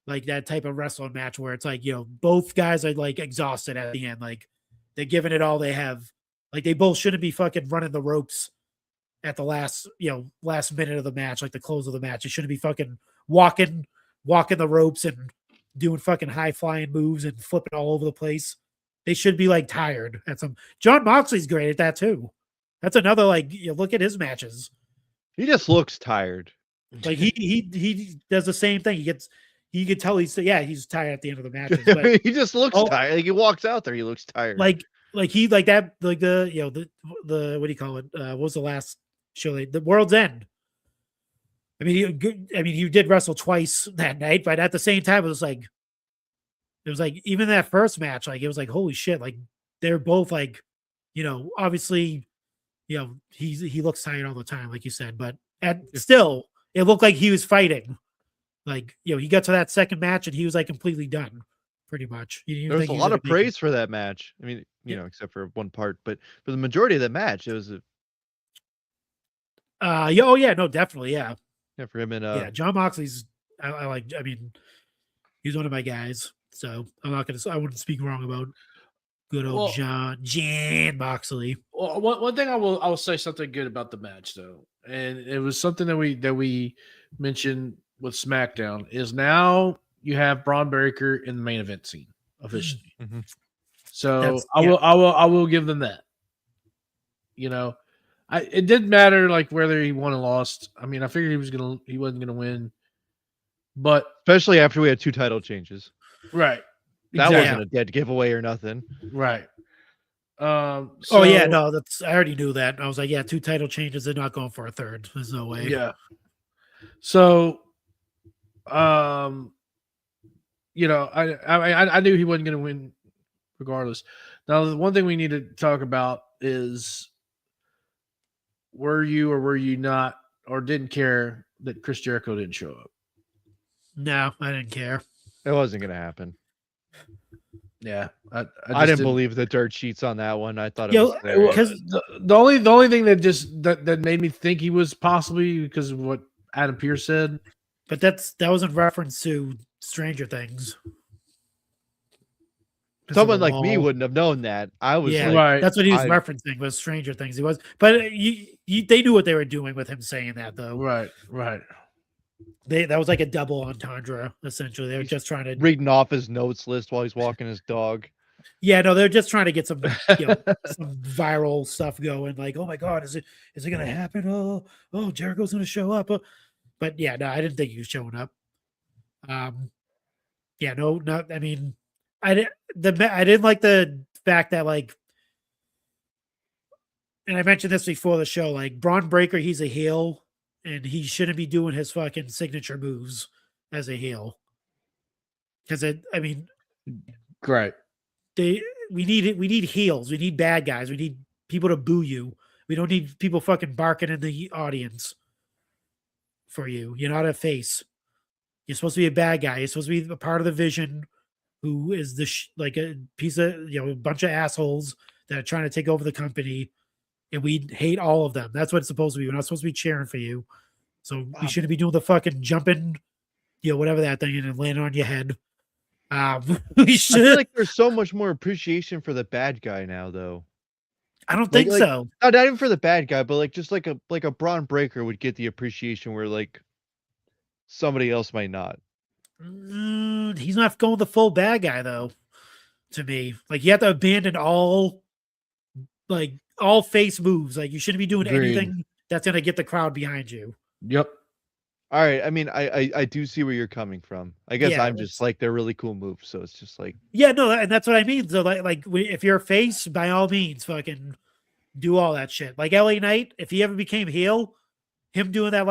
like that type of wrestling match where it's like, both guys are like exhausted at the end, like they're giving it all they have. Like they both shouldn't be fucking running the ropes at the last minute of the match, like the close of the match. It shouldn't be fucking walking the ropes and doing fucking high flying moves and flipping all over the place. They should be like tired at some. John Moxley's great at that too. That's another look at his matches. He just looks tired. Like he does the same thing. You could tell he's tired at the end of the matches. I But mean, he just looks tired. Like he walks out there, he looks tired. the what do you call it? What was the last show? The World's End. I mean, he did wrestle twice that night, but at the same time, it was like even that first match, like it was like holy shit, like they're both like, obviously, he looks tired all the time, like you said, but still, it looked like he was fighting. Like, he got to that second match and he was like completely done, pretty much. There's a lot of praise for that match. I mean, except for one part, but for the majority of the match, it was no, definitely, yeah. Yeah, for him and John Moxley's I mean, he's one of my guys, so I wouldn't speak wrong about good old Jan Moxley. Well, one thing I will say something good about the match though, and it was something that we mentioned with SmackDown is now you have Braun Breaker in the main event scene officially. Mm-hmm. So I will give them that. It didn't matter like whether he won or lost. I mean, I figured he wasn't gonna win, but especially after we had 2 title changes, right? That wasn't a dead giveaway or nothing, right? I already knew that. I was like, 2 title changes. They're not going for a third. There's no way. Yeah. So, I knew he wasn't going to win regardless. Now, the one thing we need to talk about is were you or were you not or didn't care that Chris Jericho didn't show up? No, I didn't care. It wasn't going to happen. Yeah, I didn't believe the dirt sheets on that one. I thought it was because the only thing that made me think he was possibly because of what Adam Pearce said. But that was in reference to Stranger Things. Someone like me wouldn't have known that. I was right. That's what he was referencing was Stranger Things. He was, but they knew what they were doing with him saying that though. Right. That was like a double entendre, essentially. They were just trying to reading off his notes list while he's walking his dog. Yeah, no, they're just trying to get some, some viral stuff going. Like, oh my God, is it going to happen? Oh, Jericho's going to show up. But yeah, no, I didn't think he was showing up. I mean, I didn't like the fact that and I mentioned this before the show, like Braun Breaker, he's a heel. And he shouldn't be doing his fucking signature moves as a heel. Because great. We need heels. We need bad guys. We need people to boo you. We don't need people fucking barking in the audience for you. You're not a face. You're supposed to be a bad guy. You're supposed to be a part of the Vision, who is like a piece of a bunch of assholes that are trying to take over the company. And we hate all of them. That's what it's supposed to be. We're not supposed to be cheering for you. So we shouldn't be doing the fucking jumping, whatever that thing is, and landing on your head. We should. I feel like there's so much more appreciation for the bad guy now, though. I don't think so. Not even for the bad guy, but just like a Braun Breaker would get the appreciation where somebody else might not. He's not going the full bad guy though. To me, you have to abandon all face moves. You shouldn't be doing anything that's going to get the crowd behind you. Yep. All right. I mean, I do see where you're coming from. I guess I'm just they're really cool moves. So it's just and that's what I mean. So if you're a face, by all means, fucking do all that shit. Like LA Knight, if he ever became heel, him doing that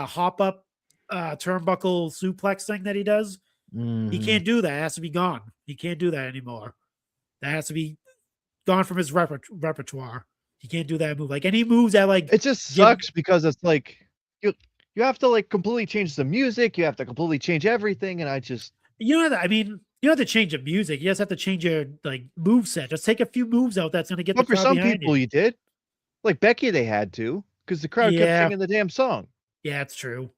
hop up turnbuckle suplex thing that he does, he can't do that. It has to be gone. He can't do that anymore. That has to be gone from his repertoire. He can't do that move. Any moves that it just sucks because it's you have to completely change the music. You have to completely change everything, and I just you don't have to change the music. You just have to change your move set. Just take a few moves out that's going to get the crowd for some behind people you. You did. Becky, they had to because the crowd kept singing the damn song. Yeah, it's true.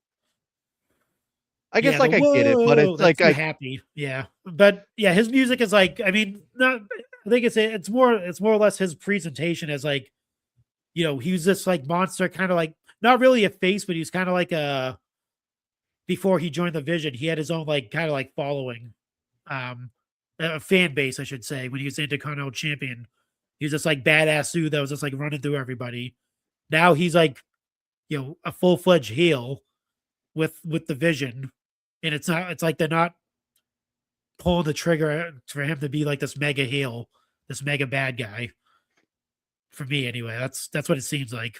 I guess Yeah, like I get it, but whoa, it's like that's me happy. Yeah, but yeah, his music is like, I mean, not. I think it's more or less his presentation as like, he was this like monster, kind of like not really a face, but he was kind of like a before he joined the Vision, he had his own like kind of like following, a fan base, I should say, when he was Intercontinental Champion. He was just like badass dude that was just like running through everybody. Now he's like, a full fledged heel with the Vision, and it's not. It's like they're not pulling the trigger for him to be like this mega heel, this mega bad guy. For me, anyway, that's what it seems like.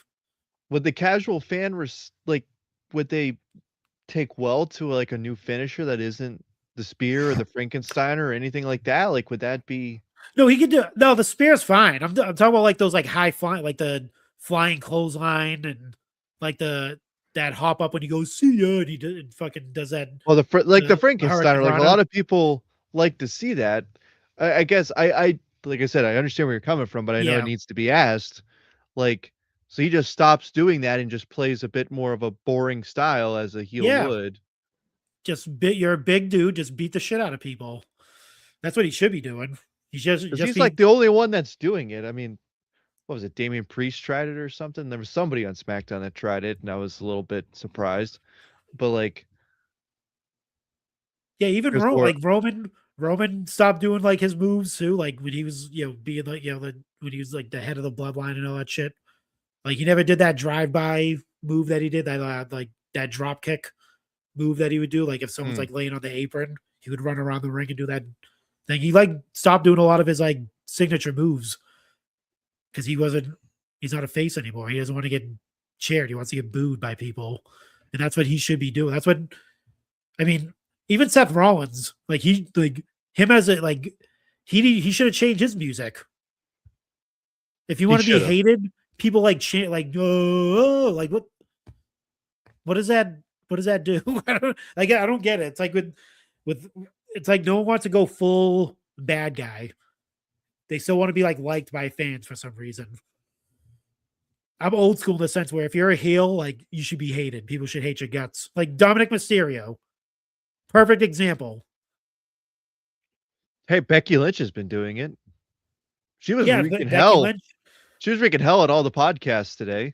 would the casual fan like would they take well to like a new finisher that isn't the spear or the Frankenstein or anything like that? Like, would that be? No, he could do. No, the spear's fine. I'm talking about like those like high flying, like the flying clothesline and like that hop up when he goes see ya and fucking does that. Well, the the Frankenstein, Hurricane like a Rana. lot of people like to see that. I guess I like I said, I understand where you're coming from, but I know Yeah. it needs to be asked. Like, so he just stops doing that and just plays a bit more of a boring style as a heel Yeah. would. You're a big dude. Just beat the shit out of people. That's what he should be doing. He's just He's like the only one that's doing it. I mean, what was it? Damian Priest tried it or something. There was somebody on SmackDown that tried it, and I was a little bit surprised. But like, yeah. Even there's more. like Roman stopped doing like his moves too. Like when he was being like when he was like the head of the bloodline and all that shit. Like he never did that drive-by move that he did, that like that drop kick move that he would do. Like if someone's like laying on the apron, he would run around the ring and do that thing. He like stopped doing a lot of his like signature moves because he's not a face anymore. He doesn't want to get cheered. He wants to get booed by people. And that's what he should be doing. That's what I mean, even Seth Rollins, like him as a like he should have changed his music. If you want to be hated, people like chant like oh, like what does that do? I don't get it. It's like with it's like no one wants to go full bad guy. They still want to be like liked by fans for some reason. I'm old school in the sense where if you're a heel, like you should be hated. People should hate your guts. Like Dominic Mysterio. Perfect example. Hey, Becky Lynch has been doing it. She was wreaking Becky hell. Lynch, She was wreaking hell at all the podcasts today.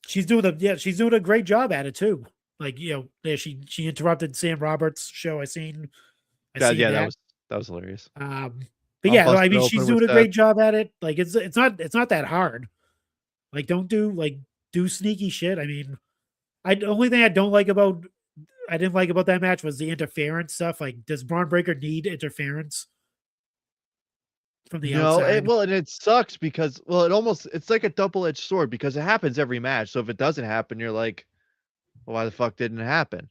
she's doing a great job at it too. Like she interrupted Sam Roberts' show. I seen that that. was hilarious. But yeah, I mean, she's doing a great job at it. Like it's not that hard. Like don't do sneaky shit. I mean, the only thing I didn't like about that match was the interference stuff. Like, does Braun Breaker need interference from the outside? And it sucks because it's like a double-edged sword because it happens every match. So if it doesn't happen, you're like, well, why the fuck didn't it happen?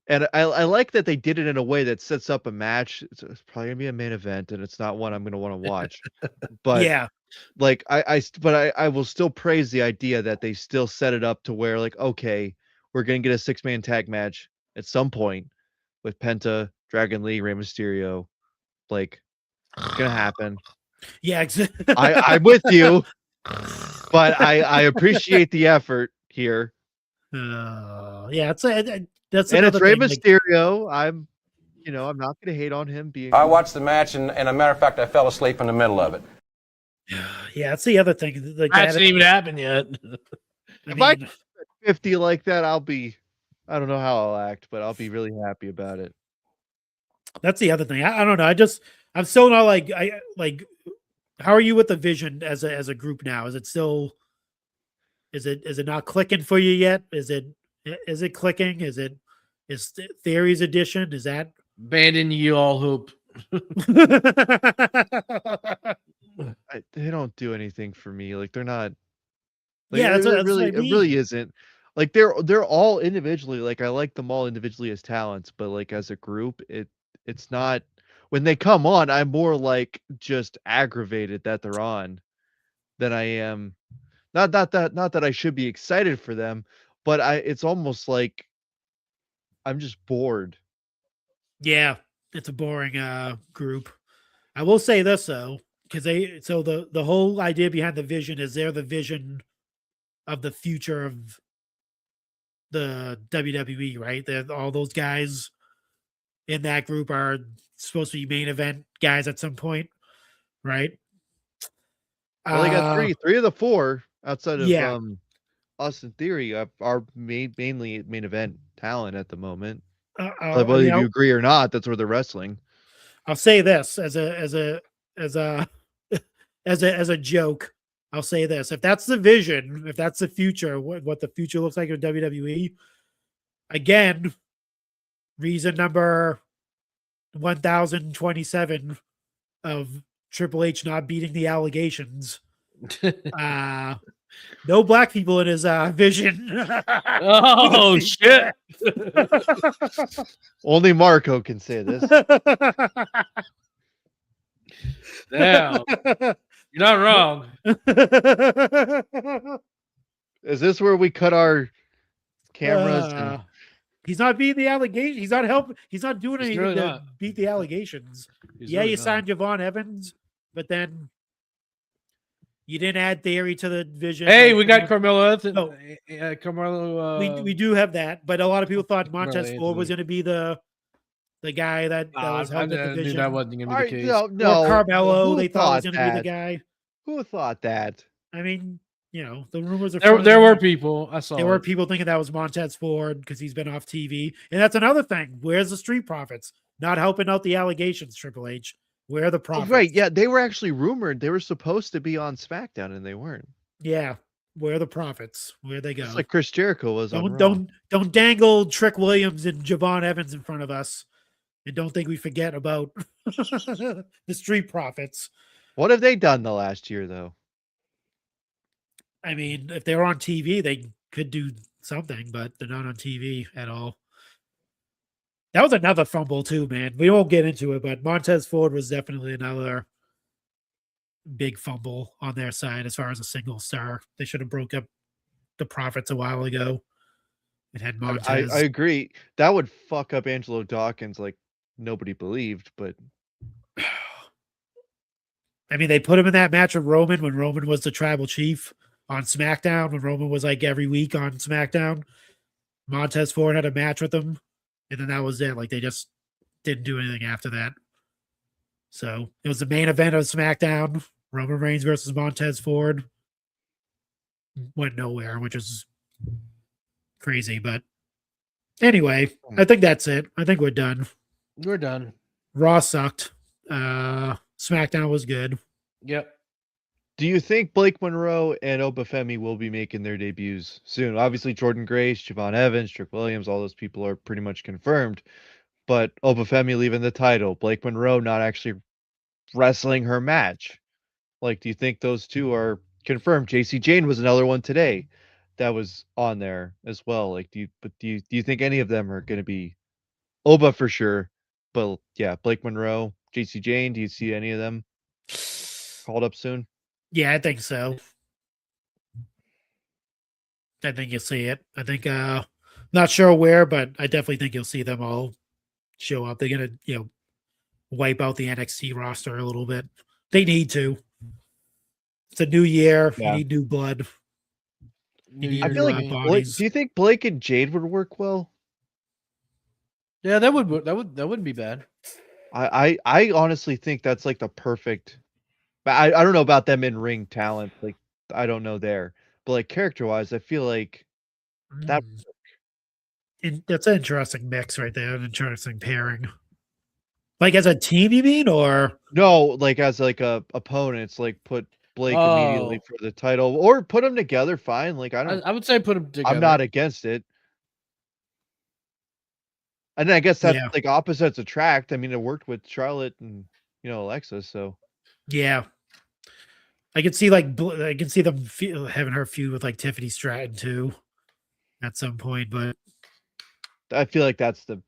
And I like that they did it in a way that sets up a match. It's probably gonna be a main event, and it's not one I'm gonna want to watch. But yeah, like I will still praise the idea that they still set it up to where like, okay, we're gonna get a 6-man tag match at some point with Penta, Dragon Lee, Rey Mysterio. Like, it's gonna happen. yeah. I'm with you, but I appreciate the effort here. Yeah, that's And it's Rey thing, Mysterio. I'm not going to hate on him being. I watched the match, and a matter of fact, I fell asleep in the middle of it. Yeah, that's the other thing. Like, That hasn't even happened yet. If I get 50 like that, I don't know how I'll act, but I'll be really happy about it. That's the other thing. I don't know. I'm still not like how are you with the Vision as a group now? Is it still is it not clicking for you yet? Is it clicking? Is Theories Edition? Is that Abandon you all hope. They don't do anything for me. Like they're not. Like, yeah, it that's really, what I mean. it really isn't. Like they're all individually. Like I like them all individually as talents, but like as a group, it's not. When they come on, I'm more like just aggravated that they're on than I am. Not that I should be excited for them, but it's almost like I'm just bored. Yeah, it's a boring group. I will say this though, because the whole idea behind the Vision is they're the vision of the future of the WWE, right? All those guys in that group are supposed to be main event guys at some point, right? Well, they got three of the four outside of Yeah. Austin Theory are mainly main event talent at the moment. You Whether know, you agree or not, that's where they're wrestling. I'll say this as a as a joke. I'll say this: if that's the vision, if that's the future, what the future looks like in WWE, again, reason number 1027 of Triple H not beating the allegations. No black people in his vision. Oh shit! Only Marco can say this. Damn, you're not wrong. Is this where we cut our cameras? And He's not beating the allegations. He's not helping. He's not doing He's anything really to not. beat the allegations. He's Yeah, really you not. signed Javon Evans, but then you didn't add Theory to the vision. Hey, like, we got Carmelo Anthony. No. Carmelo. we do have that, but a lot of people thought Carmelo Montez Ford was Anthony. going to be the guy that was I held at the knew vision. that wasn't going to be the case. No, Or Carmelo, who they thought was going to be the that? guy. Who thought that? I mean, the rumors are There were people. I saw. There were people thinking that was Montez Ford because he's been off TV. And that's another thing. Where's the Street Profits? Not helping out the allegations, Triple H. Where are the Oh, profits? right, yeah, they were actually rumored. They were supposed to be on SmackDown, and they weren't. Yeah. Where are the profits? Where'd they go? Just like Chris Jericho was on Raw. Don't dangle Trick Williams and Javon Evans in front of us. And don't think we forget about the Street Profits. What have they done the last year, though? I mean, if they were on TV, they could do something, but they're not on TV at all. That was another fumble too, man. We won't get into it, but Montez Ford was definitely another big fumble on their side as far as a single star. They should have broke up the Profits a while ago and had Montez. I agree. That would fuck up Angelo Dawkins like nobody believed, but I mean, they put him in that match with Roman when Roman was the tribal chief on SmackDown, when Roman was like every week on SmackDown. Montez Ford had a match with him, and then that was it. Like, they just didn't do anything after that. So it was the main event of SmackDown, Roman Reigns versus Montez Ford. Went nowhere, which is crazy. But anyway, I think that's it. I think we're done. We're done. Raw sucked. SmackDown was good. Yep. do you think Blake Monroe and Obafemi will be making their debuts soon? Obviously, Jordan Grace, Javon Evans, Trick Williams, all those people are pretty much confirmed. But Obafemi leaving the title, Blake Monroe not actually wrestling her match. Like, do you think those two are confirmed? JC Jane was another one today that was on there as well. Like, do you think any of them are going to be Oba for sure? But yeah, Blake Monroe, JC Jane, do you see any of them called up soon? Yeah, I think so. I think you'll see it. I think not sure where, but I definitely think you'll see them all show up. They're gonna, wipe out the NXT roster a little bit. They need to. It's a new year. Yeah. You need new blood. You need I feel new, like bodies. do you think Blake and Jade would work well? Yeah, that wouldn't be bad. I honestly think that's like the perfect. I don't know about them in ring talent. Like, I don't know there, but like character wise, I feel like that. That's an interesting mix right there. An interesting pairing. Like as a team, you mean, or No, like as like a opponents, like put Blake immediately for the title, or put them together. Fine. Like I would say put them together. I'm not against it. And then I guess that's Yeah. like opposites attract. I mean, it worked with Charlotte and Alexa. So yeah. I can see them having her feud with like Tiffany Stratton too, at some point. But I feel like that's the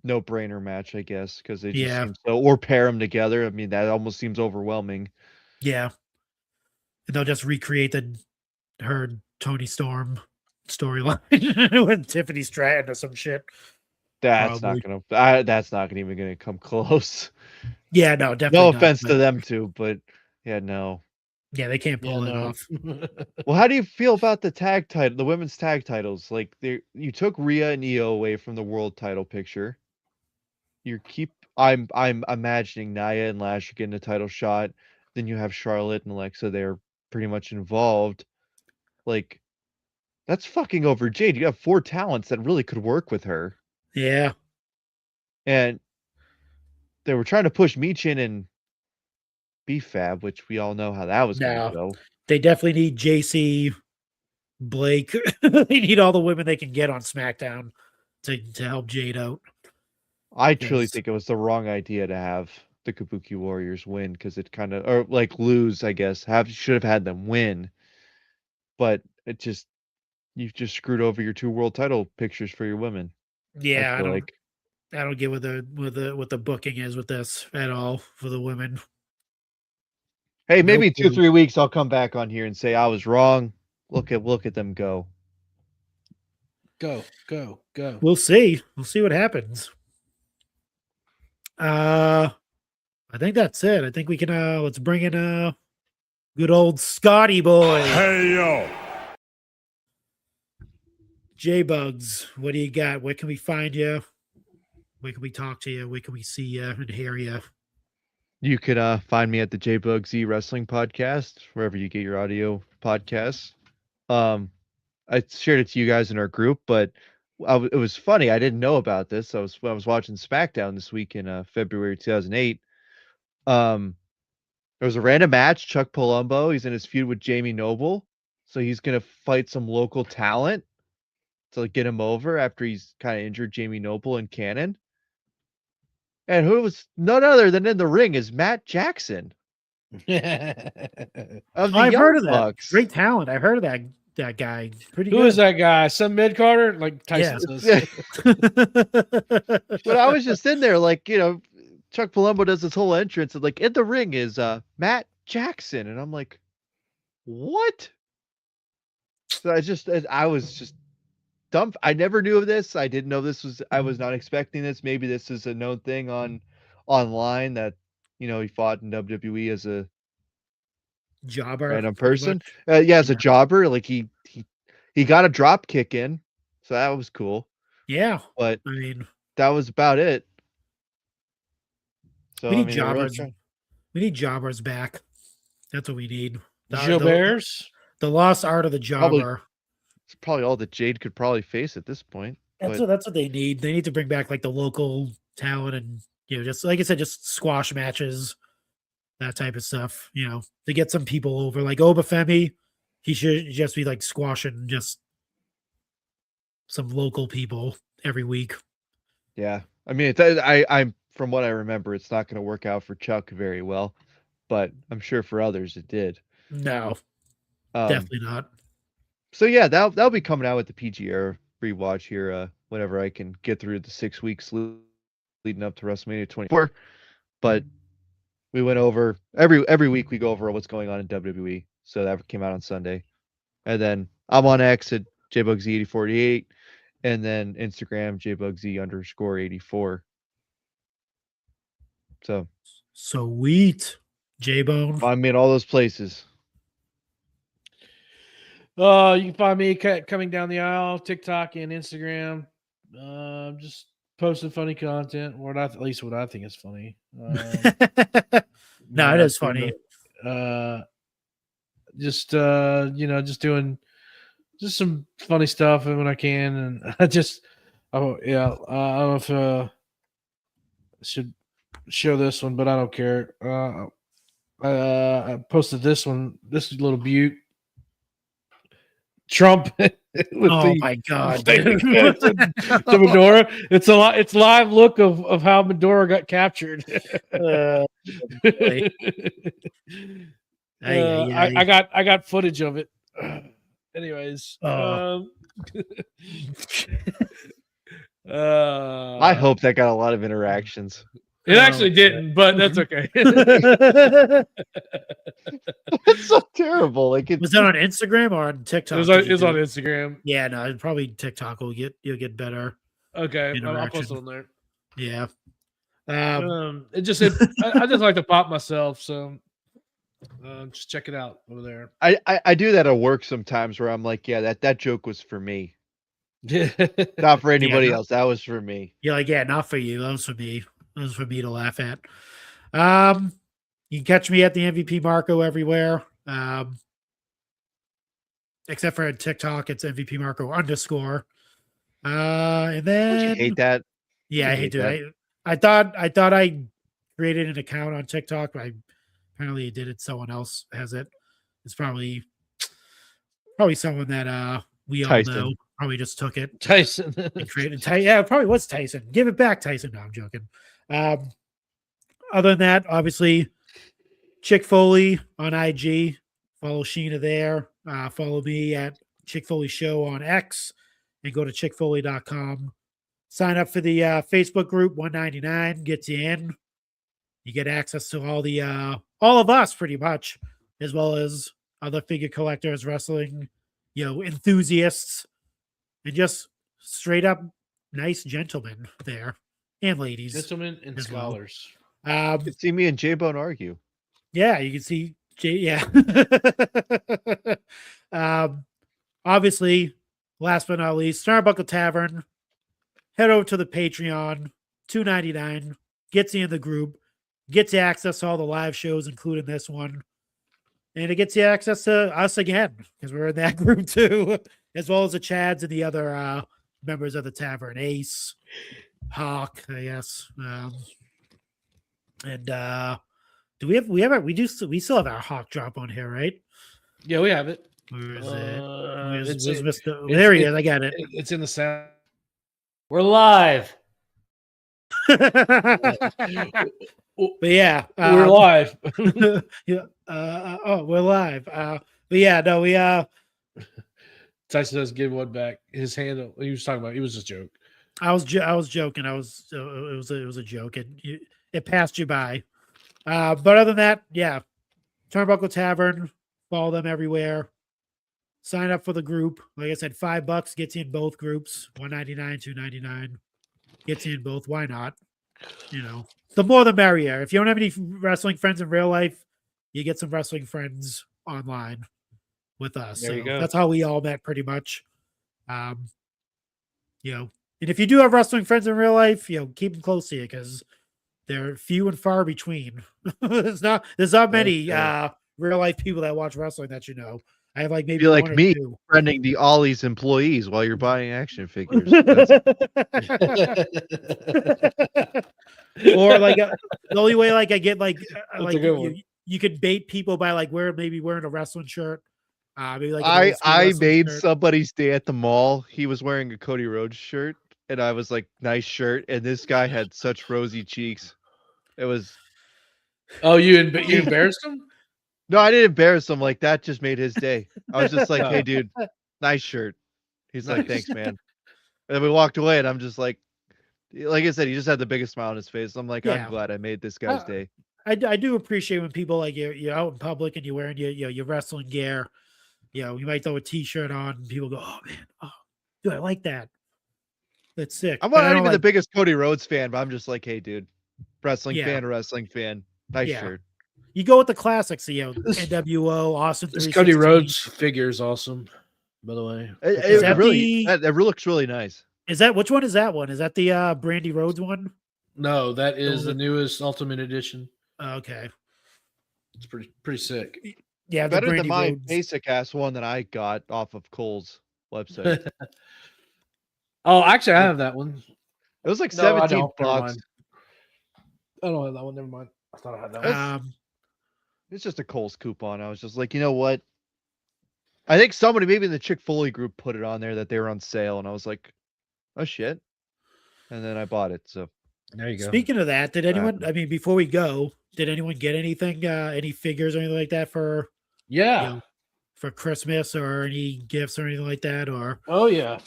no-brainer match, I guess, because they just Yeah. seem so, or pair them together. I mean, that almost seems overwhelming. yeah, and they'll just recreate her Tony Storm storyline with Tiffany Stratton or some shit. That's Probably. not gonna. That's not even gonna come close. Yeah, no, definitely. No not, offense but- to them too, but yeah, no. Yeah, they can't pull it off. Well, how do you feel about the women's tag titles? Like you took Rhea and Io away from the world title picture. I'm imagining Nia and Lashley getting a title shot. Then you have Charlotte and Alexa. They're pretty much involved. Like, that's fucking over Jade. You have 4 talents that really could work with her. Yeah. And they were trying to push Michin and B-Fab, which we all know how that was going to go. They definitely need JC, Blake. They need all the women they can get on SmackDown to help Jade out. I truly think it was the wrong idea to have the Kabuki Warriors win because it kind of, or like lose, I guess. Should have had them win, but you've just screwed over your 2 world title pictures for your women. Yeah, I don't get what the booking is with this at all for the women. Hey, maybe in 2-3 weeks I'll come back on here and say I was wrong. Look at them go. Go. We'll see. We'll see what happens. I think that's it. I think we can let's bring in good old Scotty boy. Hey, yo. J-Bugs, what do you got? Where can we find you? Where can we talk to you? Where can we see you and hear you? You could find me at the J-Bugsy Wrestling Podcast, wherever you get your audio podcasts. I shared it to you guys in our group, but it was funny. I didn't know about this. I was watching SmackDown this week in February 2008. There was a random match. Chuck Palumbo, he's in his feud with Jamie Noble, so he's gonna fight some local talent to get him over after he's kind of injured Jamie Noble and Cannon. And who was none other than in the ring is Matt Jackson. I've heard of that. Bucks. Great talent. I've heard of that guy. Pretty good. Who is that guy? Some mid Carter? Like Tyson says. But I was just in there, Chuck Palumbo does this whole entrance, and in the ring is Matt Jackson, and I'm like, what? So I was just dumb. I never knew of this. I didn't know this was. I was not expecting this. Maybe this is a known thing online that he fought in WWE as a jobber, random person. As a jobber, he got a drop kick in, so that was cool. Yeah, but I mean that was about it. So we need jobbers. We need jobbers back. That's what we need. Jobbers? The lost art of the jobber. It's probably all that Jade could probably face at this point. That's what they need. They need to bring back the local talent and just like I said, just squash matches, that type of stuff. To get some people over, like Obafemi, he should just be squashing just some local people every week. Yeah, I mean, I'm from what I remember, it's not going to work out for Chuck very well, but I'm sure for others it did. No, definitely not. So yeah, that'll be coming out with the PG Era rewatch here whenever I can get through the 6 weeks leading up to WrestleMania 24. But we went over every week we go over what's going on in WWE. So that came out on Sunday, and then I'm on X at JBugsy8048, and then Instagram JBugsy_84. So sweet, J-Bone. Find me in all those places. You can find me coming down the aisle, TikTok and Instagram. Just posting funny content, at least what I think is funny. No, it is funny. Just doing just some funny stuff when I can, and I don't know if I should show this one, but I don't care. I posted this one, this little beaut. Trump my god, the Medora. It's live look of how Medora got captured. I got footage of it. Anyways, I hope that got a lot of interactions. It actually didn't, but that's okay. It's so terrible. Was that on Instagram or on TikTok? It was on Instagram. Yeah, no, probably TikTok you'll get better. Okay, I'll post it on there. Yeah. I just like to pop myself. So Just check it out over there. I do that at work sometimes where I'm like, yeah, that joke was for me, Yeah. not for anybody no- else. That was for me. You're like, yeah, not for you. That was for me. That was for me to laugh at. You can catch me at the MVP Marco everywhere. Except for TikTok, it's MVP Marco _. And Don't you then hate that? yeah, You I hate hate to. that. I thought I created an account on TikTok, but apparently it did it. Someone else has it. It's probably someone that we all Tyson. know. Probably just took it Tyson. and created. Yeah, it probably was Tyson. Give it back, Tyson. No, I'm joking. Other than that, obviously, Chick Foley on IG. Follow Sheena there. Follow me at Chick Foley Show on X, and go to chickfoley.com. Sign up for the Facebook group. $1.99 gets you in. You get access to all of us pretty much, as well as other figure collectors, wrestling, enthusiasts, and just straight up nice gentlemen there and ladies. Gentlemen and as well. scholars. You can see me and J-Bone argue. Yeah, you can see yeah. Obviously, last but not least, Turnbuckle Tavern. Head over to the Patreon, $2.99, gets you in the group, gets you access to all the live shows, including this one. And it gets you access to us again, because we're in that group too, as well as the Chads and the other members of the tavern, Ace, Hawk, I guess. And we still have our Hawk drop on here, right? Yeah, we have it. Where is it? Where's it's- Mr. There he is. I got it. It's in the sound. We're live. But yeah, We're live. yeah. We're live. But yeah, no, we Tyson does give one back. His handle. He was talking about. It was a joke. I was joking. It was a joke. It passed you by. But other than that, yeah, Turnbuckle Tavern. Follow them everywhere. Sign up for the group. Like I said, $5 gets you in both groups. $1.99, $2.99 gets you in both. Why not? The more the merrier. If you don't have any wrestling friends in real life, you get some wrestling friends online with us. There you go. That's how we all met, pretty much. And if you do have wrestling friends in real life, keep them close to you, because they're few and far between. there's not many real life people that watch wrestling that you know. I have like maybe Be like one or me, two. friending the Ollie's employees while you're buying action figures. Or like the only way I get a good one. you could bait people by wearing a wrestling shirt. Maybe like an I old school wrestling made shirt. somebody's day at the mall. He was wearing a Cody Rhodes shirt, and I was like, "Nice shirt." And this guy had such rosy cheeks. It was Oh, you embarrassed him? no, I didn't embarrass him. Like that just made his day. I was just like, "Hey, dude, nice shirt." He's like, Nice. "Thanks, man." And then we walked away, and I'm just like I said, he just had the biggest smile on his face. I'm like, Yeah. I'm glad I made this guy's day. I do appreciate when people like you're out in public and you're wearing your wrestling gear. You might throw a t-shirt on and people go, "Oh man, dude, I like that. That's sick." I'm But not I don't even the like- biggest Cody Rhodes fan, but I'm just like, hey, dude, wrestling Yeah. fan, nice Yeah. shirt. You go with the classics, NWO, Austin. This Cody 316. Rhodes figure is awesome, by the way. Is It that really, the- that looks really nice. Which one is that one? Is that the Brandy Rhodes one? No, that is the Those are- newest Ultimate Edition. Okay. It's pretty sick. Yeah, the Better than Brandy my Rhodes. basic ass one that I got off of Cole's website. Oh, actually, I have that one. It was like No, I 17 don't. Never bucks. mind. I don't have that one. Never mind. I thought I had that one. It's just a Cole's coupon. I was just like, you know what? I think somebody, maybe in the Chick Foley group, put it on there that they were on sale, and I was like, oh shit. And then I bought it. So There you go. Speaking of that, did anyone? I mean, before we go, did anyone get anything? Any figures or anything like that for Yeah. for Christmas, or any gifts or anything like that? Or Oh yeah.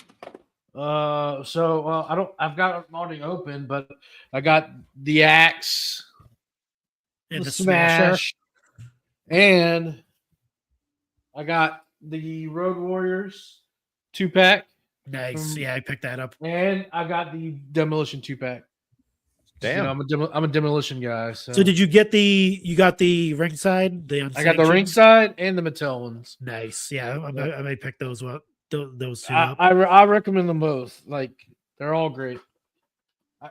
I've got it already open, but I got the axe, and the the Smasher? smash, and I got the Road Warriors 2-pack, Nice. Yeah, I picked that up. and I got the Demolition 2-pack. Damn. I'm a demolition guy. So, So did you get you got the ringside? The I got the unsanctioned? ringside and the Mattel ones. Nice. Yeah, I may pick those up. Those two I, up. I recommend them both. Like they're all great.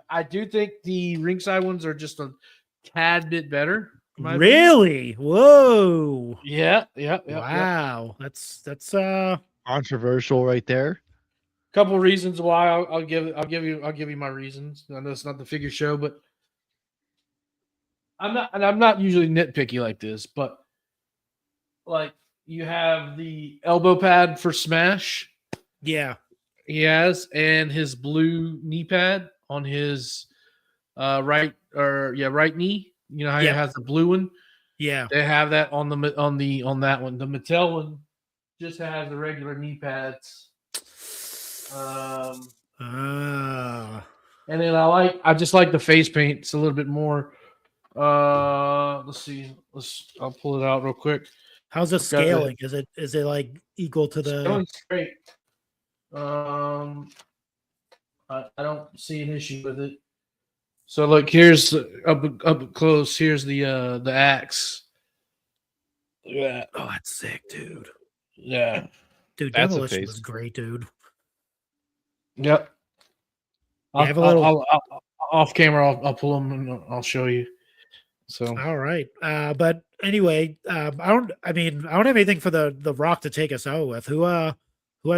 I do think the ringside ones are just a tad bit better. in my opinion. Really? Whoa. Yeah. Wow. That's Controversial right there. Couple reasons why I'll give you my reasons. I know it's not the figure show, but I'm not usually nitpicky like this, but like you have the elbow pad for Smash. yeah. He has, and his blue knee pad on his right knee. You know how he has the blue one? Yeah. They have that on that one. The Mattel one just has the regular knee pads. And then I just like the face paint. It's a little bit more. Let's see. I'll pull it out real quick. How's the scaling? Is it like equal to the? Scaling's great. I don't see an issue with it. So look, here's up close. Here's the axe. Look at that. Oh, that's sick, dude. Yeah, Dude, That's a Demolition face. was great, dude. yep. I have a little. I'll off camera. I'll pull them and I'll show you. So All right. But anyway, I don't have anything for the Rock to take us out with. Who has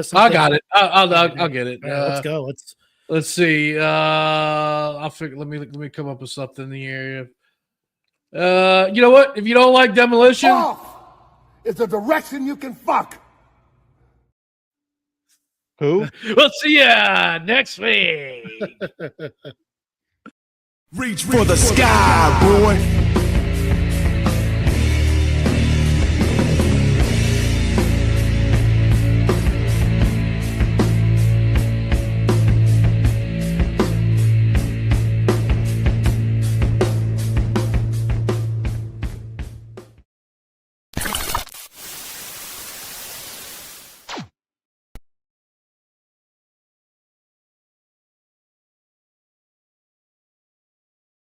something? I got it. I'll get it. All right, let's go. Let's see. I'll figure. Let me come up with something in the area. You know what? If you don't like Demolition, It's a direction you can fuck. Who? we'll see ya next week. Reach for the sky, boy.